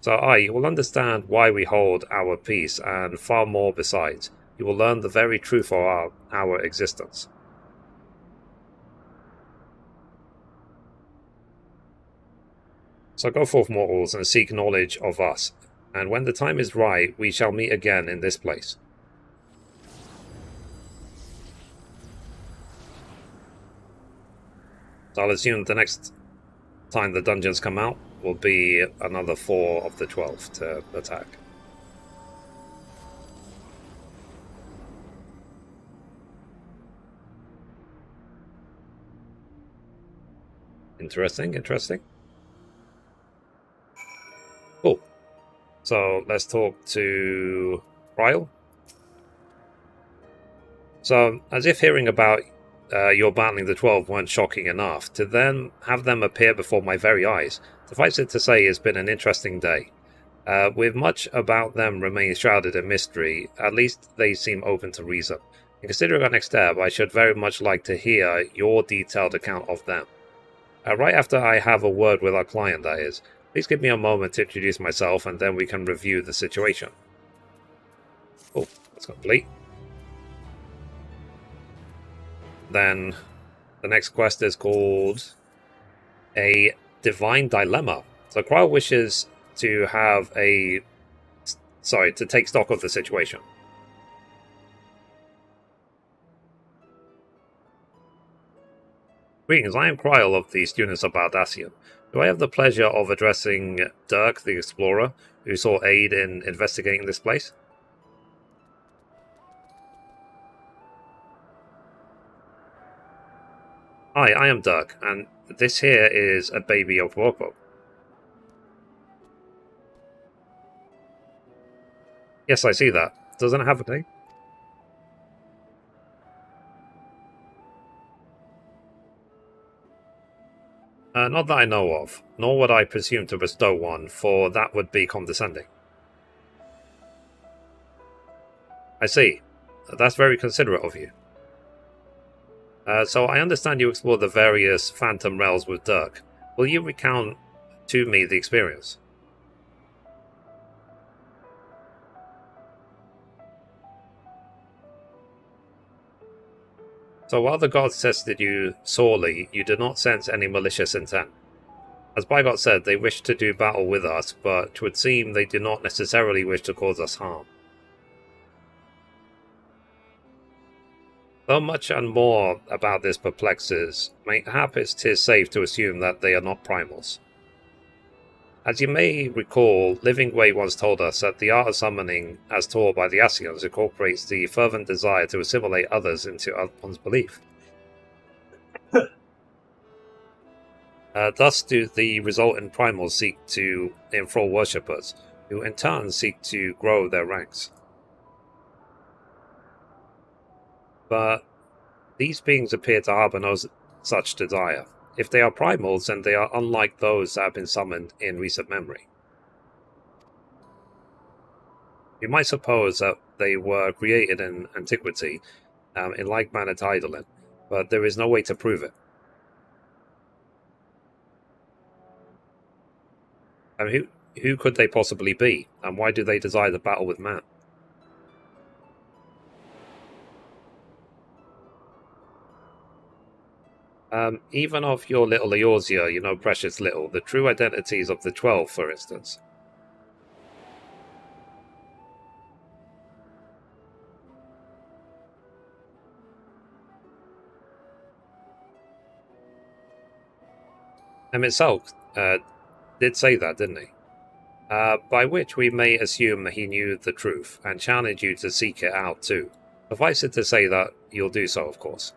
So you will understand why we hold our peace, and far more besides. You will learn the very truth of our existence. So go forth, mortals, and seek knowledge of us, and when the time is right, we shall meet again in this place. So I'll assume the next time the dungeons come out will be another 4 of the 12 to attack. Interesting, interesting. Cool. So let's talk to Ryle. So, as if hearing about your battling the 12 weren't shocking enough, to then have them appear before my very eyes, suffice it to say, it's been an interesting day. With much about them remaining shrouded in mystery, at least they seem open to reason. And considering our next step, I should very much like to hear your detailed account of them. Right after I have a word with our client, that is. Please give me a moment to introduce myself, and then we can review the situation. Oh, that's complete. Then the next quest is called A Divine Dilemma. So Cryle wishes to have to take stock of the situation. Greetings, I am Cryle of the Students of Baldassian. Do I have the pleasure of addressing Dirk the Explorer, who sought aid in investigating this place? Hi, I am Dirk, and this here is a baby of Rocco. Yes, I see that. Doesn't it have a name? Not that I know of, nor would I presume to bestow one, for that would be condescending. I see. That's very considerate of you. So I understand you explored the various Phantom Realms with Dirk. Will you recount to me the experience? So while the gods tested you sorely, you did not sense any malicious intent. As Bygott said, they wished to do battle with us, but it would seem they did not necessarily wish to cause us harm. Though much and more about this perplexes, mayhap 'tis safe to assume that they are not primals. As you may recall, Living Way once told us that the art of summoning, as taught by the Ascians, incorporates the fervent desire to assimilate others into one's belief. Thus do the resultant primals seek to enthrall worshippers, who in turn seek to grow their ranks. But these beings appear to harbour no such desire. If they are primals, then they are unlike those that have been summoned in recent memory. You might suppose that they were created in antiquity, in like manner to Eidolon, but there is no way to prove it. And who could they possibly be, and why do they desire to battle with man? Even of your little Eorzea, you know precious little. The true identities of the 12, for instance. Himself did say that, didn't he? By which we may assume that he knew the truth, and challenge you to seek it out too. Suffice it to say that you'll do so, of course.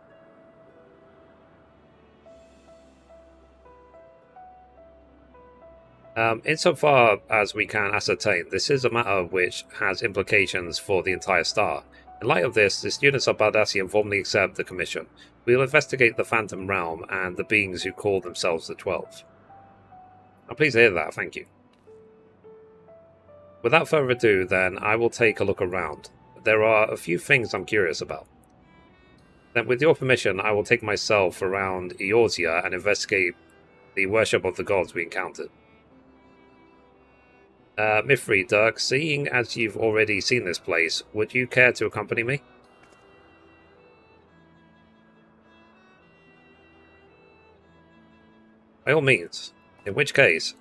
Insofar as we can ascertain, this is a matter which has implications for the entire star. In light of this, the students of Baldassian formally accept the commission. We will investigate the Phantom Realm and the beings who call themselves the 12. I'm pleased to hear that, thank you. Without further ado, then, I will take a look around. There are a few things I'm curious about. Then, with your permission, I will take myself around Eorzea and investigate the worship of the gods we encountered. Mithrie, Dirk, seeing as you've already seen this place, would you care to accompany me? By all means. In which case...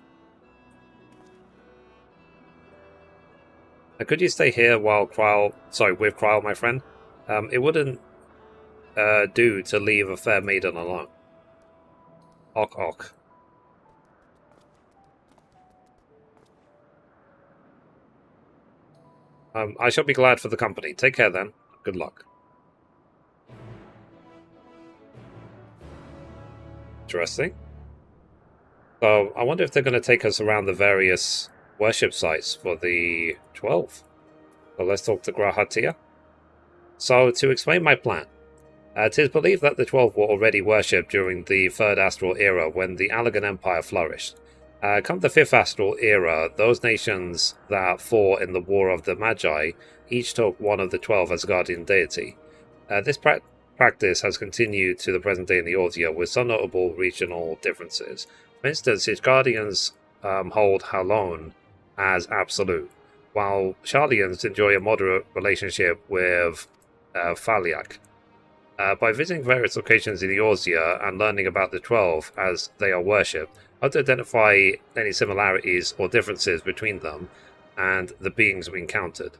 could you stay here while with Cryle, my friend? It wouldn't do to leave a fair maiden alone. Ok, ok. I shall be glad for the company. Take care then. Good luck. Interesting. So I wonder if they're going to take us around the various worship sites for the 12. So let's talk to Grahatia. So to explain my plan, it is believed that the 12 were already worshipped during the Third Astral Era when the Allagan Empire flourished. Come the Fifth Astral Era, those nations that fought in the War of the Magi each took one of the 12 as guardian deity. This practice has continued to the present day in the Eorzea, with some notable regional differences. For instance, its guardians hold Halon as absolute, while Sharlians enjoy a moderate relationship with Faliak. By visiting various locations in the Eorzea and learning about the 12 as they are worshipped, how to identify any similarities or differences between them and the beings we encountered.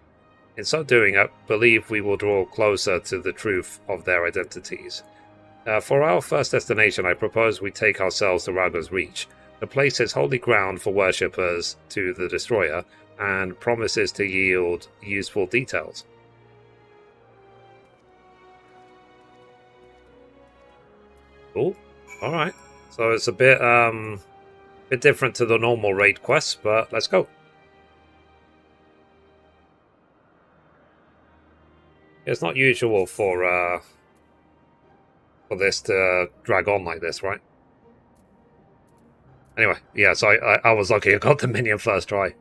In so doing, I believe we will draw closer to the truth of their identities. For our first destination, I propose we take ourselves to Raga's Reach. The place is holy ground for worshippers to the Destroyer, and promises to yield useful details. Cool. Alright. So it's a bit different to the normal raid quests, but let's go. It's not usual for this to drag on like this, right? Anyway, yeah, so I was lucky. I got the minion first try.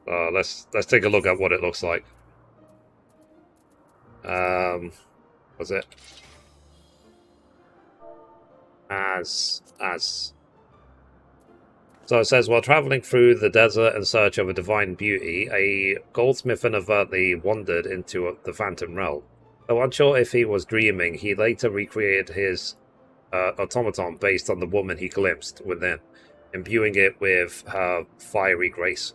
Let's take a look at what it looks like. Was it? So it says, while traveling through the desert in search of a divine beauty, a goldsmith inadvertently wandered into the Phantom Realm. Though unsure if he was dreaming, he later recreated his automaton based on the woman he glimpsed within, imbuing it with her fiery grace.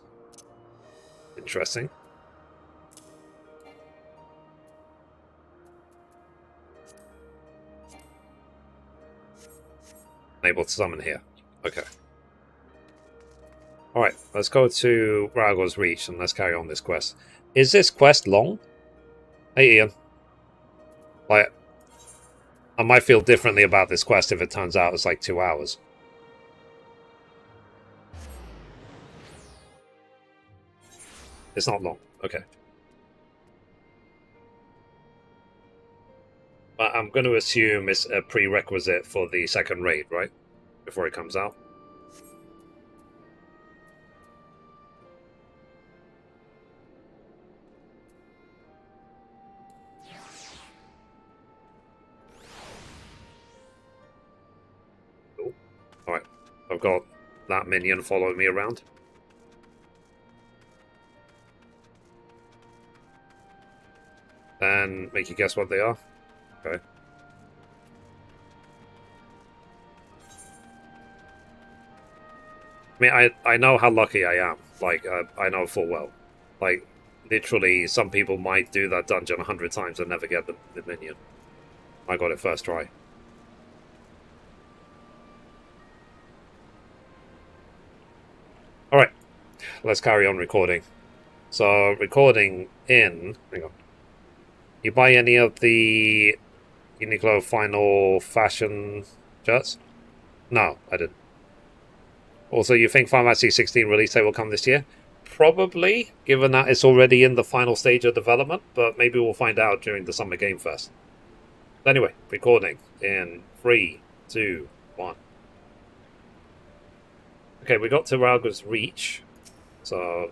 Interesting. Able to summon here. Okay. Alright, let's go to Raga's Reach and let's carry on this quest. Is this quest long? Hey Ian. Like, I might feel differently about this quest if it turns out it's like 2 hours. It's not long. Okay. But I'm going to assume it's a prerequisite for the second raid, right? Before it comes out. Cool. Alright. I've got that minion following me around. And make you guess what they are. Okay. I mean, I know how lucky I am. Like, I know full well. Like, literally, some people might do that dungeon 100 times and never get the minion. I got it first try. Alright, let's carry on recording. So, recording in... Hang on. You buy any of the Uniqlo Final Fashion shirts? No, I didn't. Also, you think Final Fantasy XVI release date will come this year? Probably, given that it's already in the final stage of development, but maybe we'll find out during the Summer Game Fest. Anyway, recording in 3, 2, 1. Okay, we got to Raga's Reach, so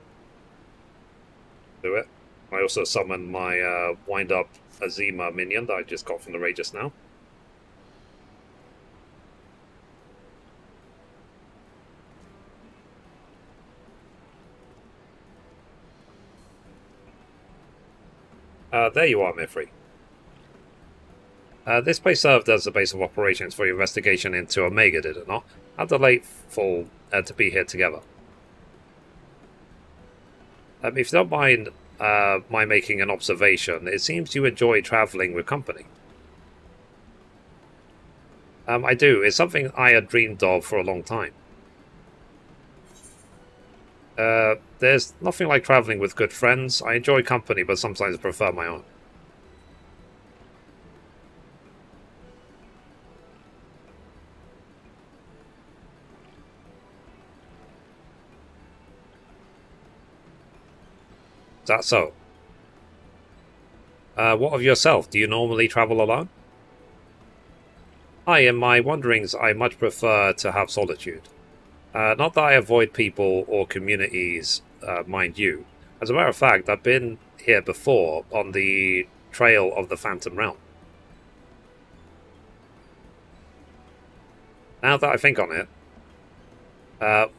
do it. I also summoned my wind-up Azima minion that I just got from the raid just now. There you are, Mithrie. This place served as the base of operations for your investigation into Omega, did it not? How delightful to be here together. If you don't mind my making an observation, it seems you enjoy travelling with company. I do. It's something I had dreamed of for a long time. There's nothing like travelling with good friends. I enjoy company, but sometimes I prefer my own. Is that so? What of yourself? Do you normally travel alone? In my wanderings, I much prefer to have solitude. Not that I avoid people or communities, mind you. As a matter of fact, I've been here before on the Trail of the Phantom Realm. Now that I think on it,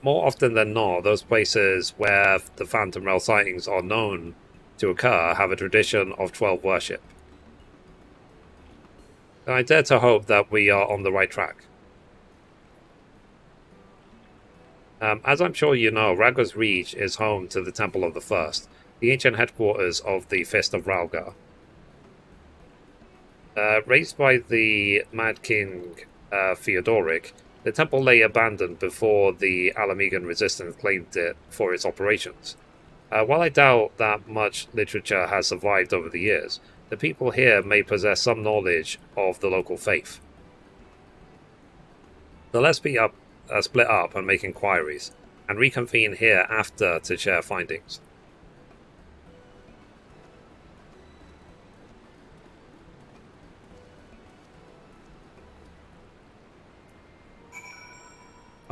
more often than not, those places where the Phantom Realm sightings are known to occur have a tradition of 12 worship. And I dare to hope that we are on the right track. As I'm sure you know, Raggar's Reach is home to the Temple of the First, the ancient headquarters of the Fist of Ralgar. Raised by the Mad King Theodoric, the temple lay abandoned before the Alamegan resistance claimed it for its operations. While I doubt that much literature has survived over the years, the people here may possess some knowledge of the local faith. So let's split up and make inquiries, and reconvene here after to share findings.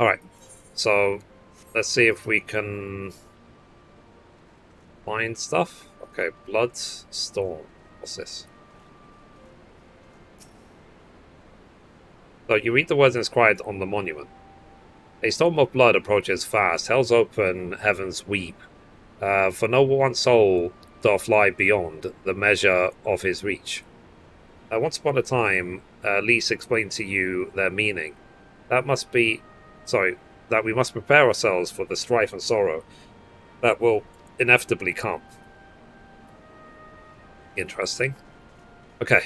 Alright, so let's see if we can find stuff. Okay, Blood Storm. What's this? So you read the words inscribed on the monument. A storm of blood approaches fast, hell's open heavens weep. For no one soul doth lie beyond the measure of his reach. Once upon a time, Lys explained to you their meaning. That we must prepare ourselves for the strife and sorrow that will inevitably come. Interesting. Okay,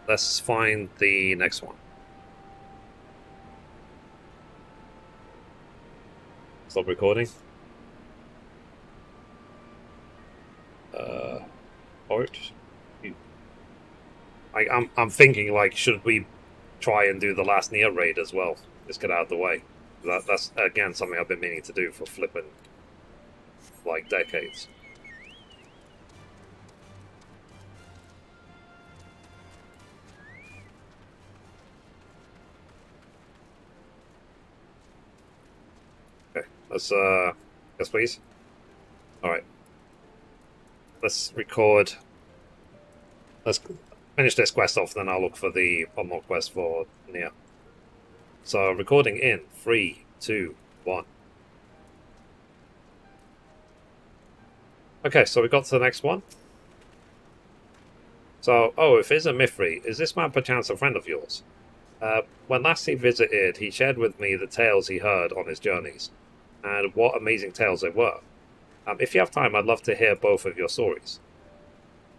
let's find the next one. Stop recording. Art. I'm thinking, like, should we try and do the last Nier raid as well? Just get out of the way. That's again something I've been meaning to do for flipping like decades. Okay, let's yes please. Alright. Let's record. Let's finish this quest off, then I'll look for the one more quest for Nier. So, recording in 3, 2, 1. Okay, so we got to the next one. So, if it's a Mithrie, is this man perchance a friend of yours? When last he visited, he shared with me the tales he heard on his journeys, and what amazing tales they were. If you have time, I'd love to hear both of your stories.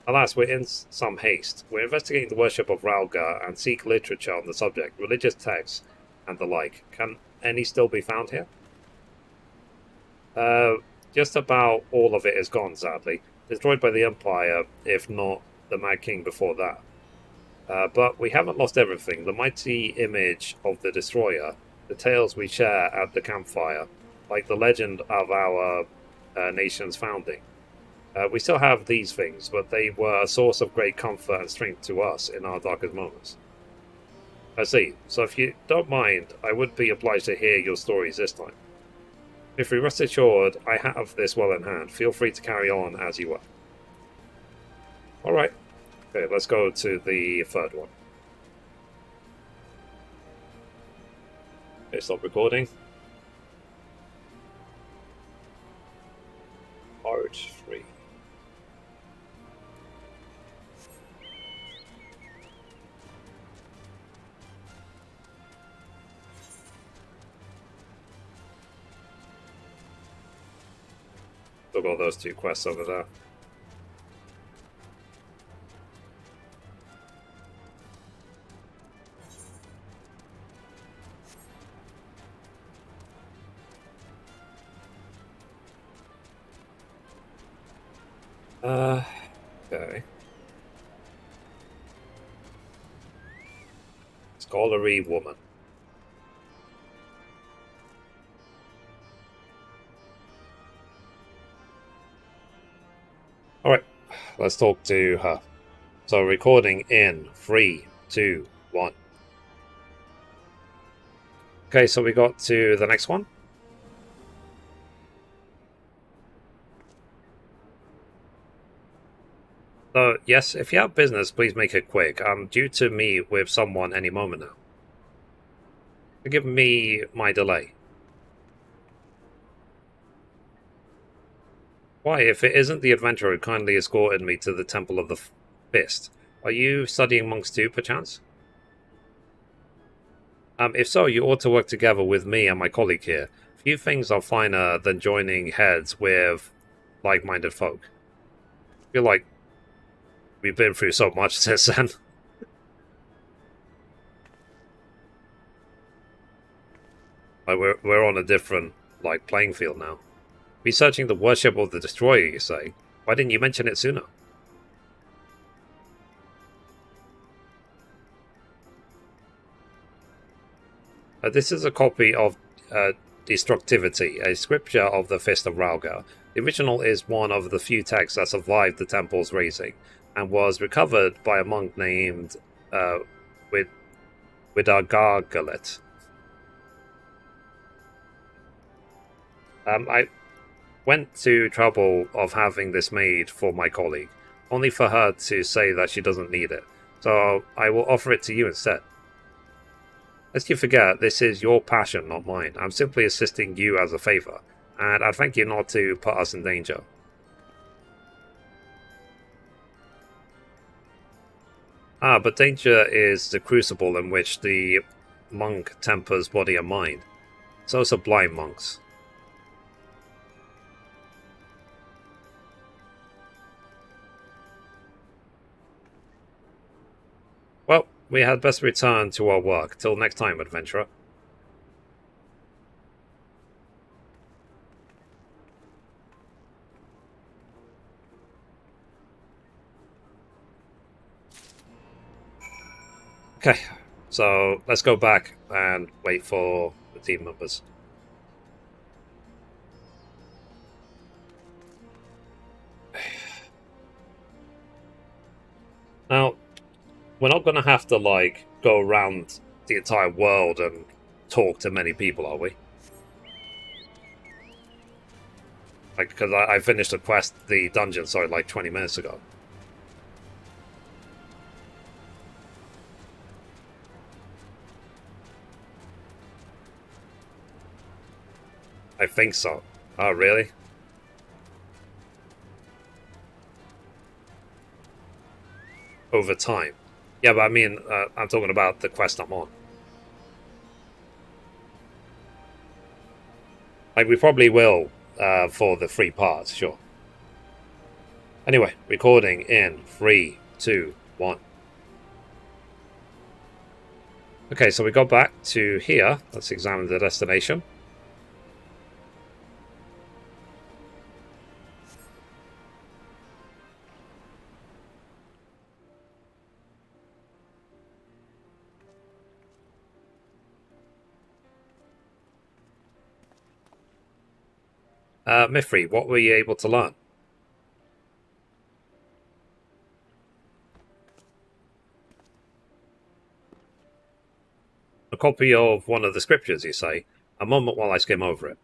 Alas, we're in some haste. We're investigating the worship of Ralgar and seek literature on the subject, religious texts, and the like. Can any still be found here? Just about all of it is gone, sadly. Destroyed by the Empire, if not the Mad King before that. But we haven't lost everything. The mighty image of the Destroyer, the tales we share at the campfire, like the legend of our nation's founding. We still have these things, but they were a source of great comfort and strength to us in our darkest moments. I see. So if you don't mind, I would be obliged to hear your stories this time. If we rest assured, I have this well in hand. Feel free to carry on as you were. Alright. Okay, let's go to the third one. Okay, stop recording. Part 3. Still got those 2 quests over there. Okay. Scholarly woman. let's talk to her. So recording in 3, 2, 1. Okay, so we got to the next one. So, yes, if you have business, please make it quick. I'm due to meet with someone any moment now. Forgive me my delay. Why, if it isn't the adventurer who kindly escorted me to the Temple of the Fist, are you studying monks too, perchance? If so, you ought to work together with me and my colleague here. Few things are finer than joining heads with like-minded folk. I feel like we've been through so much since then. Like we're on a different playing field now. Researching the worship of the Destroyer, you say? Why didn't you mention it sooner? This is a copy of Destructivity, a scripture of the Fist of Ralga. The original is one of the few texts that survived the temple's razing, and was recovered by a monk named Widagargalet. I went to trouble of having this made for my colleague, only for her to say that she doesn't need it, so I will offer it to you instead. Lest you forget, this is your passion, not mine. I'm simply assisting you as a favour, and I thank you not to put us in danger. But danger is the crucible in which the monk tempers body and mind. So sublime monks. Well, we had best return to our work. Till next time, adventurer. Okay, so let's go back and wait for the team members. Now, we're not going to have to, go around the entire world and talk to many people, are we? Because I finished the dungeon, sorry, 20 minutes ago. I think so. Oh, really? Over time. Yeah, but I mean, I'm talking about the quest I'm on. We probably will for the 3 parts, sure. Anyway, recording in 3, 2, 1. Okay, so we got back to here. Let's examine the destination. Mithrie, what were you able to learn? A copy of one of the scriptures, you say? A moment while I skim over it.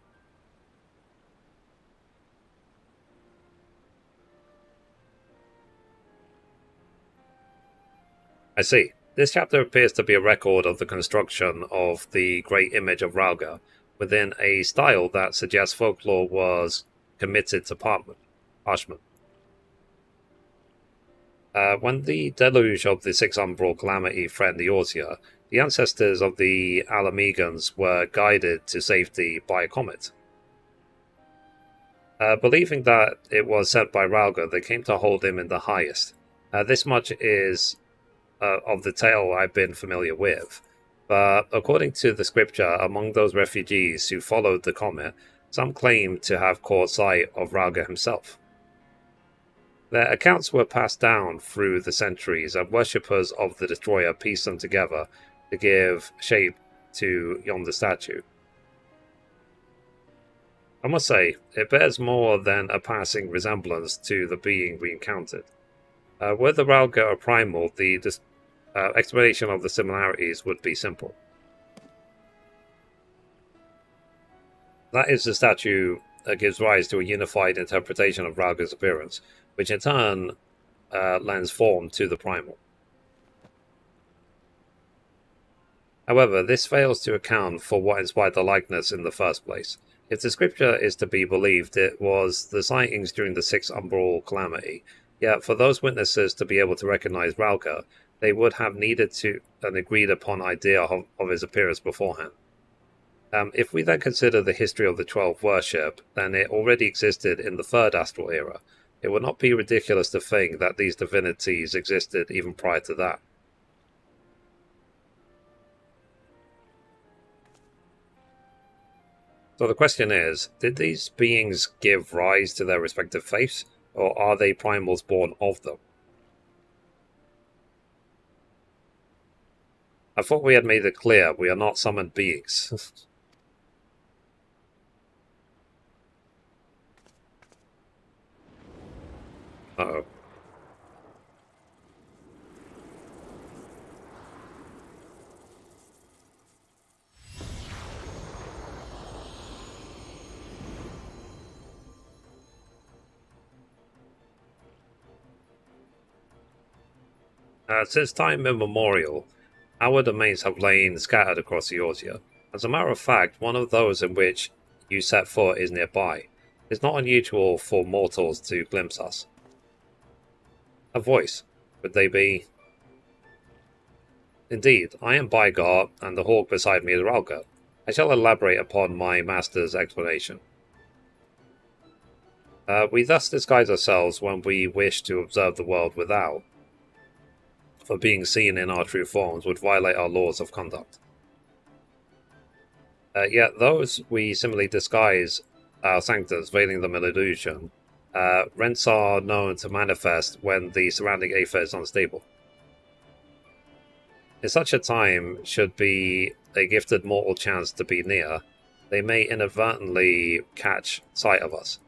I see. This chapter appears to be a record of the construction of the great image of Ralga, within a style that suggests folklore was committed to parchment. When the deluge of the Six Umbral calamity threatened the Eorzea, the ancestors of the Alamegans were guided to safety by a comet. Believing that it was sent by Ralga, they came to hold him in the highest. This much is of the tale I've been familiar with. But according to the scripture, among those refugees who followed the comet, some claim to have caught sight of Ralga himself. Their accounts were passed down through the centuries, and worshippers of the Destroyer pieced them together to give shape to yonder statue. I must say, it bears more than a passing resemblance to the being we encountered. Were the Ralga a primal, the explanation of the similarities would be simple. That is, the statue gives rise to a unified interpretation of Ralga's appearance, which in turn lends form to the primal. However, this fails to account for what inspired the likeness in the first place. If the scripture is to be believed, it was the sightings during the Sixth Umbral Calamity. Yet, for those witnesses to be able to recognize Ralga, they would have needed an agreed upon idea of his appearance beforehand. If we then consider the history of the 12 worship, then it already existed in the Third Astral Era. It would not be ridiculous to think that these divinities existed even prior to that. So the question is, did these beings give rise to their respective faiths, or are they primals born of them? I thought we had made it clear we are not summoned beings. Uh-oh. Since time immemorial, our domains have lain scattered across Eorzea. As a matter of fact, one of those in which you set foot is nearby. It's not unusual for mortals to glimpse us. A voice. Would they be? Indeed, I am Bygar, and the hawk beside me is Ralga. I shall elaborate upon my master's explanation. We thus disguise ourselves when we wish to observe the world without, for being seen in our true forms would violate our laws of conduct. Yet those we similarly disguise our sanctums, veiling them in illusion. Rents are known to manifest when the surrounding aether is unstable. In such a time, should be a gifted mortal chance to be near, they may inadvertently catch sight of us.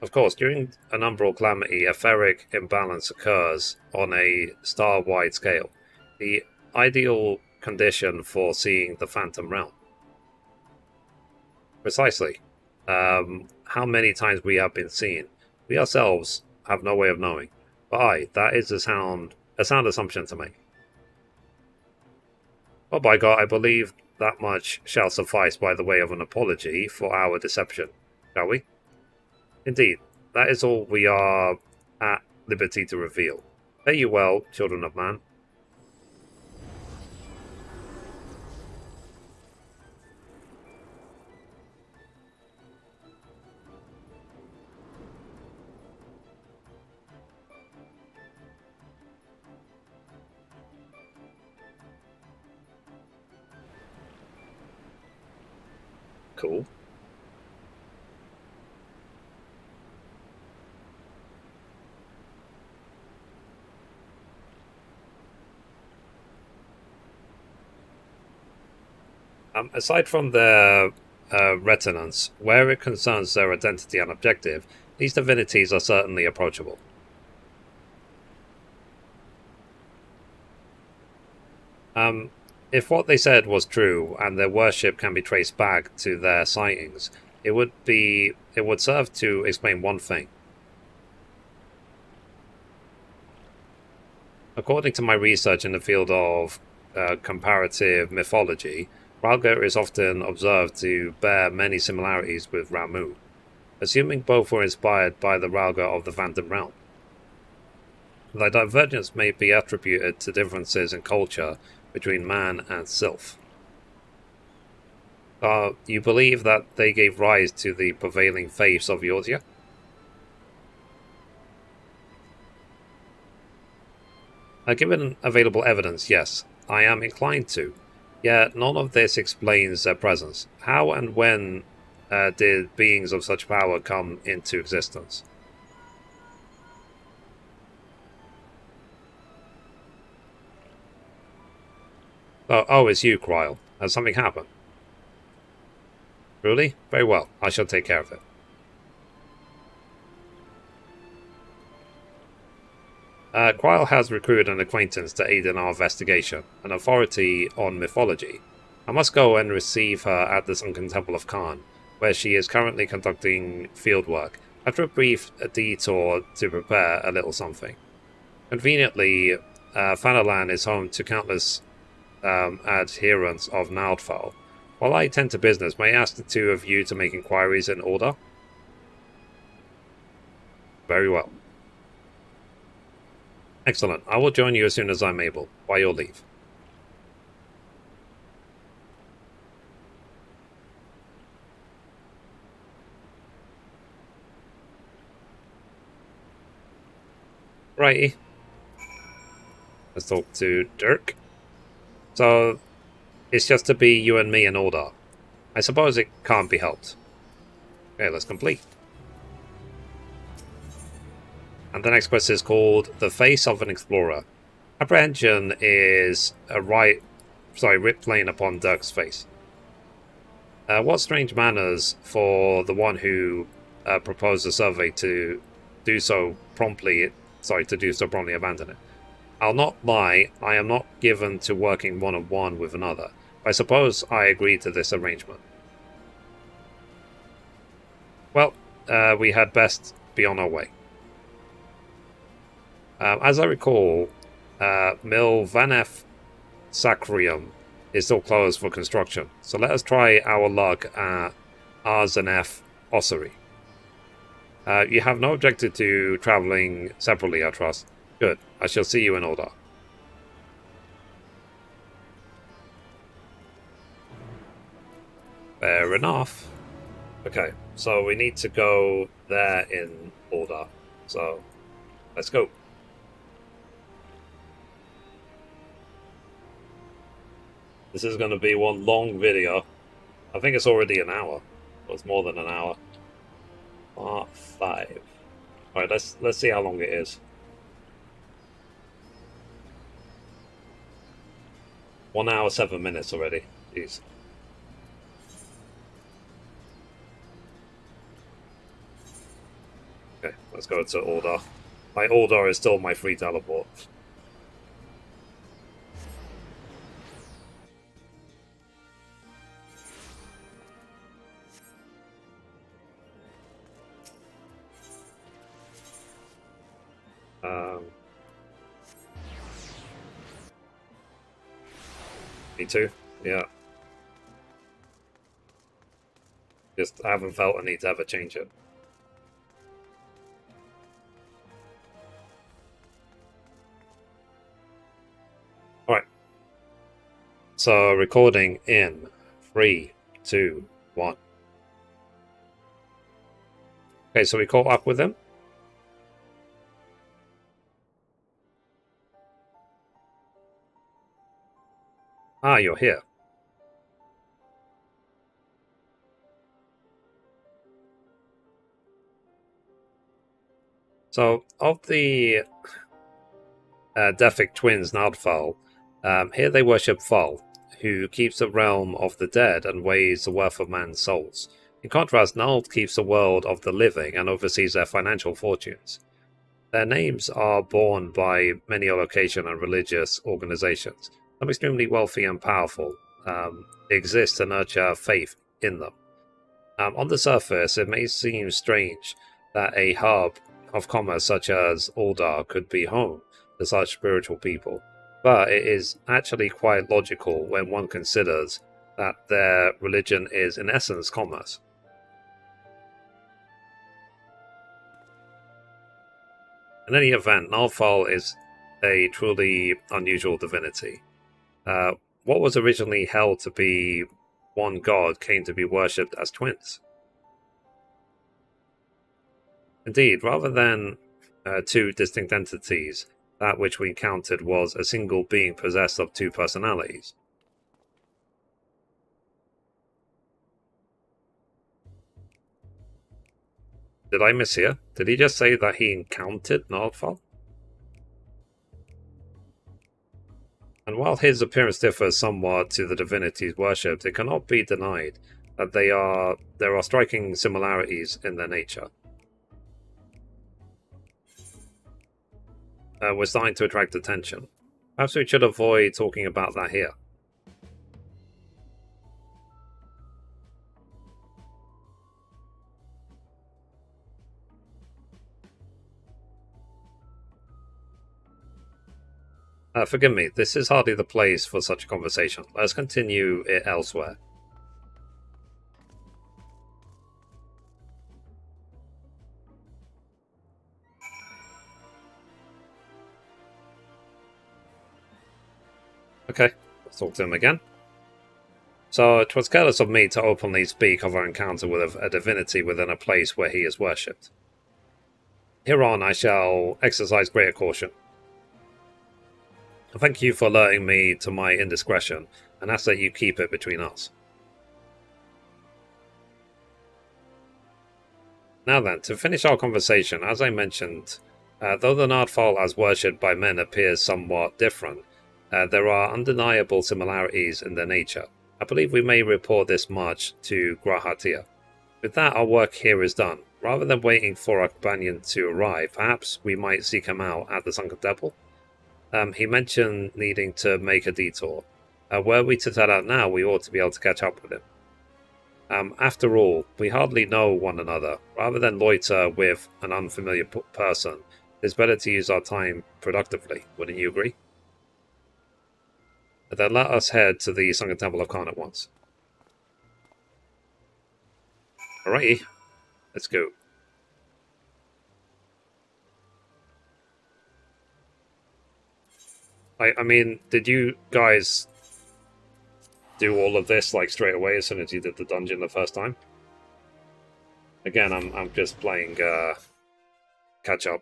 Of course, during an umbral calamity, a ferric imbalance occurs on a star-wide scale, the ideal condition for seeing the Phantom Realm. Precisely. How many times we have been seen, we ourselves have no way of knowing. But that is a sound assumption to make. Well, by God, I believe that much shall suffice by the way of an apology for our deception, shall we? Indeed, that is all we are at liberty to reveal. Fare you well, children of man. Cool. Aside from their retinence, where it concerns their identity and objective, these divinities are certainly approachable. If what they said was true, and their worship can be traced back to their sightings, it would serve to explain one thing. According to my research in the field of comparative mythology, Ralga is often observed to bear many similarities with Ramuh, assuming both were inspired by the Ralga of the Phantom Realm. The divergence may be attributed to differences in culture between man and sylph. You believe that they gave rise to the prevailing faiths of Eorzea? Given available evidence, yes, I am inclined to. Yet none of this explains their presence. How and when did beings of such power come into existence? Oh, it's you, Kryl. Has something happened? Truly? Very well. I shall take care of it. Quile has recruited an acquaintance to aid in our investigation, an authority on mythology. I must go and receive her at the Sunken Temple of Khan, where she is currently conducting fieldwork, after a brief detour to prepare a little something. Conveniently, Fanalan is home to countless adherents of Naldfell. While I attend to business, may I ask the two of you to make inquiries in order? Very well. Excellent. I will join you as soon as I'm able, by your leave. Righty. Let's talk to Dirk. So, it's just to be you and me in order. I suppose it can't be helped. Okay, let's complete. And the next quest is called The Face of an Explorer. Apprehension is a ripped lane upon Dirk's face. What strange manners for the one who proposed the survey to do so promptly abandon it. I'll not lie, I am not given to working one-on-one with another. I suppose I agreed to this arrangement. Well, we had best be on our way. As I recall, Mil Vanef Sacrium is still closed for construction, so let us try our luck at Arzenef Ossery. You have no objection to travelling separately, I trust. Good. I shall see you in order. Fair enough. Okay, so we need to go there in order. So, let's go. This is going to be one long video. I think it's already an hour. Well, it's more than an hour. Part 5. Alright, let's see how long it is. 1 hour 7 minutes already. Jeez. Okay, let's go to order. My order is still my free teleport. Me too, yeah. Just I haven't felt a need to ever change it. Alright. So recording in 3, 2, 1. Okay, so we caught up with him. Ah, you're here. So, of the Defic twins, Naldfell, here they worship Thal, who keeps the realm of the dead and weighs the worth of man's souls. In contrast, Nald keeps the world of the living and oversees their financial fortunes. Their names are borne by many location and religious organizations. Some extremely wealthy and powerful exist to nurture faith in them. On the surface, it may seem strange that a hub of commerce such as Uldar could be home to such spiritual people, but it is actually quite logical when one considers that their religion is in essence commerce. In any event, Naldfell is a truly unusual divinity. What was originally held to be one god came to be worshipped as twins. Indeed, rather than two distinct entities, that which we encountered was a single being possessed of two personalities. Did I mishear? Did he just say that he encountered Naldfell? And while his appearance differs somewhat to the divinities worshipped, it cannot be denied that there are striking similarities in their nature. we're starting to attract attention. Perhaps we should avoid talking about that here. Forgive me, this is hardly the place for such a conversation. Let's continue it elsewhere. Okay, let's talk to him again. So, it was careless of me to openly speak of our encounter with a divinity within a place where he is worshipped. Hereon I shall exercise greater caution. Thank you for alerting me to my indiscretion, and ask that you keep it between us. Now then, to finish our conversation, as I mentioned, though the Nardfall as worshipped by men appears somewhat different, there are undeniable similarities in their nature. I believe we may report this much to Grahatia. With that, our work here is done. Rather than waiting for our companion to arrive, perhaps we might seek him out at the Sunken Temple. He mentioned needing to make a detour. Were we to set out now, we ought to be able to catch up with him. After all, we hardly know one another. Rather than loiter with an unfamiliar person, it's better to use our time productively. Wouldn't you agree? Then let us head to the Sunken Temple of Khan at once. Alrighty, let's go. I mean, did you guys do all of this like straight away as soon as you did the dungeon the first time? Again, I'm just playing catch up.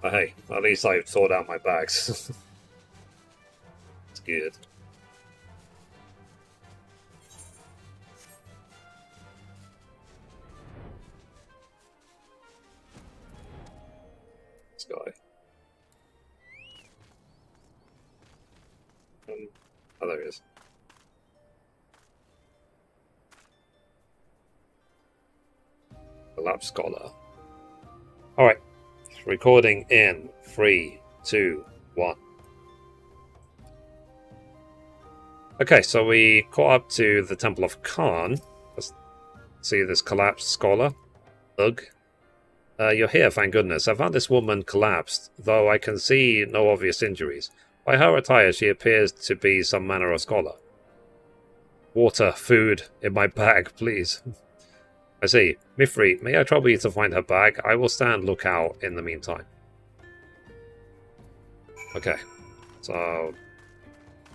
But hey, at least I've sorted out my bags. It's good. This guy. Oh, there he is. The Lab Scholar. Alright. Recording in 3, 2, 1. Okay, so we caught up to the Temple of Khan. Let's see this collapsed scholar. Ugh. You're here, thank goodness. I found this woman collapsed, though I can see no obvious injuries. By her attire, she appears to be some manner of scholar. Water, food, in my bag, please. I see. Mithrie, may I trouble you to find her bag? I will stand lookout in the meantime. Okay. So,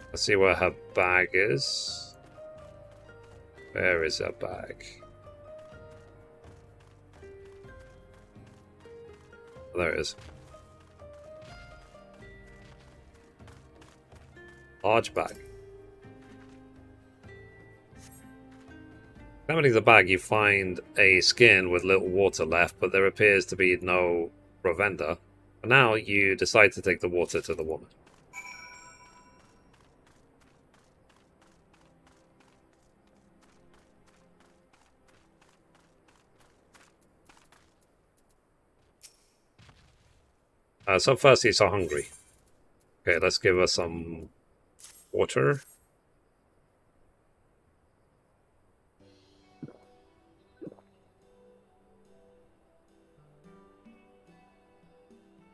let's see where her bag is. Where is her bag? Oh, there it is. Large bag. Examining the bag, you find a skin with little water left, but there appears to be no provender. For now, you decide to take the water to the woman. So first, he's so hungry. Okay, let's give her some water.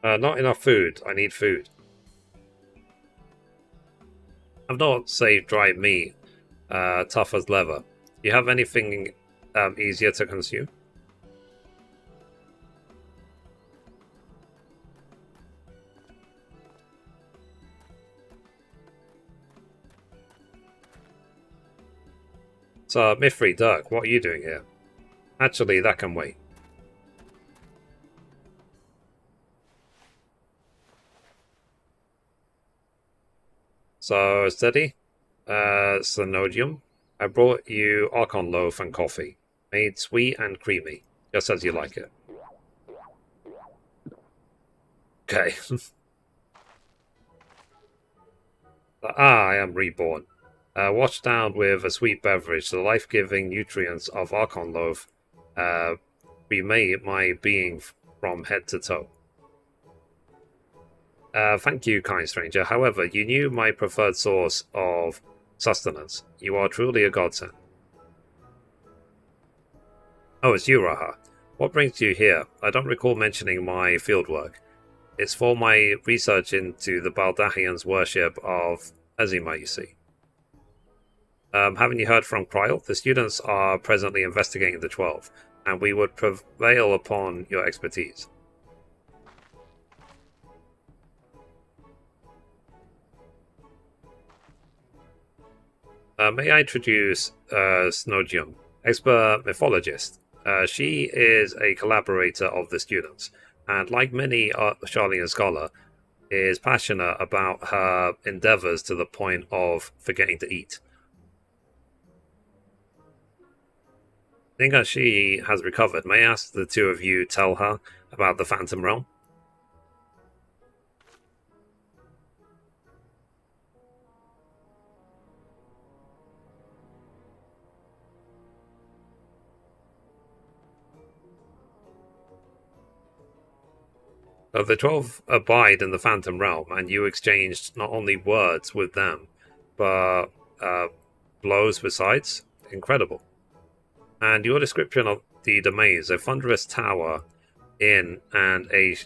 Not enough food. I need food. I've not saved dried meat. Tough as leather. Do you have anything easier to consume? So, Mithrie, Dirk, what are you doing here? Actually, that can wait. So, steady. Synodium. I brought you Archon loaf and coffee. Made sweet and creamy, just as you like it. Okay. I am reborn. Washed down with a sweet beverage, the life-giving nutrients of Archon Loaf remade my being from head to toe. Thank you, kind stranger. However, you knew my preferred source of sustenance. You are truly a godsend. Oh, it's you, Raha. What brings you here? I don't recall mentioning my fieldwork. It's for my research into the Baldahian's worship of Azima, you see. Haven't you heard from Kryl? The students are presently investigating the 12, and we would prevail upon your expertise. May I introduce Snogium, expert mythologist. She is a collaborator of the students, and like many Charlian scholar, is passionate about her endeavors to the point of forgetting to eat. I think that she has recovered. May I ask the two of you tell her about the Phantom Realm? The 12 abide in the Phantom Realm, and you exchanged not only words with them, but blows besides. Incredible. And your description of the domains, a thunderous tower in and a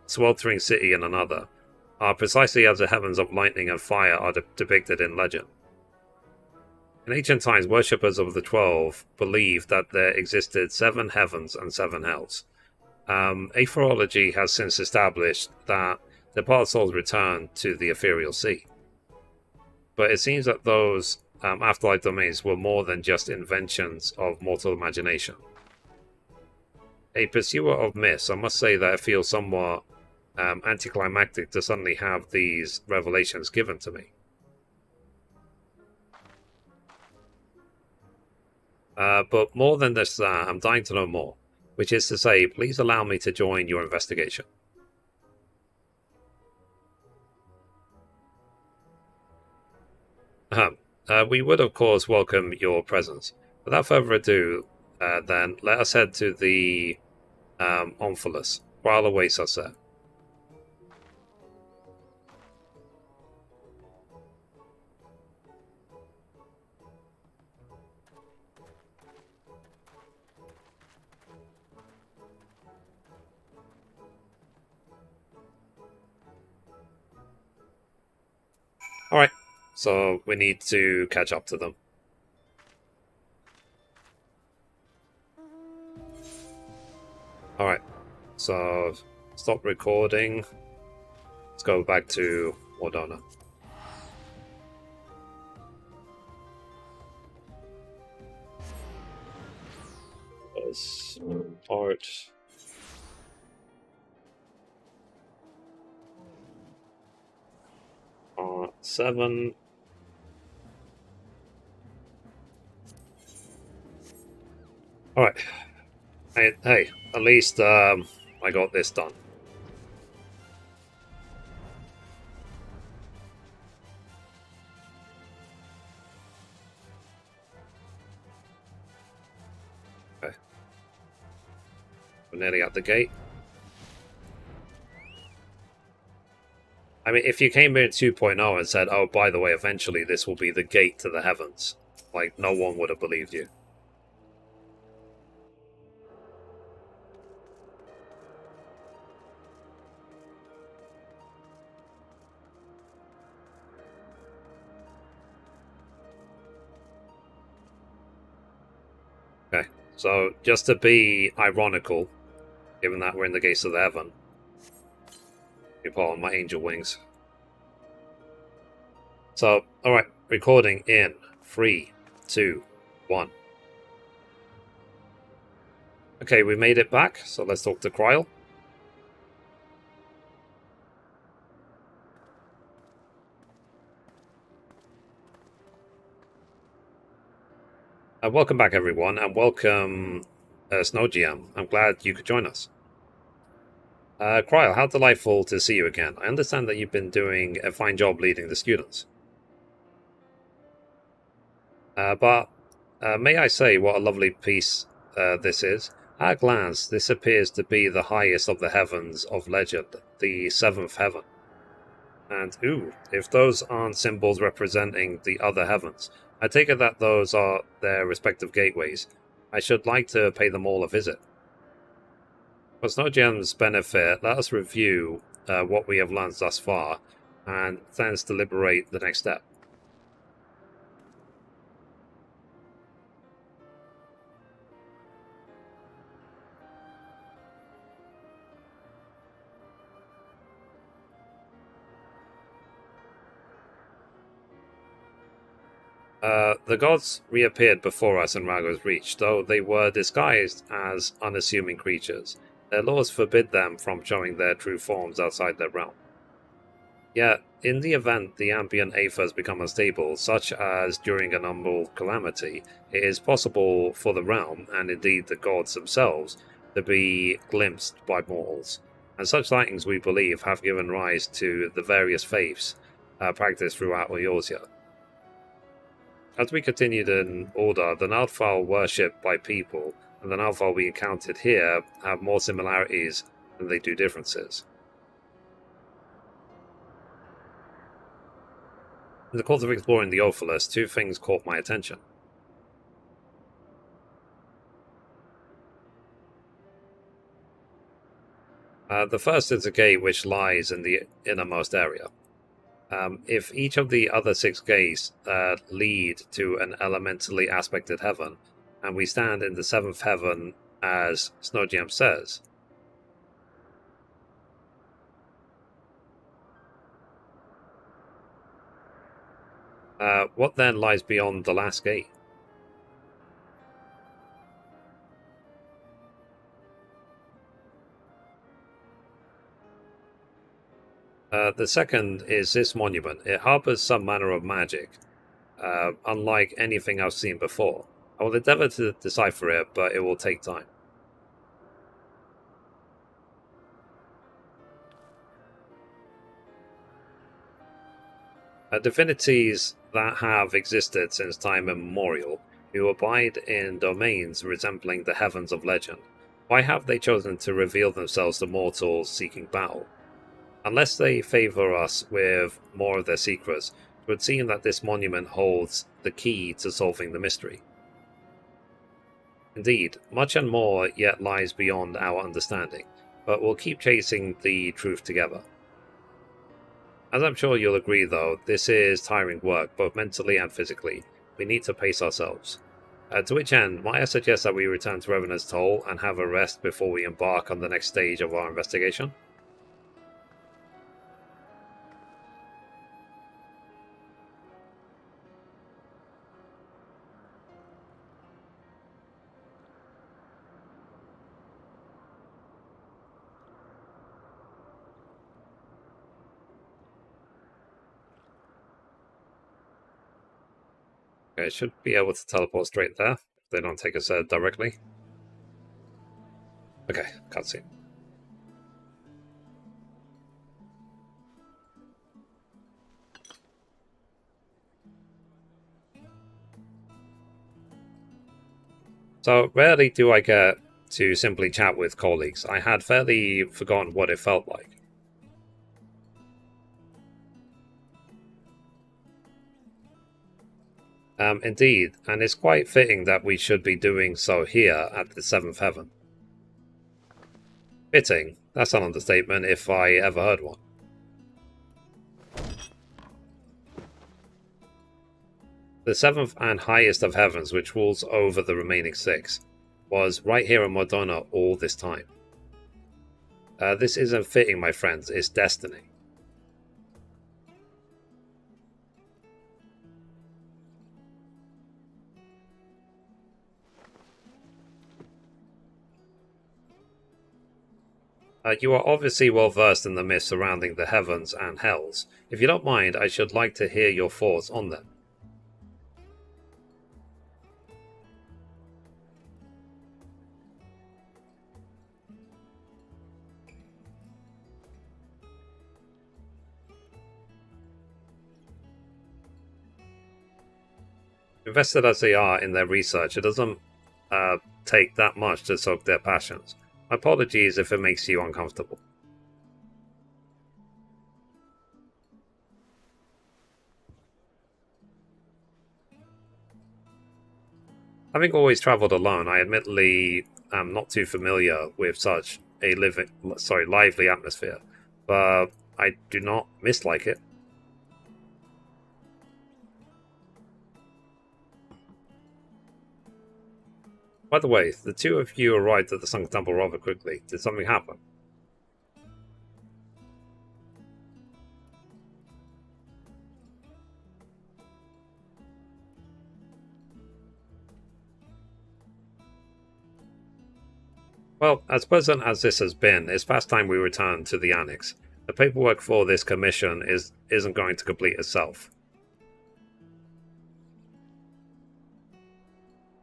sweltering city in another, are precisely as the heavens of lightning and fire are depicted in legend. In ancient times, worshippers of the 12 believed that there existed 7 heavens and 7 hells. Aetherology has since established that the part souls return to the ethereal sea. But it seems that those afterlife domains were more than just inventions of mortal imagination. A pursuer of myths, I must say that it feels somewhat anticlimactic to suddenly have these revelations given to me. But more than this, I'm dying to know more. Which is to say, please allow me to join your investigation. We would, of course, welcome your presence. Without further ado, then, let us head to the Omphalos. While awaits us there. Alright, so we need to catch up to them. Alright, so stop recording. Let's go back to Mordona. Part. Part 7. Alright. Hey, at least I got this done. Okay. We're nearly at the gate. I mean, if you came here at 2.0 and said, oh, by the way, eventually this will be the gate to the heavens, like, no one would have believed you. Okay, so just to be ironical, given that we're in the gates of the heaven, you put on my angel wings. So, alright, recording in 3, 2, 1. Okay, we made it back, so let's talk to Kryl. Welcome back, everyone, and welcome, Snowgm. I'm glad you could join us. Cryle, how delightful to see you again. I understand that you've been doing a fine job leading the students. But may I say what a lovely piece this is? At a glance, this appears to be the highest of the heavens of legend, the seventh heaven. And, ooh, if those aren't symbols representing the other heavens, I take it that those are their respective gateways. I should like to pay them all a visit. For SnowGem's benefit, let us review what we have learned thus far, and thence deliberate the next step. The gods reappeared before us in Rago's Reach, though they were disguised as unassuming creatures. Their laws forbid them from showing their true forms outside their realm. Yet, in the event the ambient aethers become unstable, such as during an umbral calamity, it is possible for the realm, and indeed the gods themselves, to be glimpsed by mortals. And such sightings, we believe, have given rise to the various faiths practiced throughout Eorzea. As we continued in order, the Naldfal worshipped by people and the Naldfal we encountered here have more similarities than they do differences. In the course of exploring the Ophalus, two things caught my attention. The first is a gate which lies in the innermost area. If each of the other 6 gates lead to an elementally aspected heaven, and we stand in the 7th heaven as SnowGem says, what then lies beyond the last gate? The second is this monument. It harbors some manner of magic, unlike anything I've seen before. I will endeavour to decipher it, but it will take time. Divinities that have existed since time immemorial, who abide in domains resembling the heavens of legend. Why have they chosen to reveal themselves to mortals seeking battle? Unless they favour us with more of their secrets, it would seem that this monument holds the key to solving the mystery. Indeed, much and more yet lies beyond our understanding, but we'll keep chasing the truth together. As I'm sure you'll agree though, this is tiring work, both mentally and physically. We need to pace ourselves. To which end, might I suggest that we return to Revenant's Toll and have a rest before we embark on the next stage of our investigation? Okay, should be able to teleport straight there, if they don't take us directly. Okay, cutscene. So, rarely do I get to simply chat with colleagues. I had fairly forgotten what it felt like. Indeed, and it's quite fitting that we should be doing so here at the 7th heaven. Fitting? That's an understatement if I ever heard one. The 7th and highest of heavens, which rules over the remaining 6, was right here in Modona all this time. This isn't fitting, my friends, it's destiny. You are obviously well versed in the myths surrounding the heavens and hells. If you don't mind, I should like to hear your thoughts on them. Invested as they are in their research, it doesn't take that much to soak their passions. My apologies if it makes you uncomfortable. Having always travelled alone, I admittedly am not too familiar with such a lively atmosphere, but I do not mislike it. By the way, the two of you arrived at the Sunken Temple rather quickly. Did something happen? Well, as pleasant as this has been, it's past time we return to the Annex. The paperwork for this commission isn't going to complete itself.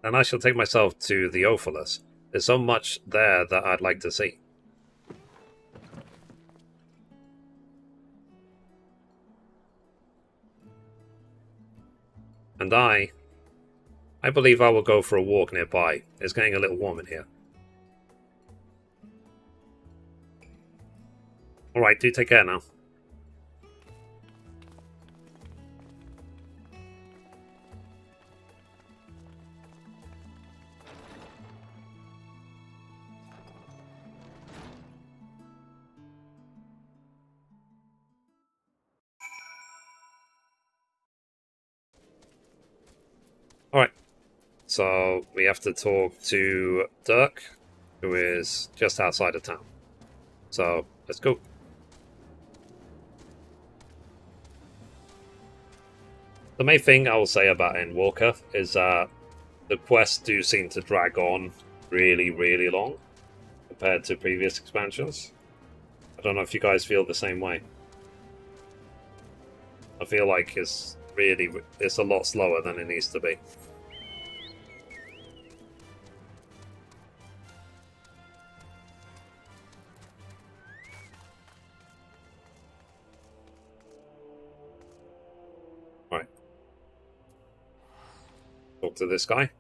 And I shall take myself to the Ophalus. There's so much there that I'd like to see. And I believe I will go for a walk nearby. It's getting a little warm in here. Alright, do take care now. Alright, so we have to talk to Dirk, who is just outside of town. So, let's go. The main thing I will say about Endwalker is that the quests do seem to drag on really, really long compared to previous expansions. I don't know if you guys feel the same way. I feel like it's a lot slower than it needs to be. Right. Talk to this guy.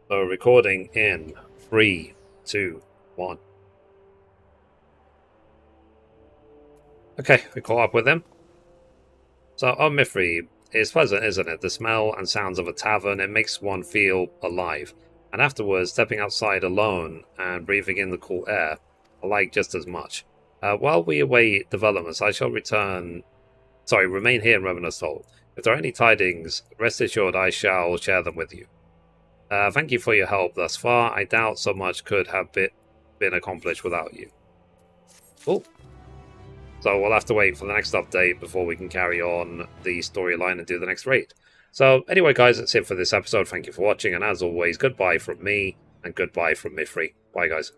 So recording in 3, 2, 1. Okay, we caught up with him. So, Mithrie, it's pleasant, isn't it? The smell and sounds of a tavern, it makes one feel alive. And afterwards, stepping outside alone and breathing in the cool air, I like just as much. While we await developments, I shall remain here in Ravenous Hold. If there are any tidings, rest assured I shall share them with you. Thank you for your help thus far. I doubt so much could have been accomplished without you. Cool. So we'll have to wait for the next update before we can carry on the storyline and do the next raid. So anyway, guys, that's it for this episode. Thank you for watching, and as always, goodbye from me, and goodbye from Mithrie. Bye, guys.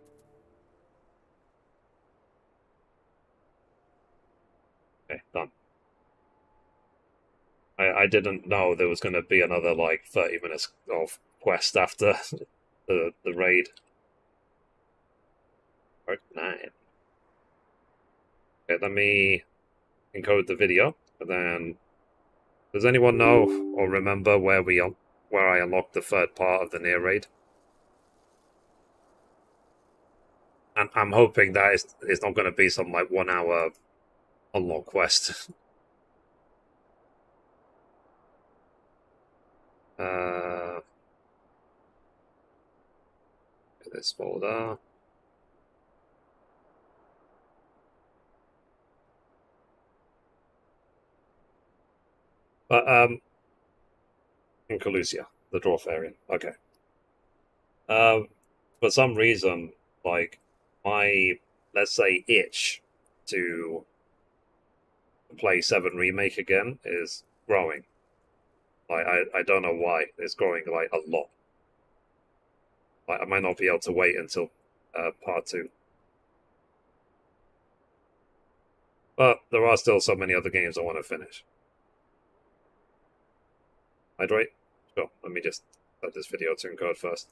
Okay, done. I didn't know there was going to be another, like, 30 minutes of quest after the raid. Part 9. Okay, let me encode the video, and then does anyone know or remember where I unlocked the third part of the near raid? And I'm hoping that it's not going to be some like 1 hour unlock quest. This folder. But, in Calusia, the dwarf area. Okay. For some reason, like, my, let's say, itch to play 7 Remake again is growing. Like, I don't know why. It's growing, like, a lot. Like, I might not be able to wait until, part 2. But there are still so many other games I want to finish. Hydrate? Sure, let me just let this video to encode first.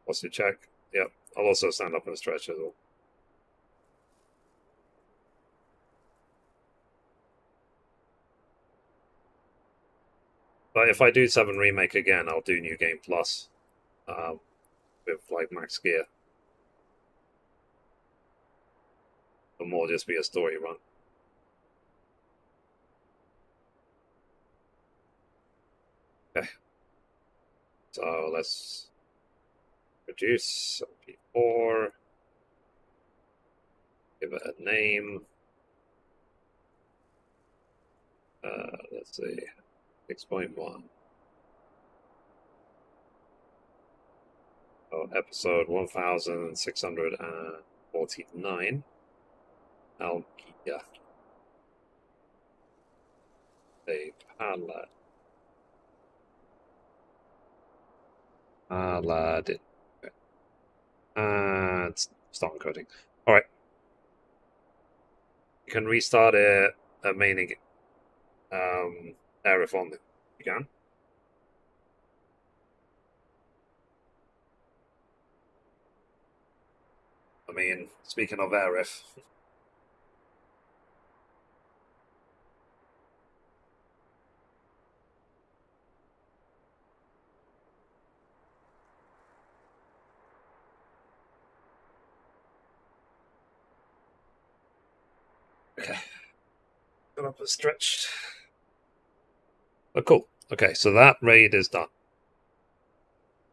What's your check? Yep, I'll also stand up and stretch as well. But if I do 7 Remake again, I'll do New Game Plus with like max gear. Or more just be a story run. Okay. So let's produce P4. Give it a name. Let's see. 6.1. Oh, episode 1649. Algia. A palad. Paladin. Okay. And start encoding. Alright. You can restart it at maining Aerith on it. You can. I mean, speaking of Aerith. Okay. Got up and stretched. Oh, cool. Okay, so that raid is done.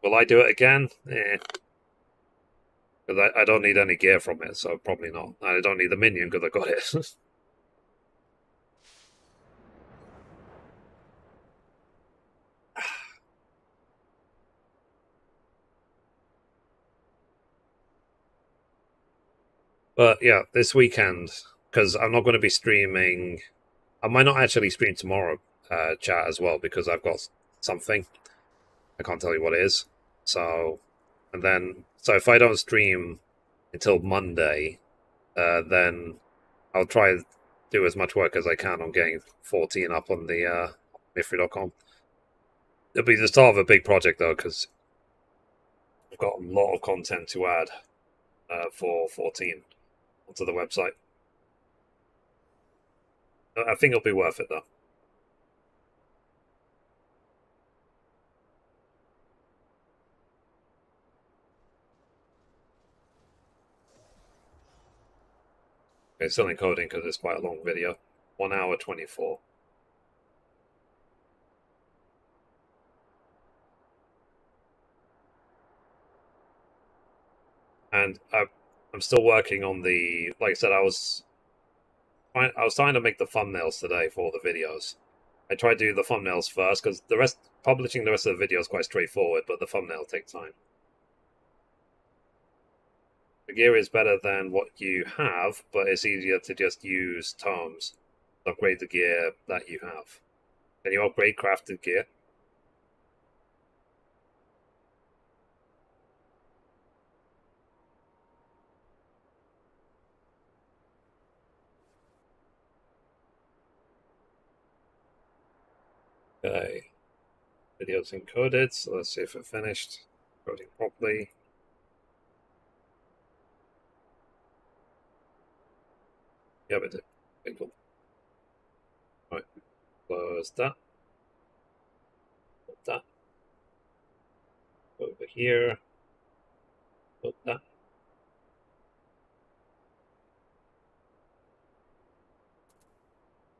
Will I do it again? Eh. Because I don't need any gear from it, so probably not. I don't need the minion because I got it. But yeah, this weekend, because I'm not going to be streaming. I might not actually stream tomorrow, chat as well, because I've got something. I can't tell you what it is. So, and then, so if I don't stream until Monday, then I'll try to do as much work as I can on getting 14 up on the Mithrie.com. It'll be the start of a big project though, because I've got a lot of content to add for 14 onto the website. I think it'll be worth it though. Okay, still encoding because it's quite a long video. 1 hour 24. And I'm still working on the. Like I said, I was trying to make the thumbnails today for all the videos. I tried to do the thumbnails first because publishing the rest of the video is quite straightforward, but the thumbnail takes time. The gear is better than what you have, but it's easier to just use tomes to upgrade the gear that you have. Can you upgrade crafted gear? Okay. Video's encoded, so let's see if it finished. Encoding properly. Yeah, it did. Okay, cool. Right. Close that. Put that. Over here. Put that.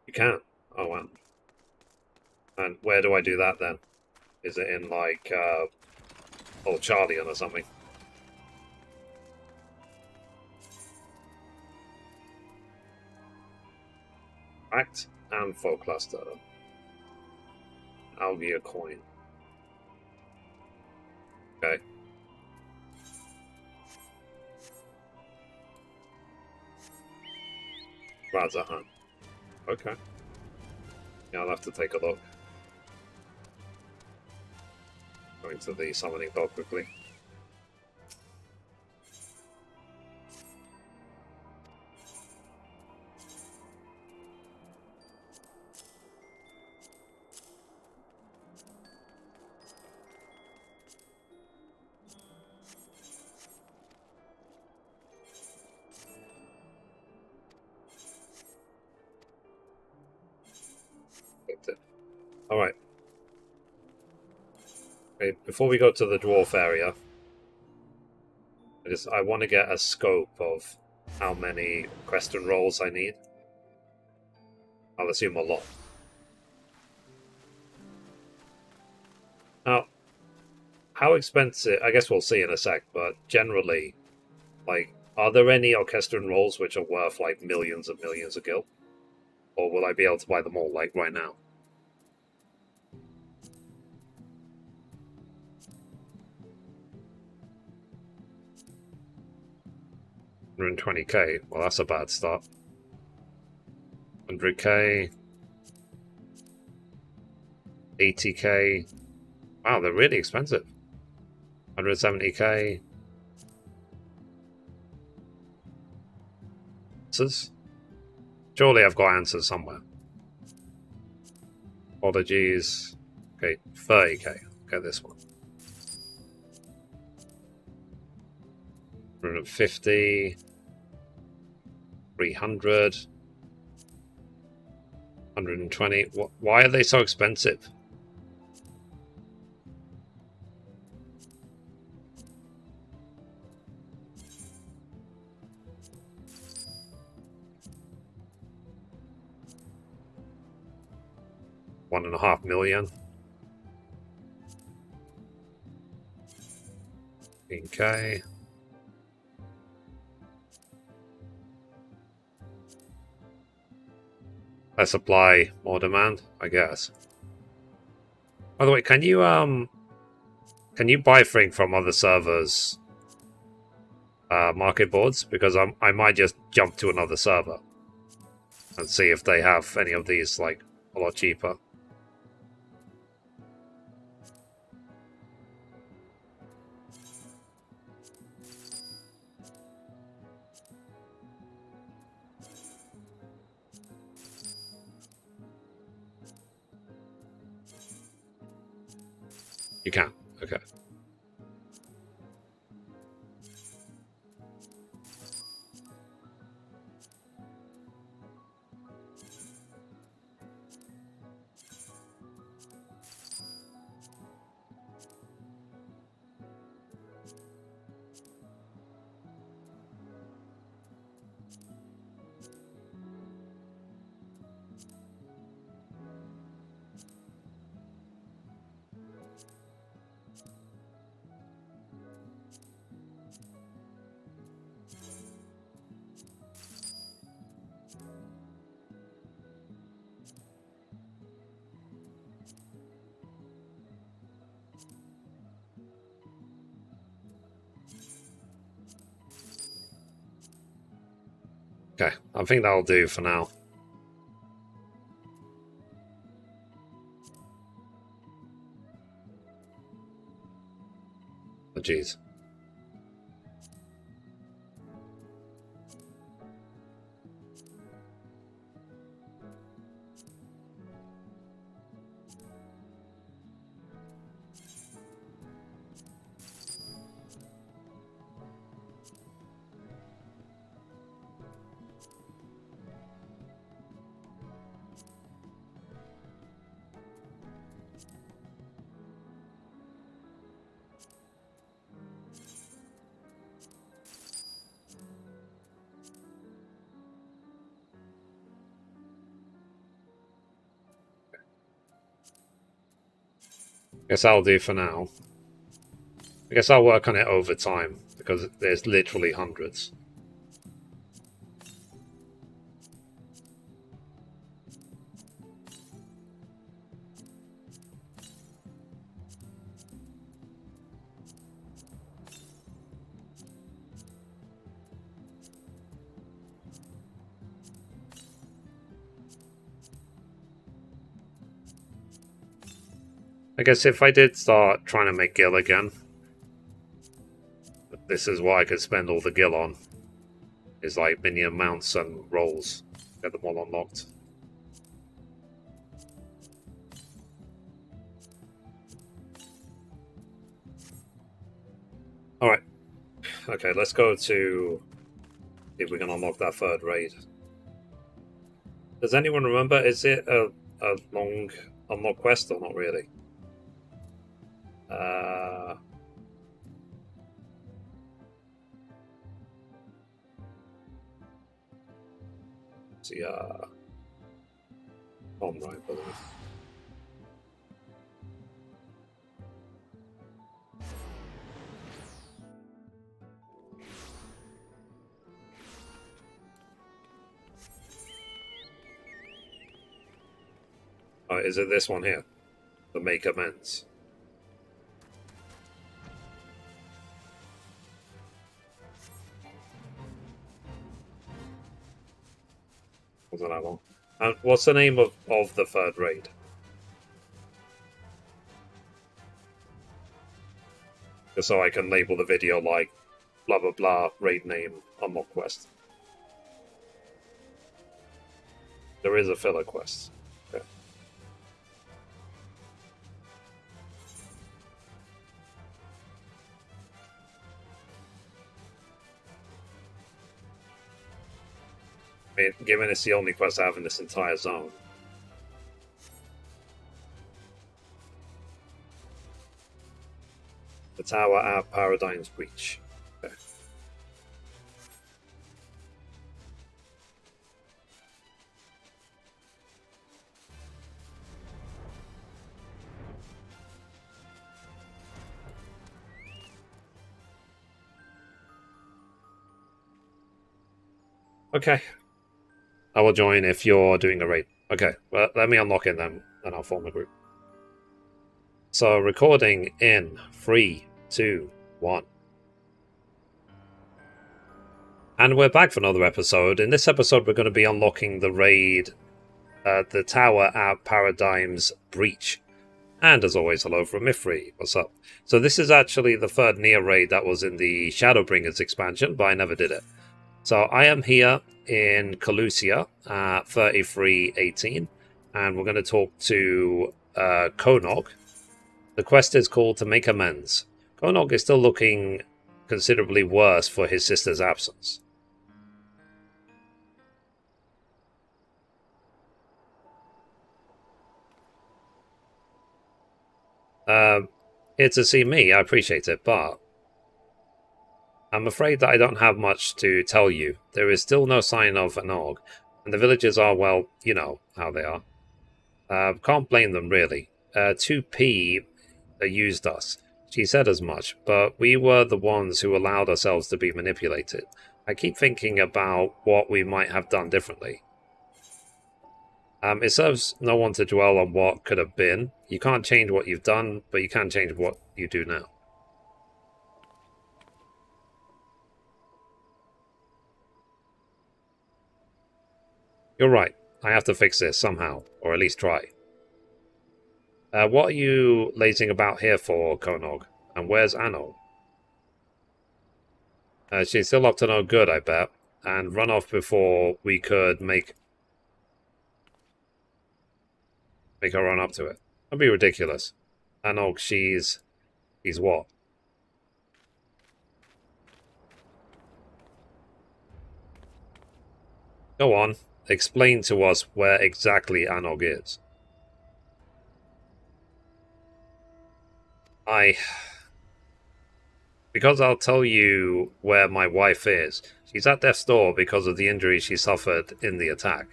You can. Oh, wow. And where do I do that then? Is it in like Old Charlian or something? Act and Folk Cluster. Algia coin. Okay. Razahan. Okay. Yeah, I'll have to take a look. Going to the summoning dock quickly. Alright. Okay, before we go to the dwarf area, I want to get a scope of how many quest and rolls I need. I'll assume a lot. Now, how expensive? I guess we'll see in a sec, but generally, like, are there any orchestral rolls which are worth like millions and millions of gil? Or will I be able to buy them all, like, right now? $120k. Well, that's a bad start. 100k. 80k. Wow, they're really expensive. 170k. Answers? Surely I've got answers somewhere. Apologies. Okay, 30k. Get this one. 150. 300. 120. Why are they so expensive? $1.5 million. Okay. Less supply, more demand, I guess. By the way, can you buy things from other servers' market boards? Because I might just jump to another server and see if they have any of these like a lot cheaper. You can. Okay. Okay, I think that'll do for now. Oh, jeez. Guess that'll do for now. I guess I'll work on it over time, because there's literally hundreds. I guess if I did start trying to make gil again, this is what I could spend all the gil on. Is like minion mounts and rolls. Get them all unlocked. Alright. Okay, let's go to see if we can unlock that third raid. Does anyone remember, is it a long unlock quest or not really? See, Tom, right, I believe. Oh, is it this one here? The Make Amends. Wasn't that long? And what's the name of the third raid? Just so I can label the video like blah blah blah raid name unlock quest. There is a filler quest. Okay. I mean, given it's the only quest I have in this entire zone. The tower at Paradigm's Breach. Okay. Okay. I will join if you're doing a raid. Okay, well, let me unlock it then, and I'll form a group. So, recording in 3, 2, 1. And we're back for another episode. In this episode, we're going to be unlocking the raid, the tower at Paradigm's Breach. And as always, hello from Mithrie. What's up? So this is actually the third Nier raid that was in the Shadowbringers expansion, but I never did it. So I am here in Calusia at 3318, and we're going to talk to Konog. The quest is called To Make Amends. Konog is still looking considerably worse for his sister's absence. Here to see me, I appreciate it, but I'm afraid that I don't have much to tell you. There is still no sign of an org, and the villagers are, well, you know how they are. Can't blame them, really. 2P used us. She said as much, but we were the ones who allowed ourselves to be manipulated. I keep thinking about what we might have done differently. It serves no one to dwell on what could have been. You can't change what you've done, but you can change what you do now. You're right. I have to fix this somehow, or at least try. What are you lazing about here for, Konog? And where's Anno? She's still up to no good, I bet, and run off before we could make her run up to it. That'd be ridiculous. Anno, she's what? Go on. Explain to us where exactly Anog is. Because I'll tell you where my wife is. She's at death's door because of the injuries she suffered in the attack.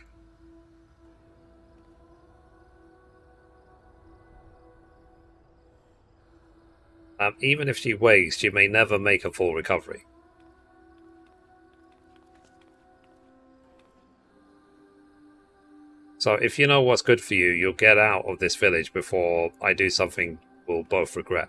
Even if she wakes, she may never make a full recovery. So if you know what's good for you, you'll get out of this village before I do something we'll both regret.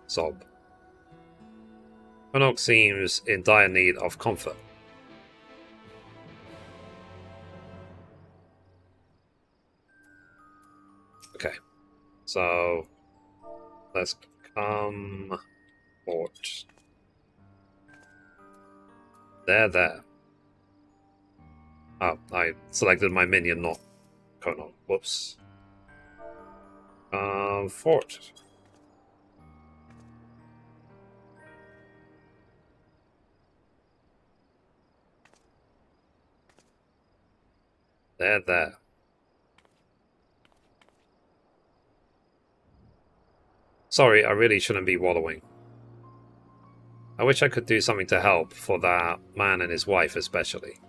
Sob. Konog seems in dire need of comfort. Okay, so let's come forward. There. Oh, I selected my minion, not Kono. Whoops. Fort. There. Sorry, I really shouldn't be wallowing. I wish I could do something to help for that man and his wife especially.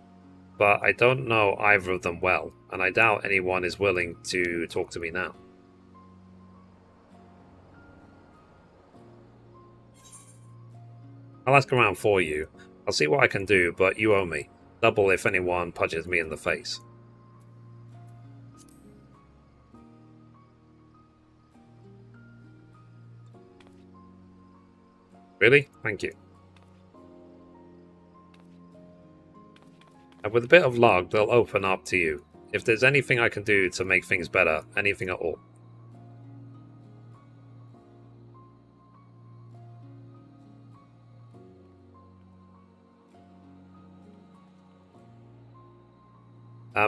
But I don't know either of them well, and I doubt anyone is willing to talk to me now. I'll ask around for you. I'll see what I can do, but you owe me. Double if anyone punches me in the face. Really? Thank you. And with a bit of luck, they'll open up to you. If there's anything I can do to make things better, anything at all.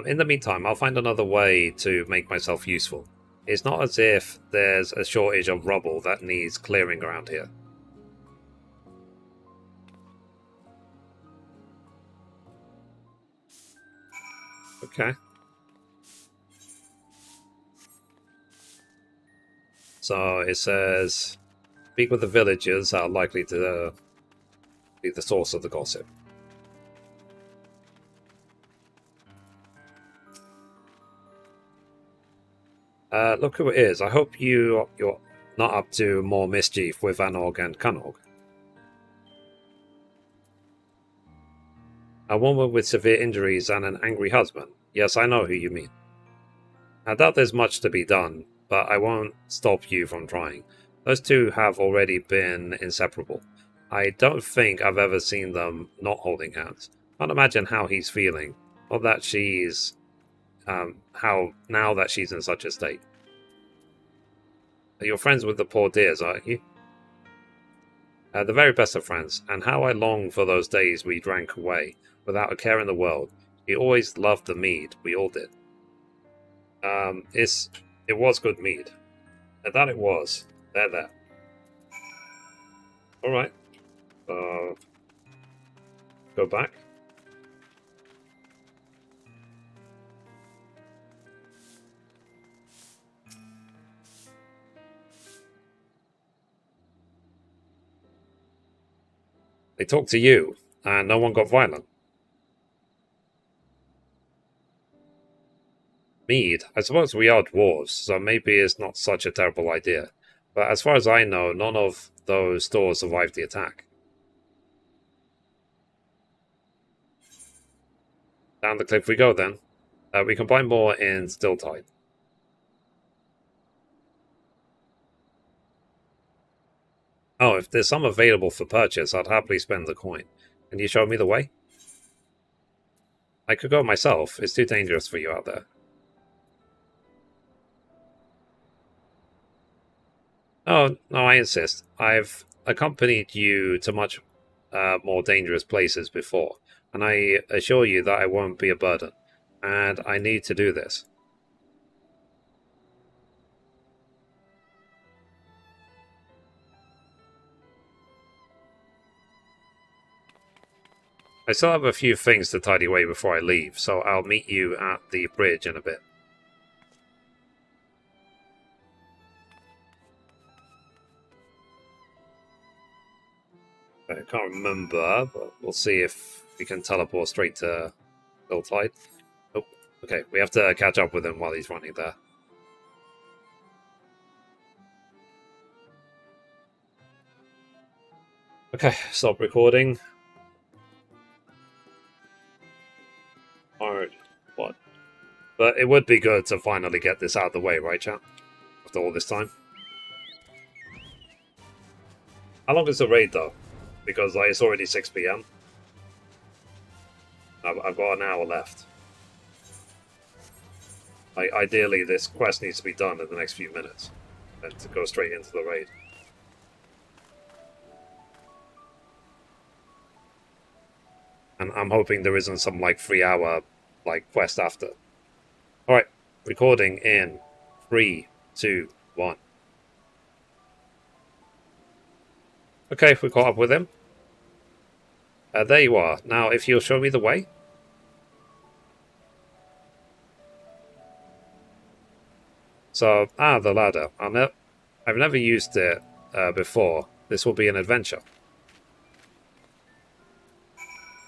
In the meantime, I'll find another way to make myself useful. It's not as if there's a shortage of rubble that needs clearing around here. Okay. So it says, speak with the villagers are likely to be the source of the gossip. Look who it is. I hope you're not up to more mischief with Anog and Kanog. A woman with severe injuries and an angry husband. Yes, I know who you mean. I doubt there's much to be done, but I won't stop you from trying. Those two have already been inseparable. I don't think I've ever seen them not holding hands. Can't imagine how he's feeling. Not that she's... now that she's in such a state. You're friends with the poor dears, aren't you? The very best of friends, and how I long for those days we drank away, without a care in the world. He always loved the mead, we all did. It was good mead. And that it was. There. Alright. Go back. They talked to you, and no one got violent. Mead, I suppose we are dwarves, so maybe it's not such a terrible idea. But as far as I know, none of those stores survived the attack. Down the cliff we go then. We can buy more in Stilltide. Oh, if there's some available for purchase, I'd happily spend the coin. Can you show me the way? I could go myself. It's too dangerous for you out there. Oh, no, I insist. I've accompanied you to much more dangerous places before, and I assure you that I won't be a burden. And I need to do this. I still have a few things to tidy away before I leave, so I'll meet you at the bridge in a bit. I can't remember, but we'll see if we can teleport straight to Hilltide. Oh, okay, we have to catch up with him while he's running there. Okay, stop recording. Hard. What? But it would be good to finally get this out of the way, right, chat? After all this time. How long is the raid, though? Because it's already 6 PM. I've got an hour left. Ideally, this quest needs to be done in the next few minutes. And to go straight into the raid. And I'm hoping there isn't some, 3-hour, quest after. Alright, recording in 3, 2, 1. Okay, we caught up with him. There you are. Now, if you'll show me the way. So, the ladder. I've never used it before. This will be an adventure.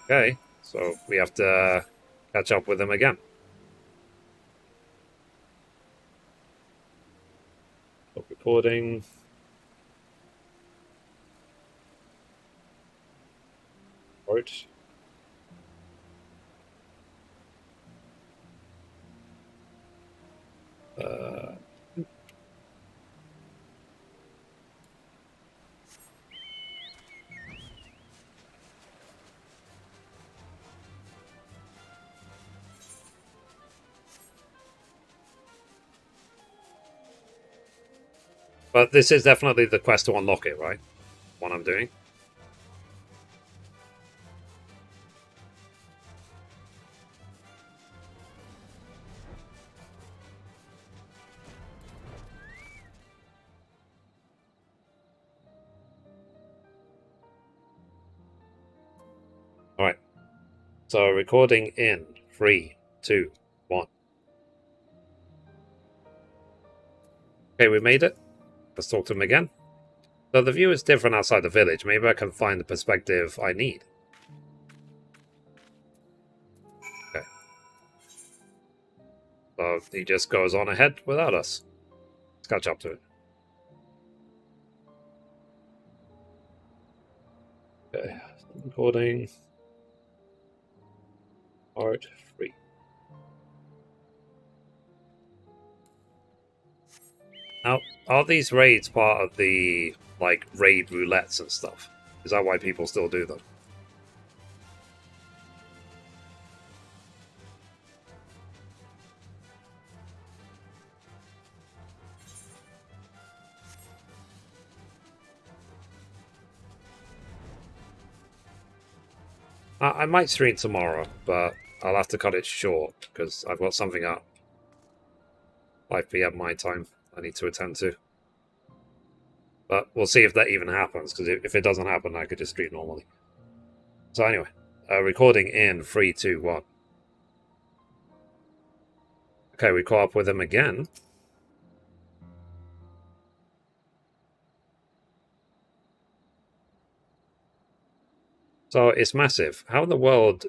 Okay, so we have to catch up with him again. Stop recording. Quote. But this is definitely the quest to unlock it, right? What I'm doing. Alright. So recording in 3, 2, 1. Okay, we made it. Let's talk to him again. So the view is different outside the village. Maybe I can find the perspective I need. Okay. So he just goes on ahead without us. Let's catch up to it. Okay. Recording. Part 3. Now, are these raids part of the, like, raid roulettes and stuff? Is that why people still do them? I might stream tomorrow, but I'll have to cut it short, because I've got something at 5 PM my time I need to attend to. But we'll see if that even happens, because if it doesn't happen, I could just stream normally. So anyway, recording in 3, 2, 1. Okay, we caught up with him again. So it's massive. How in the world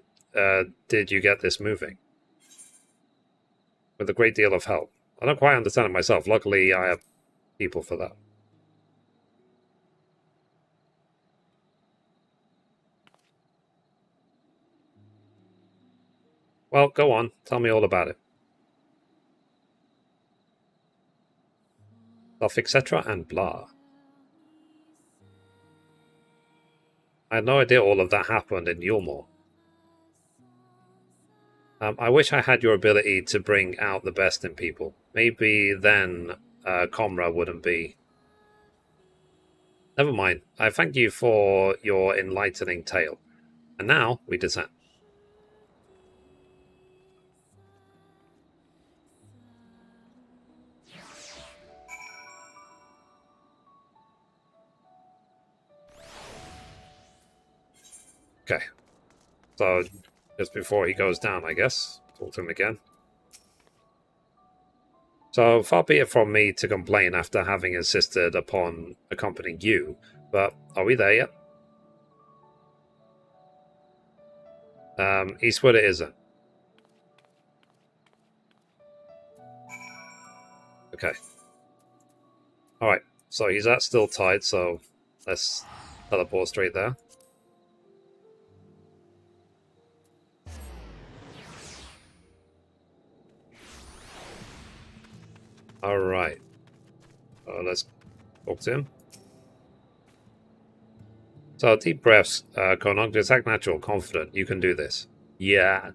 did you get this moving? With a great deal of help. I don't quite understand it myself. Luckily, I have people for that. Well, go on. Tell me all about it. Stuff, etc. and blah. I had no idea all of that happened in Yulmore. I wish I had your ability to bring out the best in people. Maybe then Comra wouldn't be. Never mind. I thank you for your enlightening tale. And now we descend. Okay. So, just before he goes down, I guess. Talk to him again. So, far be it from me to complain after having insisted upon accompanying you, but are we there yet? Eastward it isn't. Okay. Alright, so he's at still tied, so let's teleport straight there. Alright. Let's talk to him. So, deep breaths, Konok. Just act natural, confident. You can do this. Yeah.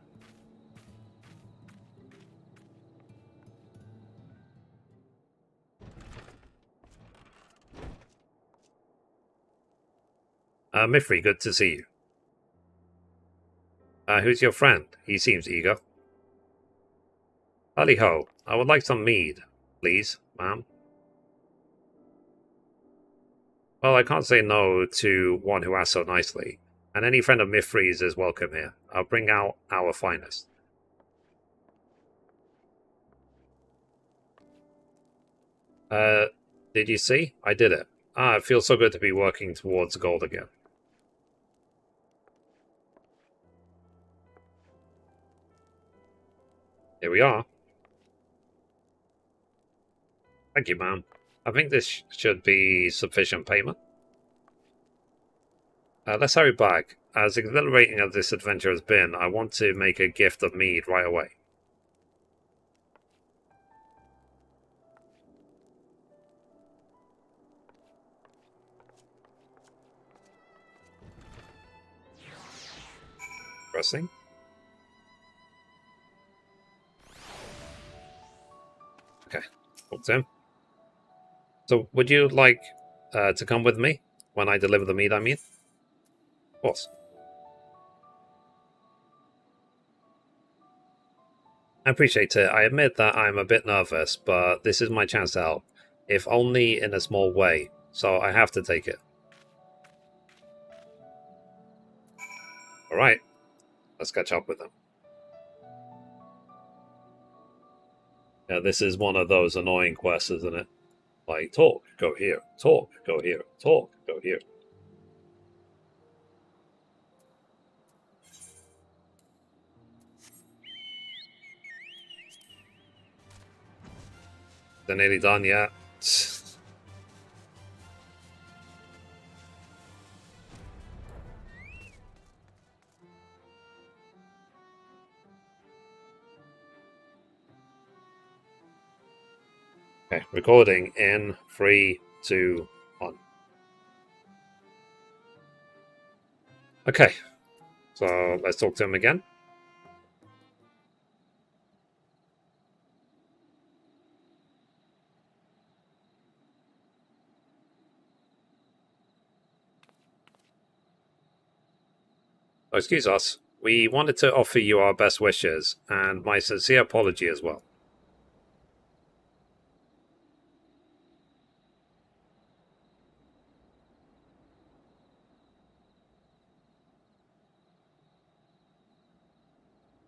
Mithrie, good to see you. Who's your friend? He seems eager. Hally-ho, I would like some mead, please, ma'am. Well, I can't say no to one who asks so nicely, and any friend of Mithrie's is welcome here. I'll bring out our finest. Did you see? I did it. Ah, it feels so good to be working towards gold again. Here we are. Thank you, ma'am. I think this should be sufficient payment. Let's hurry back. As exhilarating as this adventure has been, I want to make a gift of mead right away. Interesting. Okay, talk to him. So, would you like to come with me when I deliver the mead, I mean? Of course. I appreciate it. I admit that I'm a bit nervous, but this is my chance to help. If only in a small way, so I have to take it. Alright, let's catch up with them. Yeah, this is one of those annoying quests, isn't it? Like, talk, go here, talk, go here, talk, go here. They're nearly done yet. Okay, recording in 3, 2, 1. Okay, so let's talk to him again. Oh, excuse us. We wanted to offer you our best wishes, and my sincere apology as well.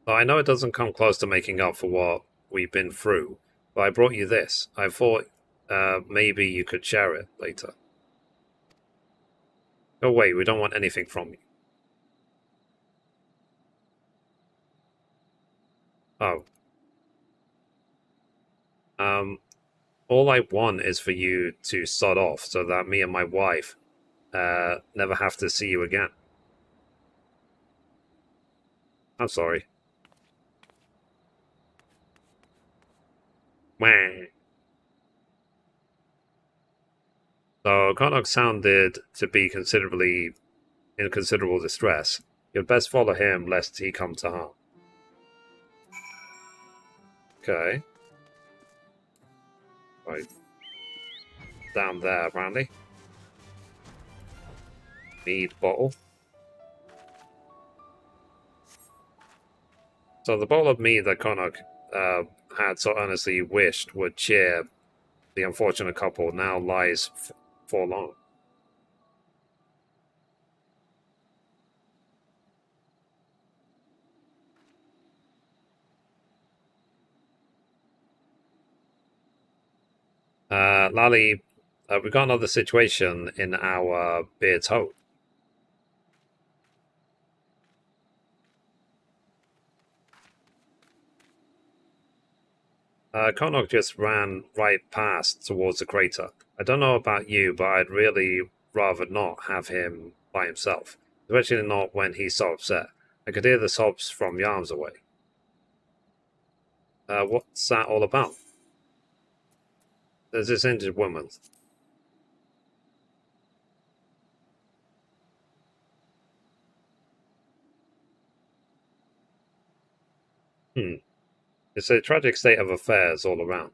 So I know it doesn't come close to making up for what we've been through, but I brought you this. I thought maybe you could share it later. Go away, we don't want anything from you. Oh. All I want is for you to sod off so that me and my wife never have to see you again. I'm sorry. Wah. So Karnak sounded to be in considerable distress. You'd best follow him lest he come to harm. Okay. Right. Down there, apparently. Mead bottle. So the bowl of mead that Karnak had so earnestly wished would cheer the unfortunate couple now lies forlorn. Lally, we've got another situation in our Beard's Hope. Konok just ran right past towards the crater. I don't know about you, but I'd really rather not have him by himself, especially not when he's so upset. I could hear the sobs from yards away. What's that all about? There's this injured woman. It's a tragic state of affairs all around.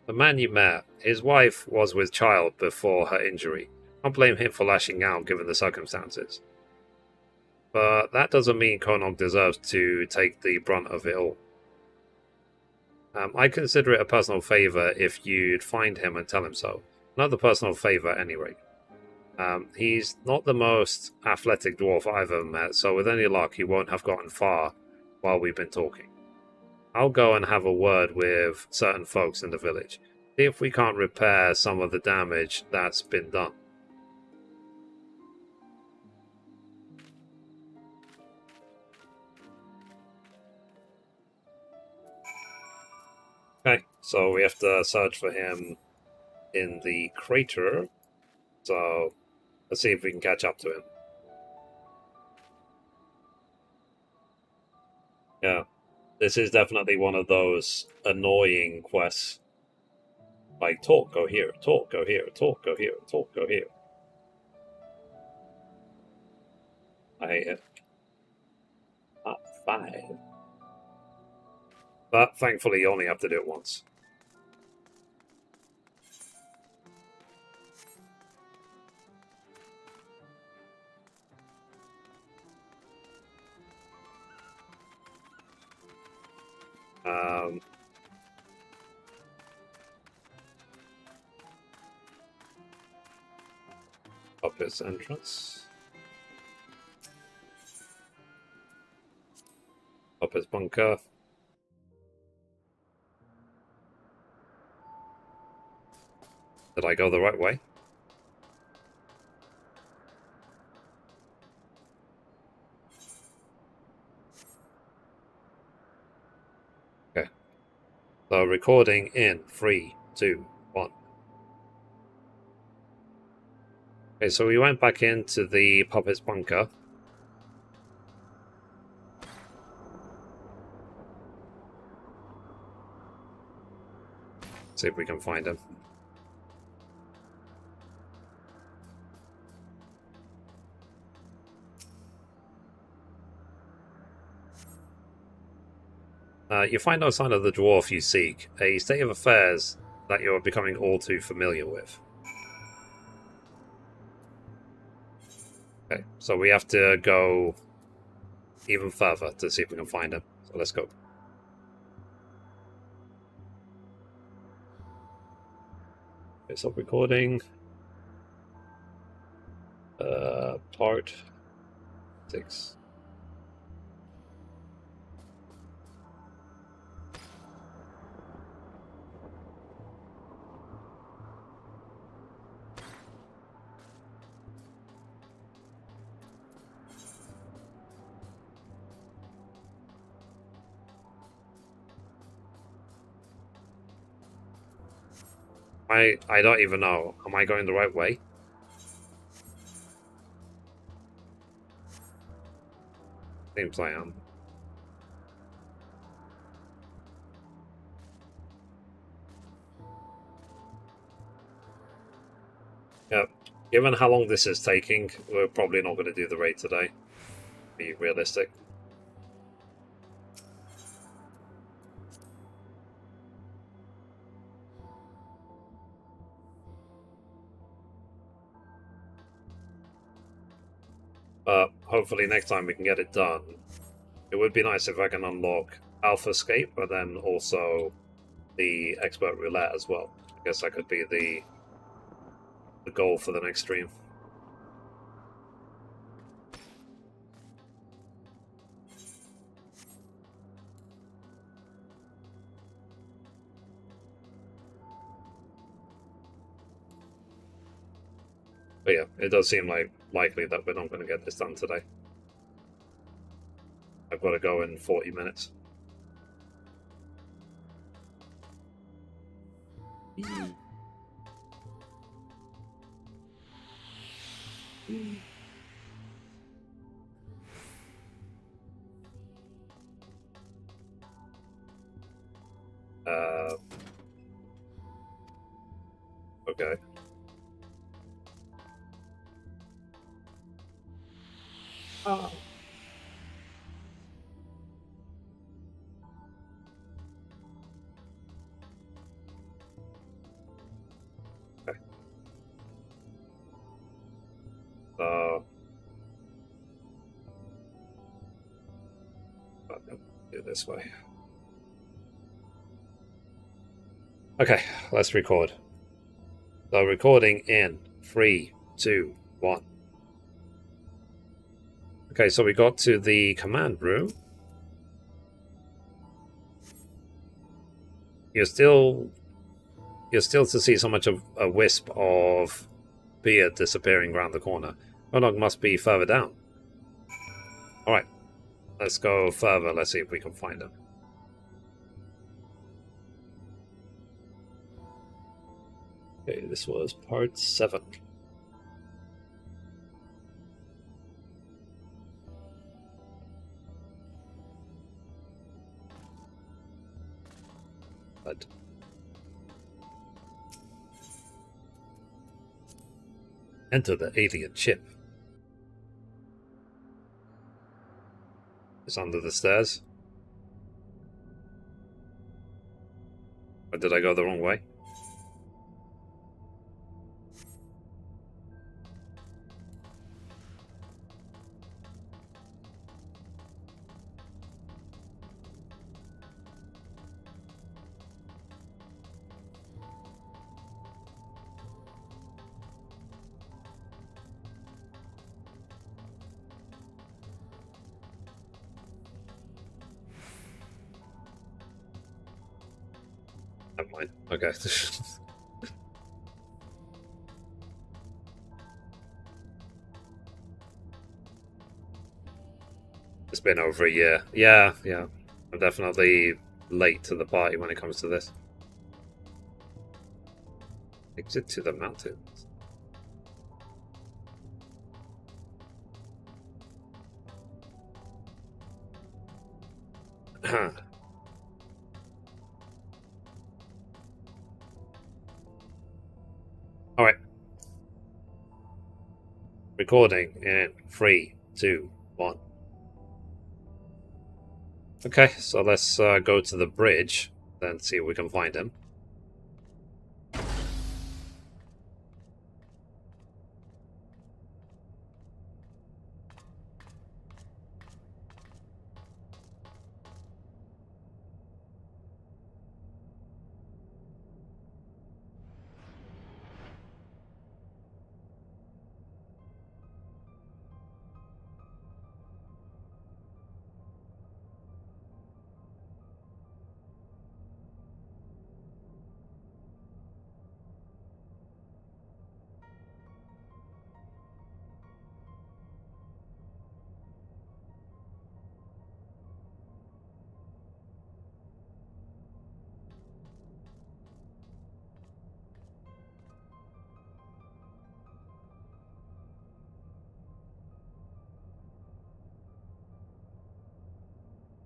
The man you met, his wife was with child before her injury. Can't blame him for lashing out given the circumstances. But that doesn't mean Konog deserves to take the brunt of it all. I consider it a personal favour if you'd find him and tell him so. Another personal favour at any rate. He's not the most athletic dwarf I've ever met, so with any luck he won't have gotten far while we've been talking. I'll go and have a word with certain folks in the village. See if we can't repair some of the damage that's been done. Okay, so we have to search for him in the crater. So let's see if we can catch up to him. Yeah, this is definitely one of those annoying quests. Like, talk, go here, talk, go here, talk, go here, talk, go here. I hate it. Not 5. But thankfully you only have to do it once. Up his entrance. Up his bunker. Did I go the right way? Okay. So recording in 3, 2, 1. Okay, so we went back into the puppet's bunker. See if we can find him. You find no sign of the dwarf you seek, a state of affairs that you're becoming all too familiar with. Okay, so we have to go even further to see if we can find him. So let's go. Okay, stop recording. Part 6. I don't even know. Am I going the right way? Seems I am. Yep. Given how long this is taking, we're probably not going to do the raid today. Be realistic. Hopefully next time we can get it done. It would be nice if I can unlock Alpha Escape, but then also the Expert Roulette as well. I guess that could be the goal for the next stream. But yeah, it does seem likely that we're not going to get this done today. I've got to go in 40 minutes. Okay. Oh. Okay. So Do it this way. Okay, let's record. So recording in 3, 2, 1. Okay, so we got to the command room. You're still to see so much of a wisp of beard disappearing around the corner. Konog must be further down. Alright, let's go further. Let's see if we can find him. Okay, this was part 7. But enter the alien ship. It's under the stairs. Or did I go the wrong way? Never mind. Okay. It's been over a year. Yeah. I'm definitely late to the party when it comes to this. Exit to the mountains. Alright. Recording in 3, 2, 1. Okay, so let's go to the bridge, then see if we can find him.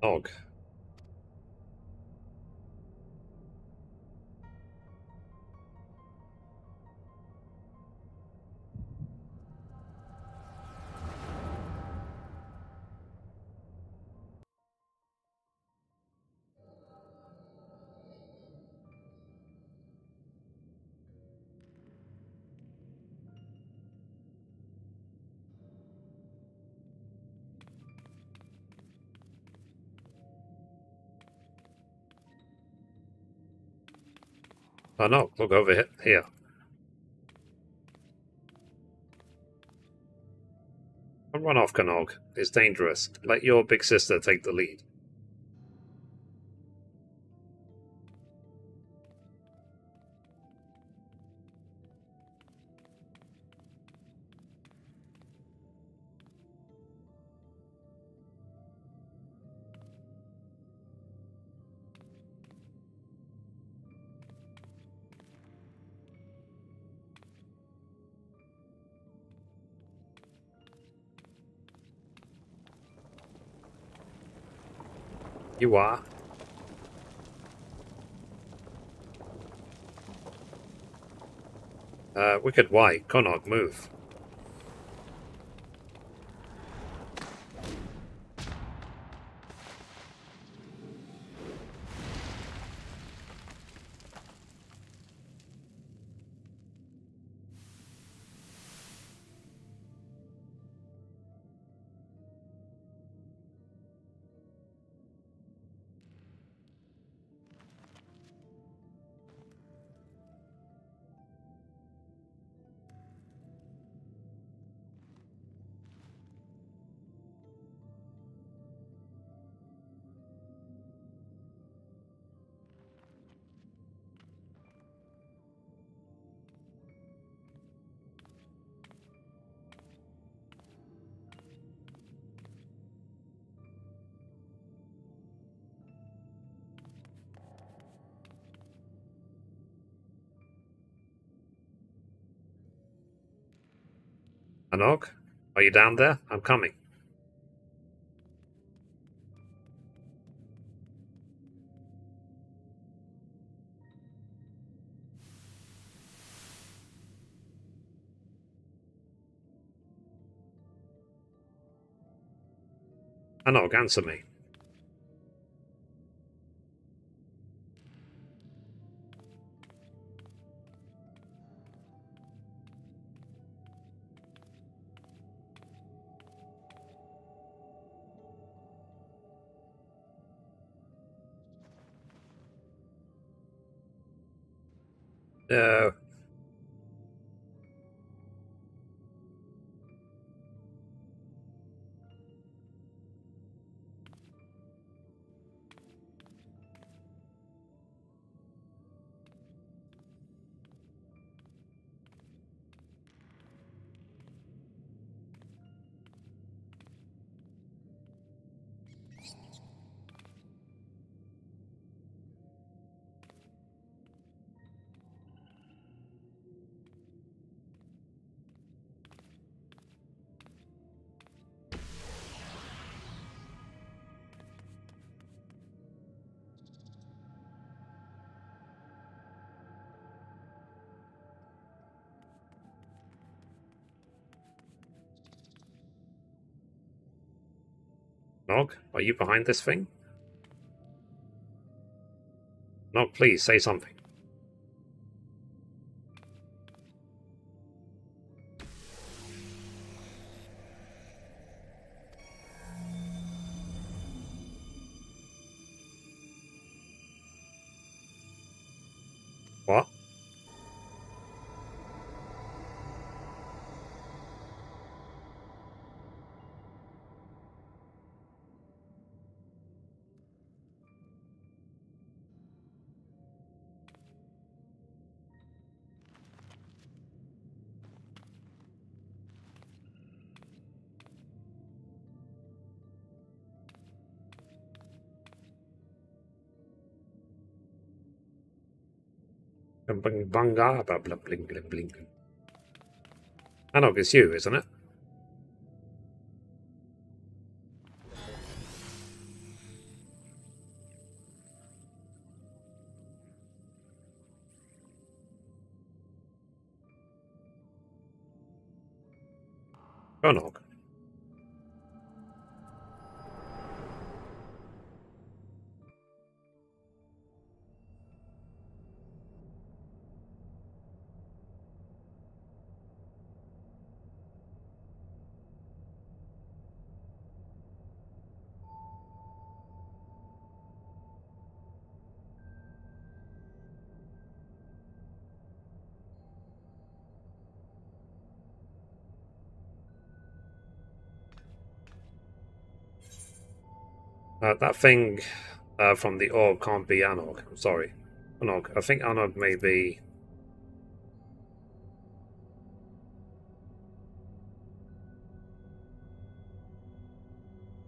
Dog. Oh no, look over here. Don't run off, Kanog. It's dangerous. Let your big sister take the lead. You are. Wicked White, Konog, move. Anog, are you down there? I'm coming. Anog, answer me. No. Nog, are you behind this thing? Nog, please, say something. What? Banga, blah, blah, bling, bling, bling. Anog, it's you, isn't it? Anog. That thing from the orb can't be Anog. I'm sorry. Anog. I think Anog may be...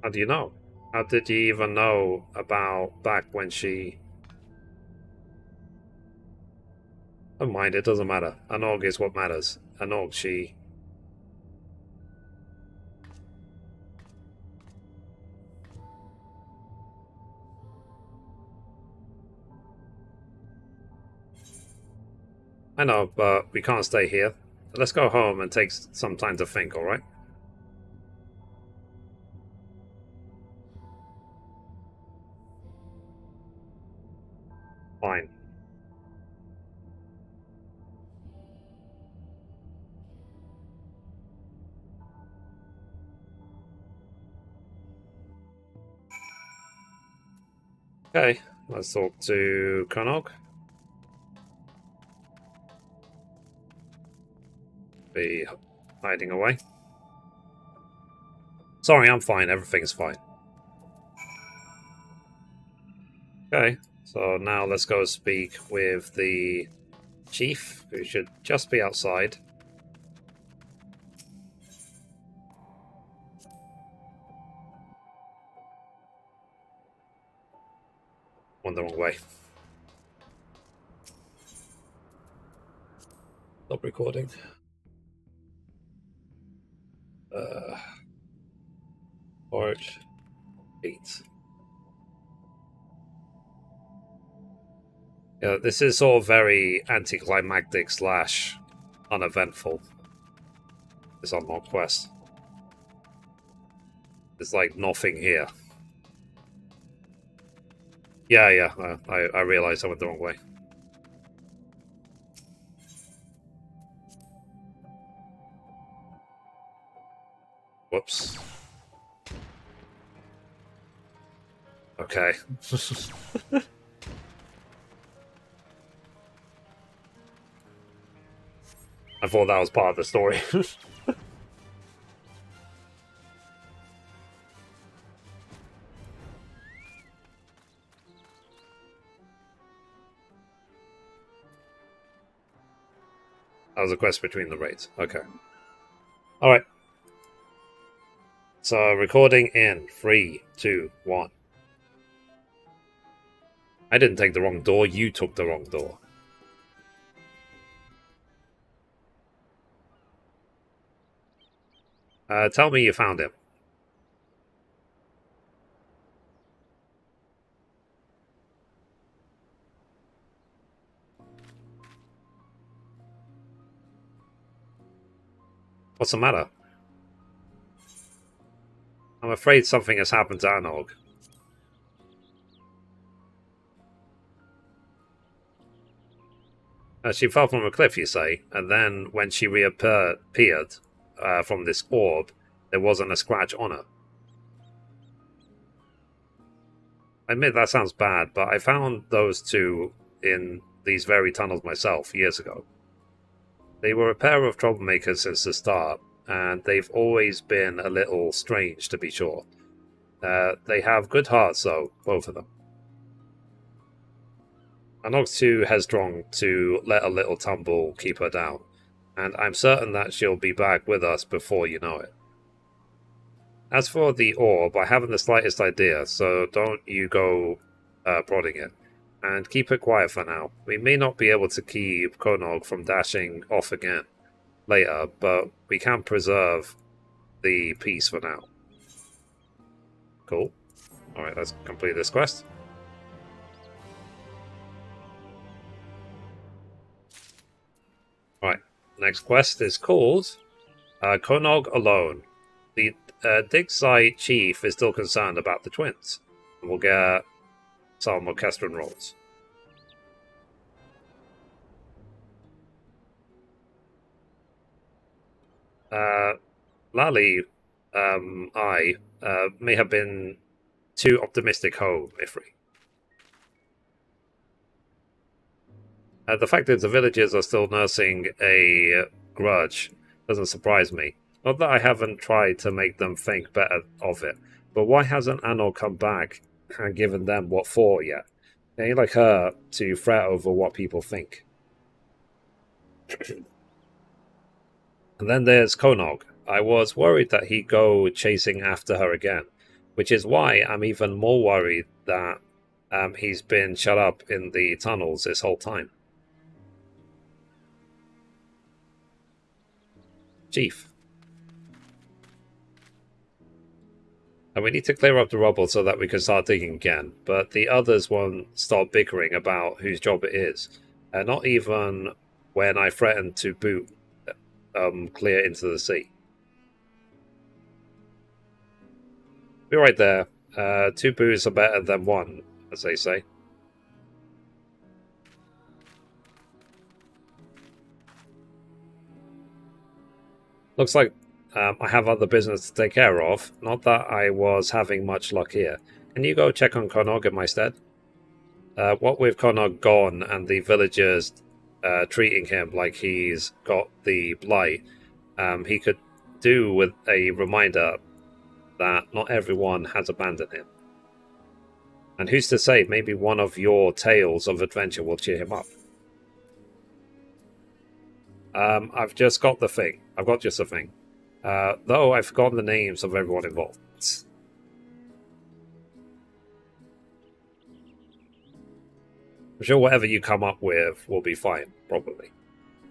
How do you know? How did you even know about back when she... Never mind, it doesn't matter. Anog is what matters. Anog, she... I know, but we can't stay here. Let's go home and take some time to think, alright? Fine. Okay, let's talk to Konog. Be hiding away. Sorry, I'm fine. Everything's fine. Okay, so now let's go speak with the chief, who should just be outside. Went the wrong way. Stop recording. Torch. 8. Yeah, this is sort of very anticlimactic / uneventful. This unlock quest. There's like nothing here. Yeah, I realized I went the wrong way. Whoops. Okay. I thought that was part of the story. That was a quest between the raids. Okay. Alright. So, recording in 3, 2, 1. I didn't take the wrong door, you took the wrong door. Tell me you found him. What's the matter? I'm afraid something has happened to Anog. She fell from a cliff, you say, and then when she reappeared from this orb, there wasn't a scratch on her. I admit that sounds bad, but I found those two in these very tunnels myself years ago. They were a pair of troublemakers since the start, and they've always been a little strange, to be sure. They have good hearts, though, both of them. Anog's too headstrong to let a little tumble keep her down, and I'm certain that she'll be back with us before you know it. As for the orb, I haven't the slightest idea, so don't you go prodding it. And keep it quiet for now. We may not be able to keep Konog from dashing off again later, but we can preserve the peace for now. Cool. Alright, let's complete this quest. Alright, next quest is called Konog Alone. The dig site chief is still concerned about the twins. We'll get some orchestral rolls. Lally, I may have been too optimistic, Mithrie. The fact that the villagers are still nursing a grudge doesn't surprise me. Not that I haven't tried to make them think better of it, but why hasn't Anog come back and given them what for yet? It ain't like her to fret over what people think. And then there's Konog. I was worried that he'd go chasing after her again, which is why I'm even more worried that he's been shut up in the tunnels this whole time. Chief. And we need to clear up the rubble so that we can start digging again, but the others won't stop bickering about whose job it is. Not even when I threatened to boot clear into the sea. Be right there. 2 boos are better than 1, as they say. Looks like I have other business to take care of. Not that I was having much luck here. Can you go check on Konog in my stead? What with Konog gone and the villagers treating him like he's got the blight, he could do with a reminder that not everyone has abandoned him. And who's to say, maybe one of your tales of adventure will cheer him up. I've just got the thing. I've got just the thing. Though I've forgotten the names of everyone involved. I'm sure whatever you come up with will be fine, probably.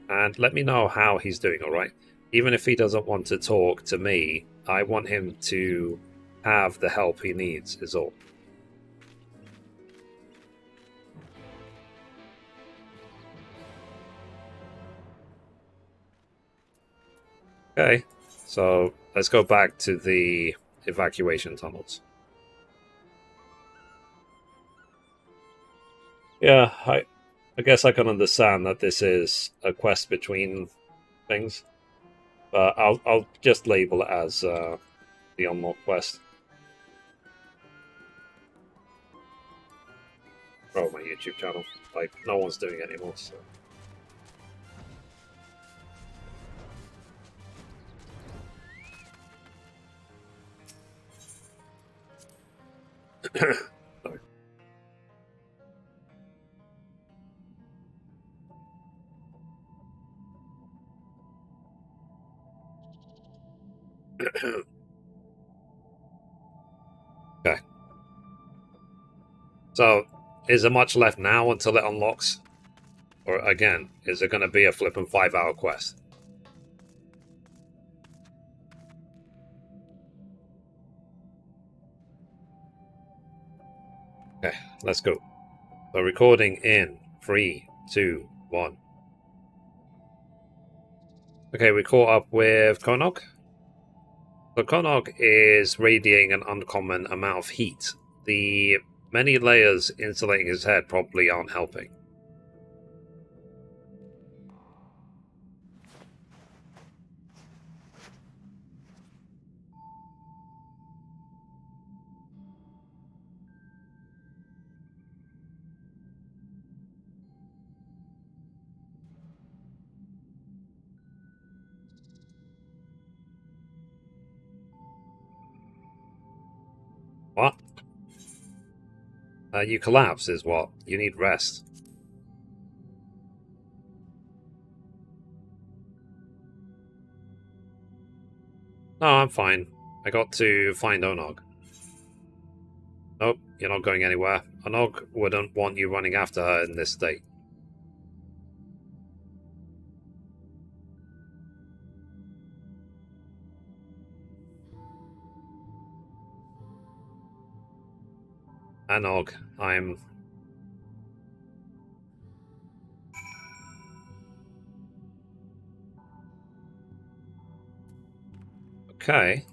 And let me know how he's doing, alright? Even if he doesn't want to talk to me, I want him to have the help he needs, is all. Okay, so let's go back to the evacuation tunnels. Yeah, I guess I can understand that this is a quest between things, but I'll just label it as the unlock quest. Oh, my YouTube channel. Like, no one's doing it anymore, so... Sorry. Okay. So, is there much left now until it unlocks? Or, again, is it going to be a flippin' 5-hour quest? Okay, let's go. So, recording in 3, 2, 1. Okay, we caught up with Konog. So Konog is radiating an uncommon amount of heat. The many layers insulating his head probably aren't helping. What? You collapse is what? You need rest. No, I'm fine. I got to find Onog. Nope, you're not going anywhere. Onog wouldn't want you running after her in this state. Onog, I'm... Okay.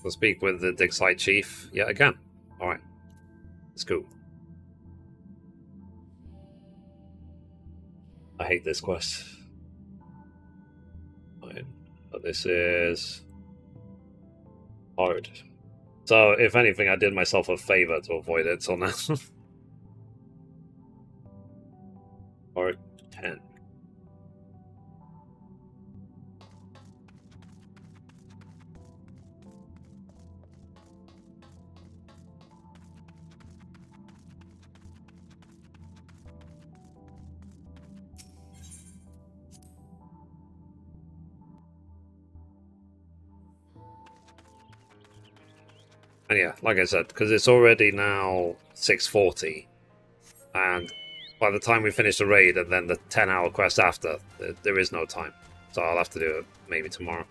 We'll speak with the dig site chief yet again. Alright. Let's go. I hate this quest. Fine. But this is... hard. So, if anything, I did myself a favor to avoid it till now. Or 10. And yeah, like I said, because it's already now 6:40, and by the time we finish the raid and then the 10-hour quest after, there is no time. So I'll have to do it maybe tomorrow.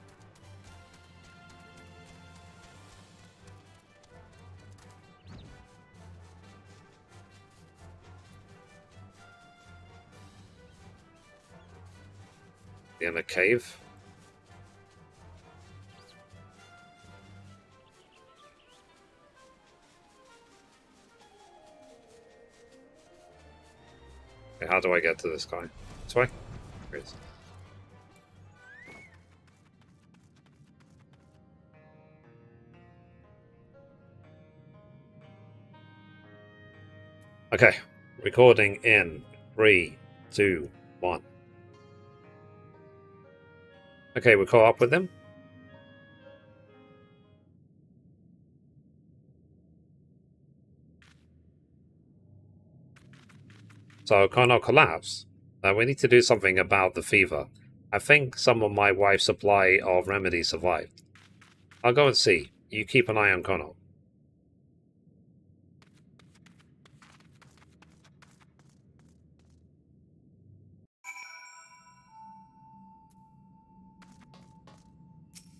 In a cave. Okay, how do I get to this guy? This way? Here it is. Okay, recording in 3, 2, 1. Okay, we caught up with him. So, Kono collapsed. We need to do something about the fever. I think some of my wife's supply of remedies survived. I'll go and see. You keep an eye on Kono.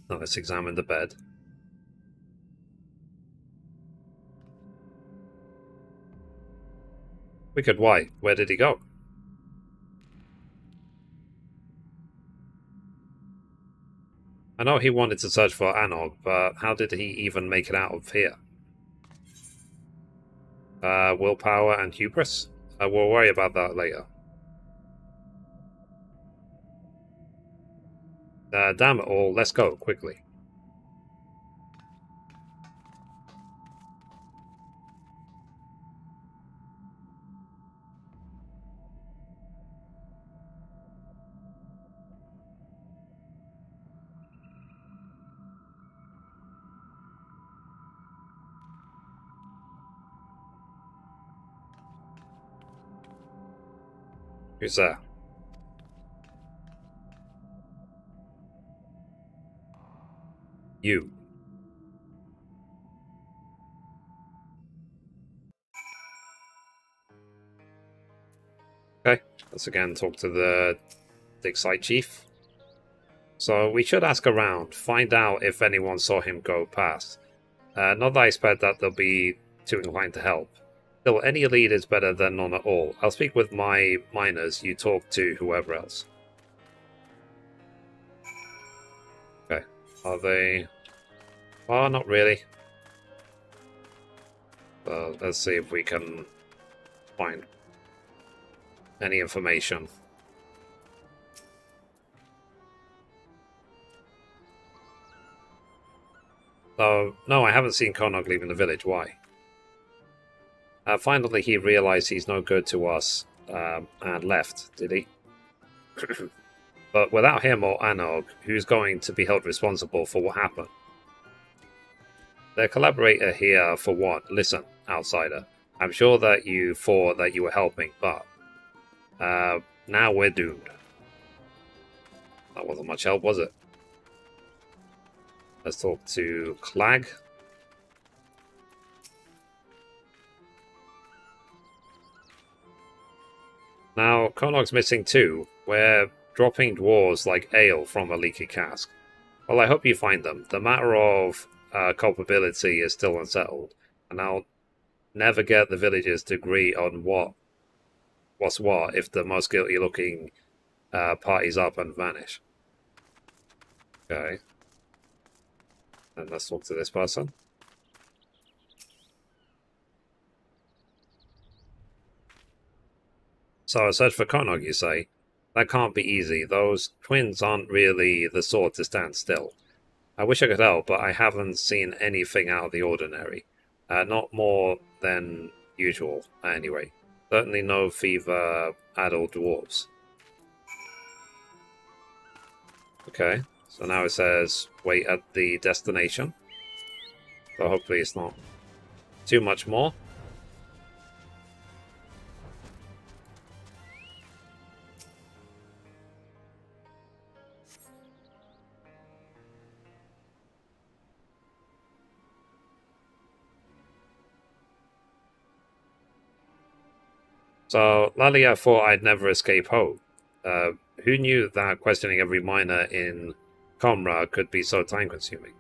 Now let's examine the bed. Wicked White, where did he go? I know he wanted to search for Anog, but how did he even make it out of here? Willpower and hubris? We'll worry about that later. Damn it all, let's go, quickly. Who's there? You. Okay, let's again talk to the dig site chief. So we should ask around, find out if anyone saw him go past. Not that I expect that they'll be too inclined to help. Still, any lead is better than none at all. I'll speak with my miners, you talk to whoever else. Okay, are they... well, not really. Let's see if we can find any information. So, no, I haven't seen Konog leaving the village. Why? Finally, he realized he's no good to us and left, did he? But without him or Anog, who's going to be held responsible for what happened? Their collaborator here for what? Listen, outsider. I'm sure that you thought that you were helping, but now we're doomed. That wasn't much help, was it? Let's talk to Clag. Now, Konog's missing too. We're dropping dwarves like ale from a leaky cask. Well, I hope you find them. The matter of culpability is still unsettled, and I'll never get the villagers to agree on what's what if the most guilty looking parties up and vanish. Okay. And let's talk to this person. So a search for Konog, you say? That can't be easy. Those twins aren't really the sort to stand still. I wish I could help, but I haven't seen anything out of the ordinary. Not more than usual, at any rate. Certainly no fever adult dwarves. Okay, so now it says wait at the destination. So hopefully it's not too much more. So, Lalia thought I'd never escape home. Who knew that questioning every miner in Comra could be so time-consuming?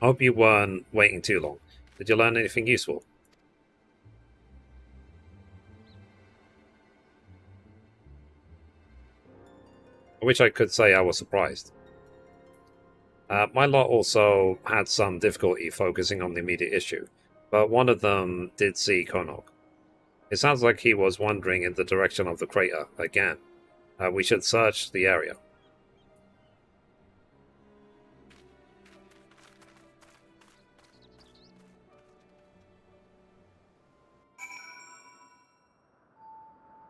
I hope you weren't waiting too long. Did you learn anything useful? I wish I could say I was surprised. My lot also had some difficulty focusing on the immediate issue. But one of them did see Konog. It sounds like he was wandering in the direction of the crater again. We should search the area.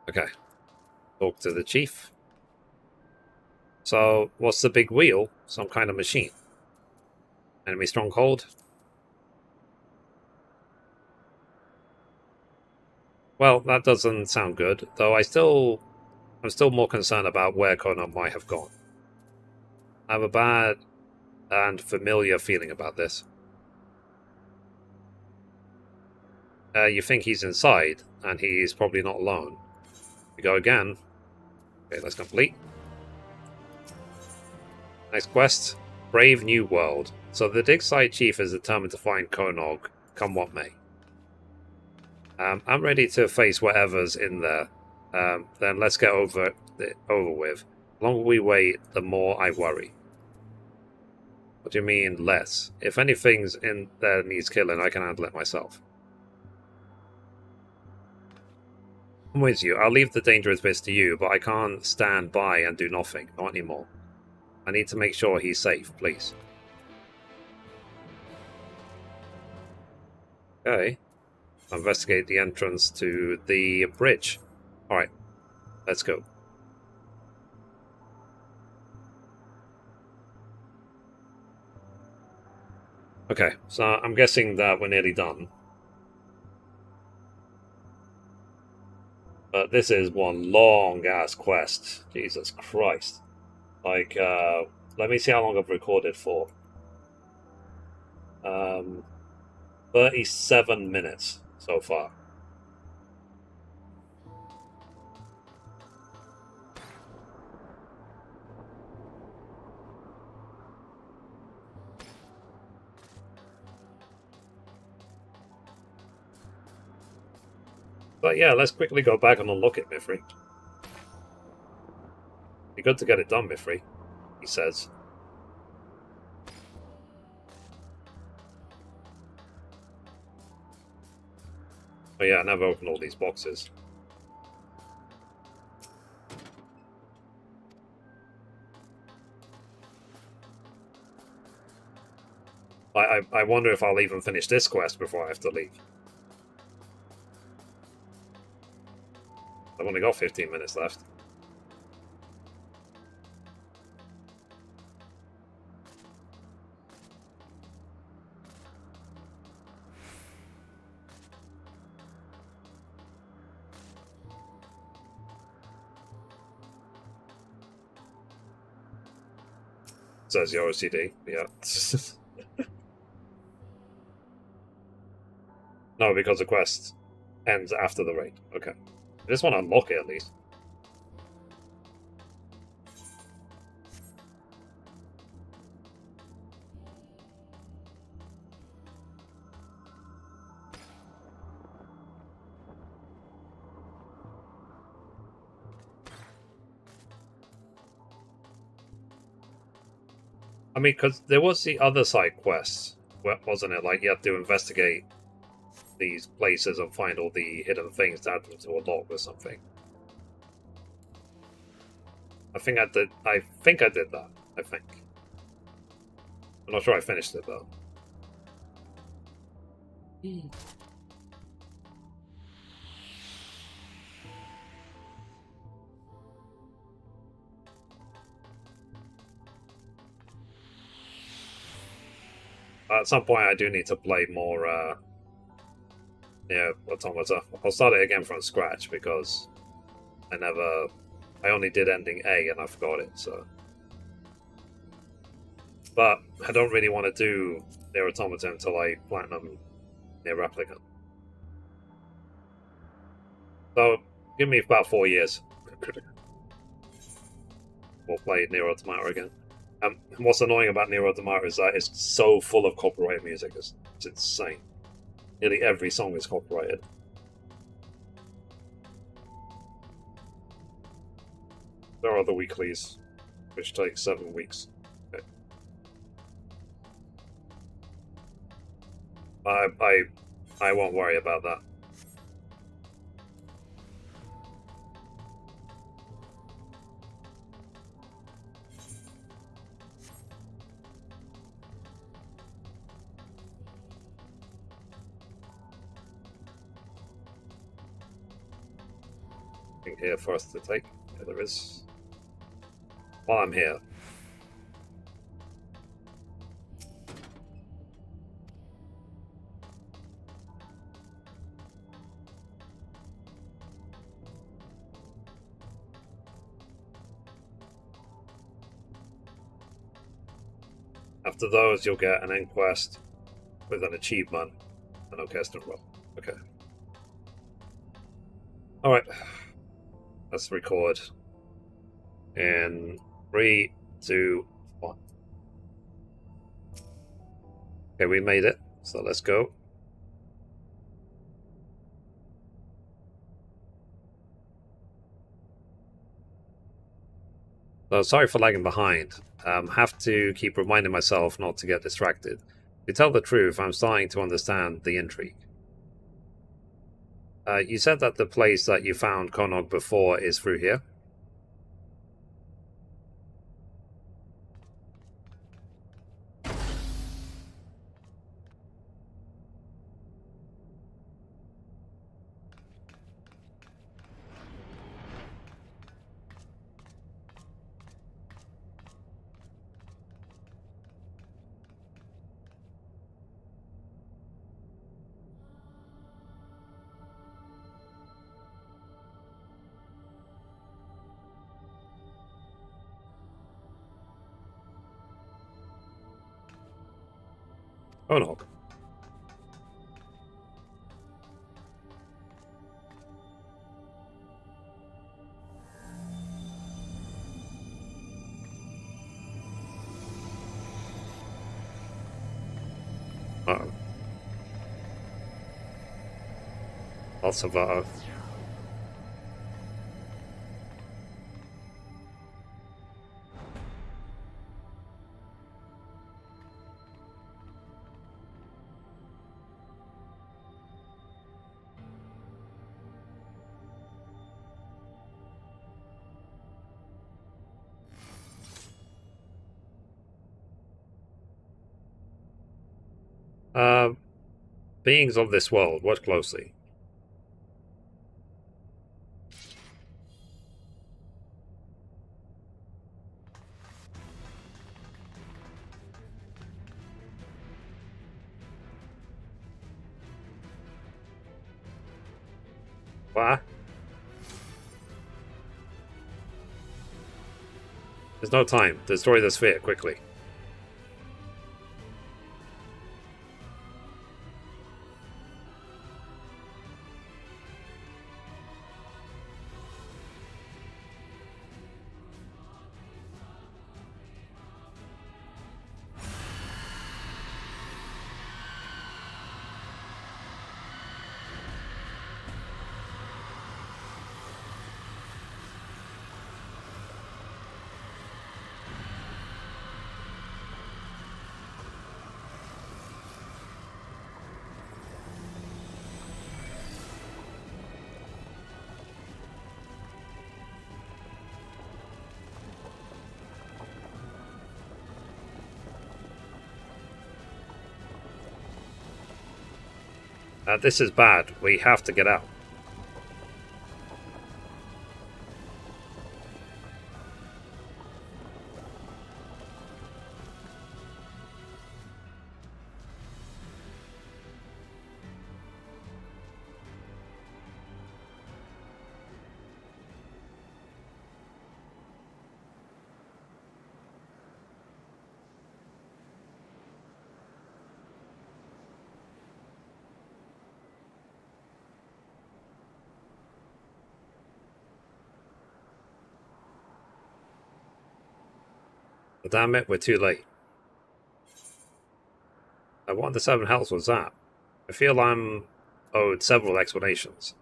Okay. Talk to the chief. So, what's the big wheel? Some kind of machine. Enemy stronghold? Well, that doesn't sound good, though I'm still more concerned about where Konog might have gone. I have a bad and familiar feeling about this. You think he's inside, and he's probably not alone. We go again. Okay, let's complete. Next quest, Brave New World. So the dig site chief is determined to find Konog, come what may. I'm ready to face whatever's in there. Then let's get over with. The longer we wait, the more I worry. What do you mean, less? If anything's in there needs killing, I can handle it myself. I'm with you. I'll leave the dangerous bits to you, but I can't stand by and do nothing. Not anymore. I need to make sure he's safe, please. Okay. Investigate the entrance to the bridge. Alright. Let's go. Okay, so I'm guessing that we're nearly done. But this is one long-ass quest. Jesus Christ. Like, let me see how long I've recorded for. 37 minutes so far. But yeah, let's quickly go back and unlock it, Mithrie. Be good to get it done, Mithrie, he says. Oh yeah, I never opened all these boxes. I wonder if I'll even finish this quest before I have to leave. I've only got 15 minutes left. Says your OCD, yeah. No, because the quest ends after the raid. Okay. I just want to unlock it at least. I mean, because there was the other side quests, wasn't it? Like, you had to investigate these places and find all the hidden things to add them to a log or something. I think I did that. I think. I'm not sure I finished it though. At some point I do need to play more yeah, Automata. I'll start it again from scratch because I only did ending A and I forgot it, so. But I don't really want to do Nier Automata until I platinum Nier Replicant. So, give me about 4 years. We'll play Nier Automata again. And what's annoying about Nier Automata is that it's so full of copyrighted music. It's insane. Nearly every song is copyrighted. There are the weeklies, which take 7 weeks. Okay. I won't worry about that. Here for us to take. Yeah, there is. While I'm here. After those, you'll get an end quest with an achievement, an orchestra roll. Okay. Alright. Let's record in 3, 2, 1. Okay, we made it, so let's go. So sorry for lagging behind. Have to keep reminding myself not to get distracted. To tell the truth, I'm starting to understand the intrigue. You said that the place that you found Konog before is through here? Konog. Uh-oh. Lots of beings of this world, watch closely. What? There's no time. Destroy the sphere, quickly. This is bad. We have to get out. But damn it, we're too late. What in the seven hells was that? I feel I'm owed several explanations.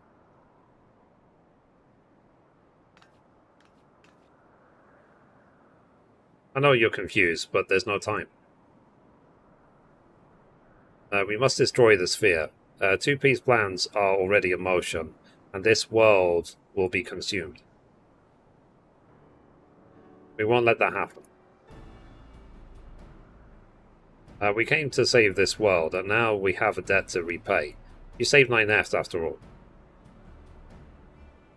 I know you're confused, but there's no time. We must destroy the sphere. Two-piece plans are already in motion, and this world will be consumed. We won't let that happen. We came to save this world, and now we have a debt to repay. You saved 9Fs after all.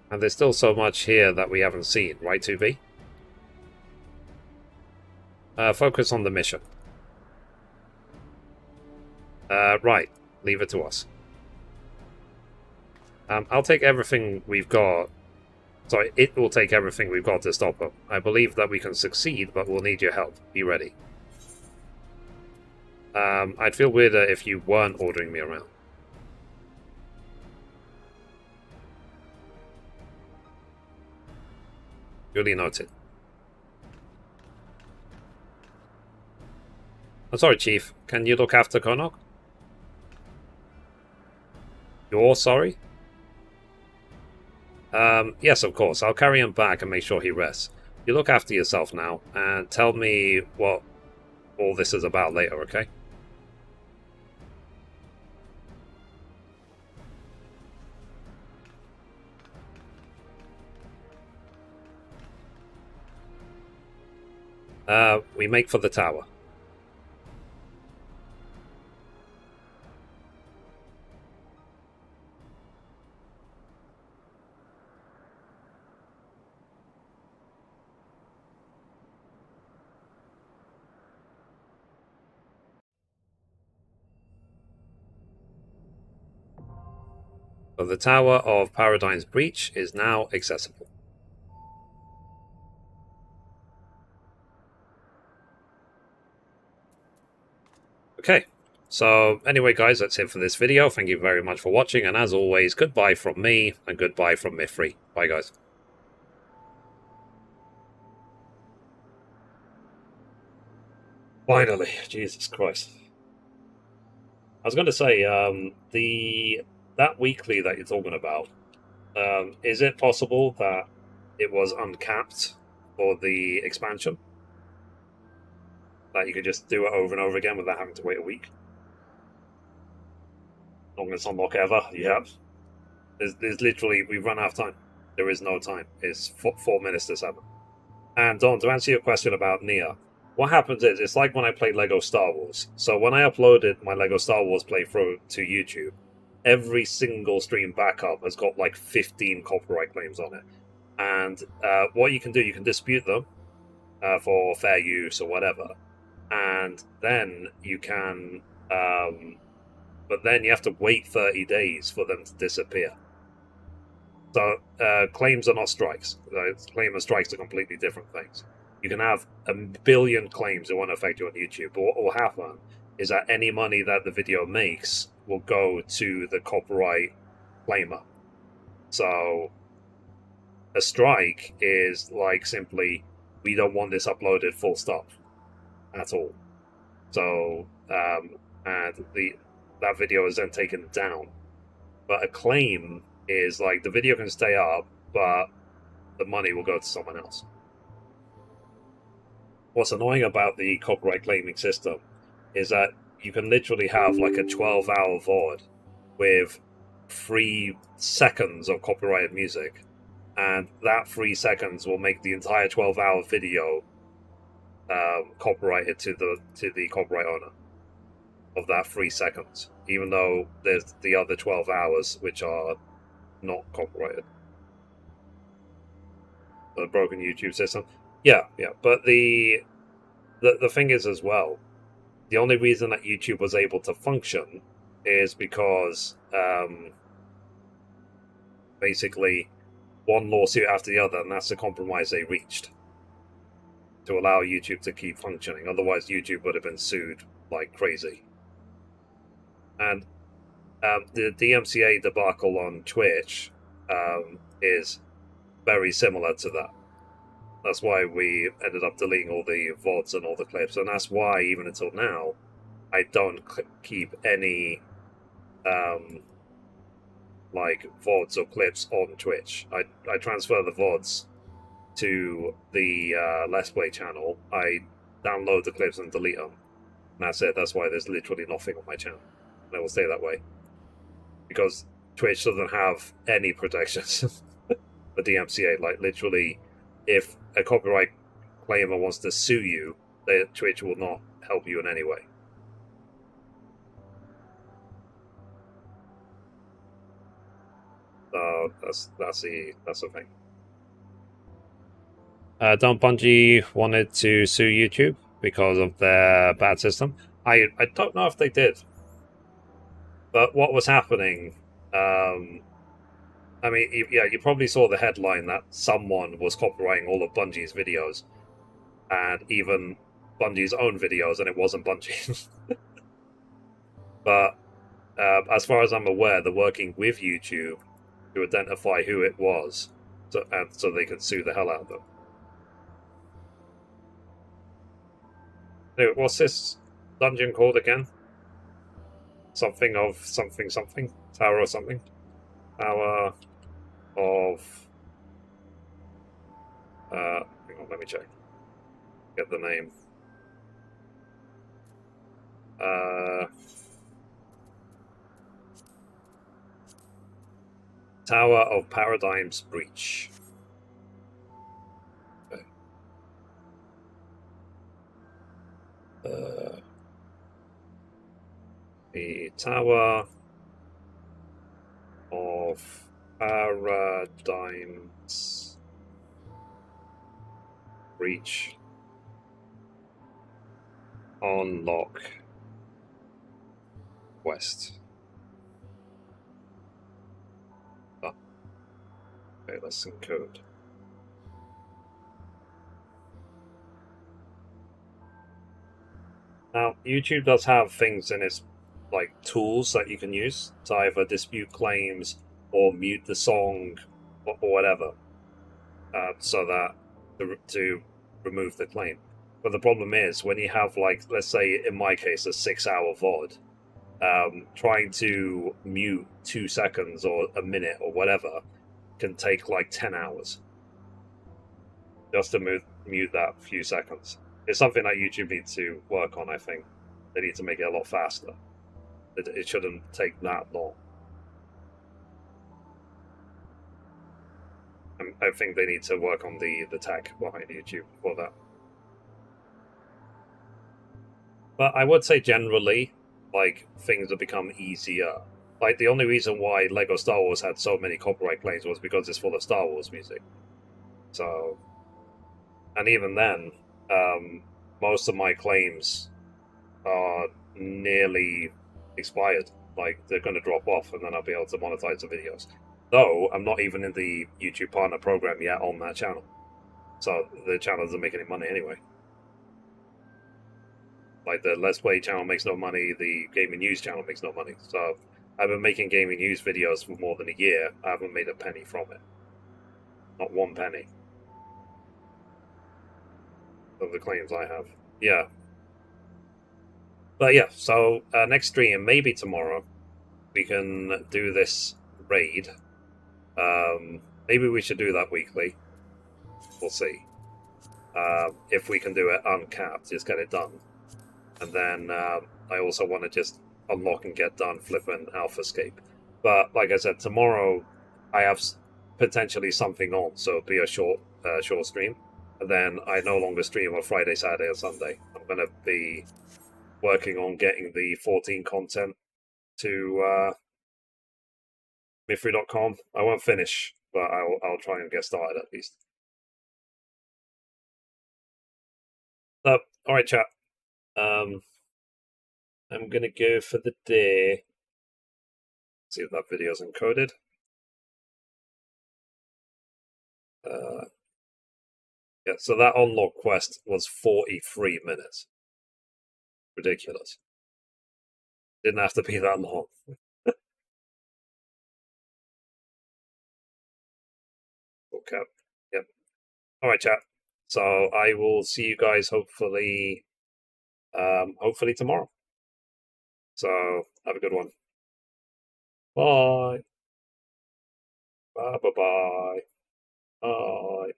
And there's still so much here that we haven't seen, right 2B? Focus on the mission. Right, leave it to us. I'll take everything we've got. Sorry, it will take everything we've got to stop them. I believe that we can succeed, but we'll need your help. Be ready. I'd feel weirder if you weren't ordering me around. Duly noted. I'm sorry, Chief. Can you look after Konog? You're sorry? Yes, of course. I'll carry him back and make sure he rests. you look after yourself now, and tell me what all this is about later, okay? We make for the tower. So the Tower of Paradigm's Breach is now accessible. Okay, so anyway guys, that's it for this video. Thank you very much for watching, and as always, goodbye from me, and goodbye from Mithrie. Bye guys. Finally, Jesus Christ. I was going to say, that weekly that you're talking about, is it possible that it was uncapped for the expansion? That you could just do it over and over again without having to wait a week? Longest unlock ever, yeah. There's literally, we've run out of time. There is no time. It's 4 minutes to 7. And Don, to answer your question about Nia, what happens is, it's like when I played Lego Star Wars. So when I uploaded my Lego Star Wars playthrough to YouTube, every single stream backup has got like 15 copyright claims on it. And what you can do, you can dispute them for fair use or whatever. And then you can, but then you have to wait 30 days for them to disappear. So claims are not strikes. Claim and strikes are completely different things. You can have a billion claims, it won't affect you on YouTube. But what will happen is that any money that the video makes will go to the copyright claimer. So a strike is like simply, we don't want this uploaded, full stop. At all. So and that video is then taken down. But a claim is like, the video can stay up, but the money will go to someone else. What's annoying about the copyright claiming system is that you can literally have like a 12-hour VOD with 3 seconds of copyrighted music, and that 3 seconds will make the entire 12-hour video copyrighted to the copyright owner of that 3 seconds, even though there's the other 12 hours which are not copyrighted. The broken YouTube system. Yeah. But the thing is as well, the only reason that YouTube was able to function is because basically one lawsuit after the other, and that's the compromise they reached to allow YouTube to keep functioning. Otherwise, YouTube would have been sued like crazy. And the DMCA debacle on Twitch is very similar to that. That's why we ended up deleting all the VODs and all the clips, and that's why, even until now, I don't keep any like VODs or clips on Twitch. I transfer the VODs to the Let's Play channel. I download the clips and delete them. And that's it. That's why there's literally nothing on my channel. And it will stay that way. Because Twitch doesn't have any protections for DMCA. Like, literally, if a copyright claimer wants to sue you, Twitch will not help you in any way. That's the thing. Don't Bungie wanted to sue YouTube because of their bad system? I don't know if they did. But what was happening, I mean, yeah, you probably saw the headline that someone was copyrighting all of Bungie's videos. And even Bungie's own videos, and it wasn't Bungie. But as far as I'm aware, they're working with YouTube to identify who it was, so they can sue the hell out of them. Anyway, what's this dungeon called again? Something of something something? Tower or something? Tower of... Hang on, let me check. Get the name. Tower of Paradigm's Breach. Okay. The Tower of Paradigm's Breach. Unlock West. Oh. Okay, let's encode. Now, YouTube does have things in its like tools that you can use to either dispute claims or mute the song or whatever, so that to remove the claim. But the problem is when you have, like, let's say in my case, a 6-hour VOD, trying to mute 2 seconds or a minute or whatever can take like 10 hours just to mute that few seconds. It's something that YouTube needs to work on, I think. They need to make it a lot faster. It shouldn't take that long. I think they need to work on the tech behind YouTube for that. But I would say generally, like, things have become easier. Like, the only reason why Lego Star Wars had so many copyright claims was because it's full of Star Wars music. So, and even then, most of my claims are nearly expired. Like, they're going to drop off and then I'll be able to monetize the videos. Though, I'm not even in the YouTube Partner Program yet on that channel. So, the channel doesn't make any money anyway. Like, the Let's Play channel makes no money, the Gaming News channel makes no money. So, I've been making Gaming News videos for more than a year. I haven't made a penny from it. Not 1 penny. Of the claims I have. Yeah. But yeah, so next stream, maybe tomorrow, we can do this raid. Maybe we should do that weekly. We'll see. If we can do it uncapped, just get it done. And then I also want to just unlock and get done flipping AlphaScape. But like I said, tomorrow I have potentially something on, so it'll be a short stream. And then I no longer stream on Friday, Saturday, or Sunday. I'm going to be working on getting the 14 content to Mithrie.com. I won't finish, but I'll try and get started at least. So, alright, chat. I'm going to go for the day. See if that video's encoded. Yeah, so that unlock quest was 43 minutes. Ridiculous. Didn't have to be that long. Okay. Yep. Alright, chat. So I will see you guys hopefully tomorrow. So have a good one. Bye. Bye bye bye. Bye.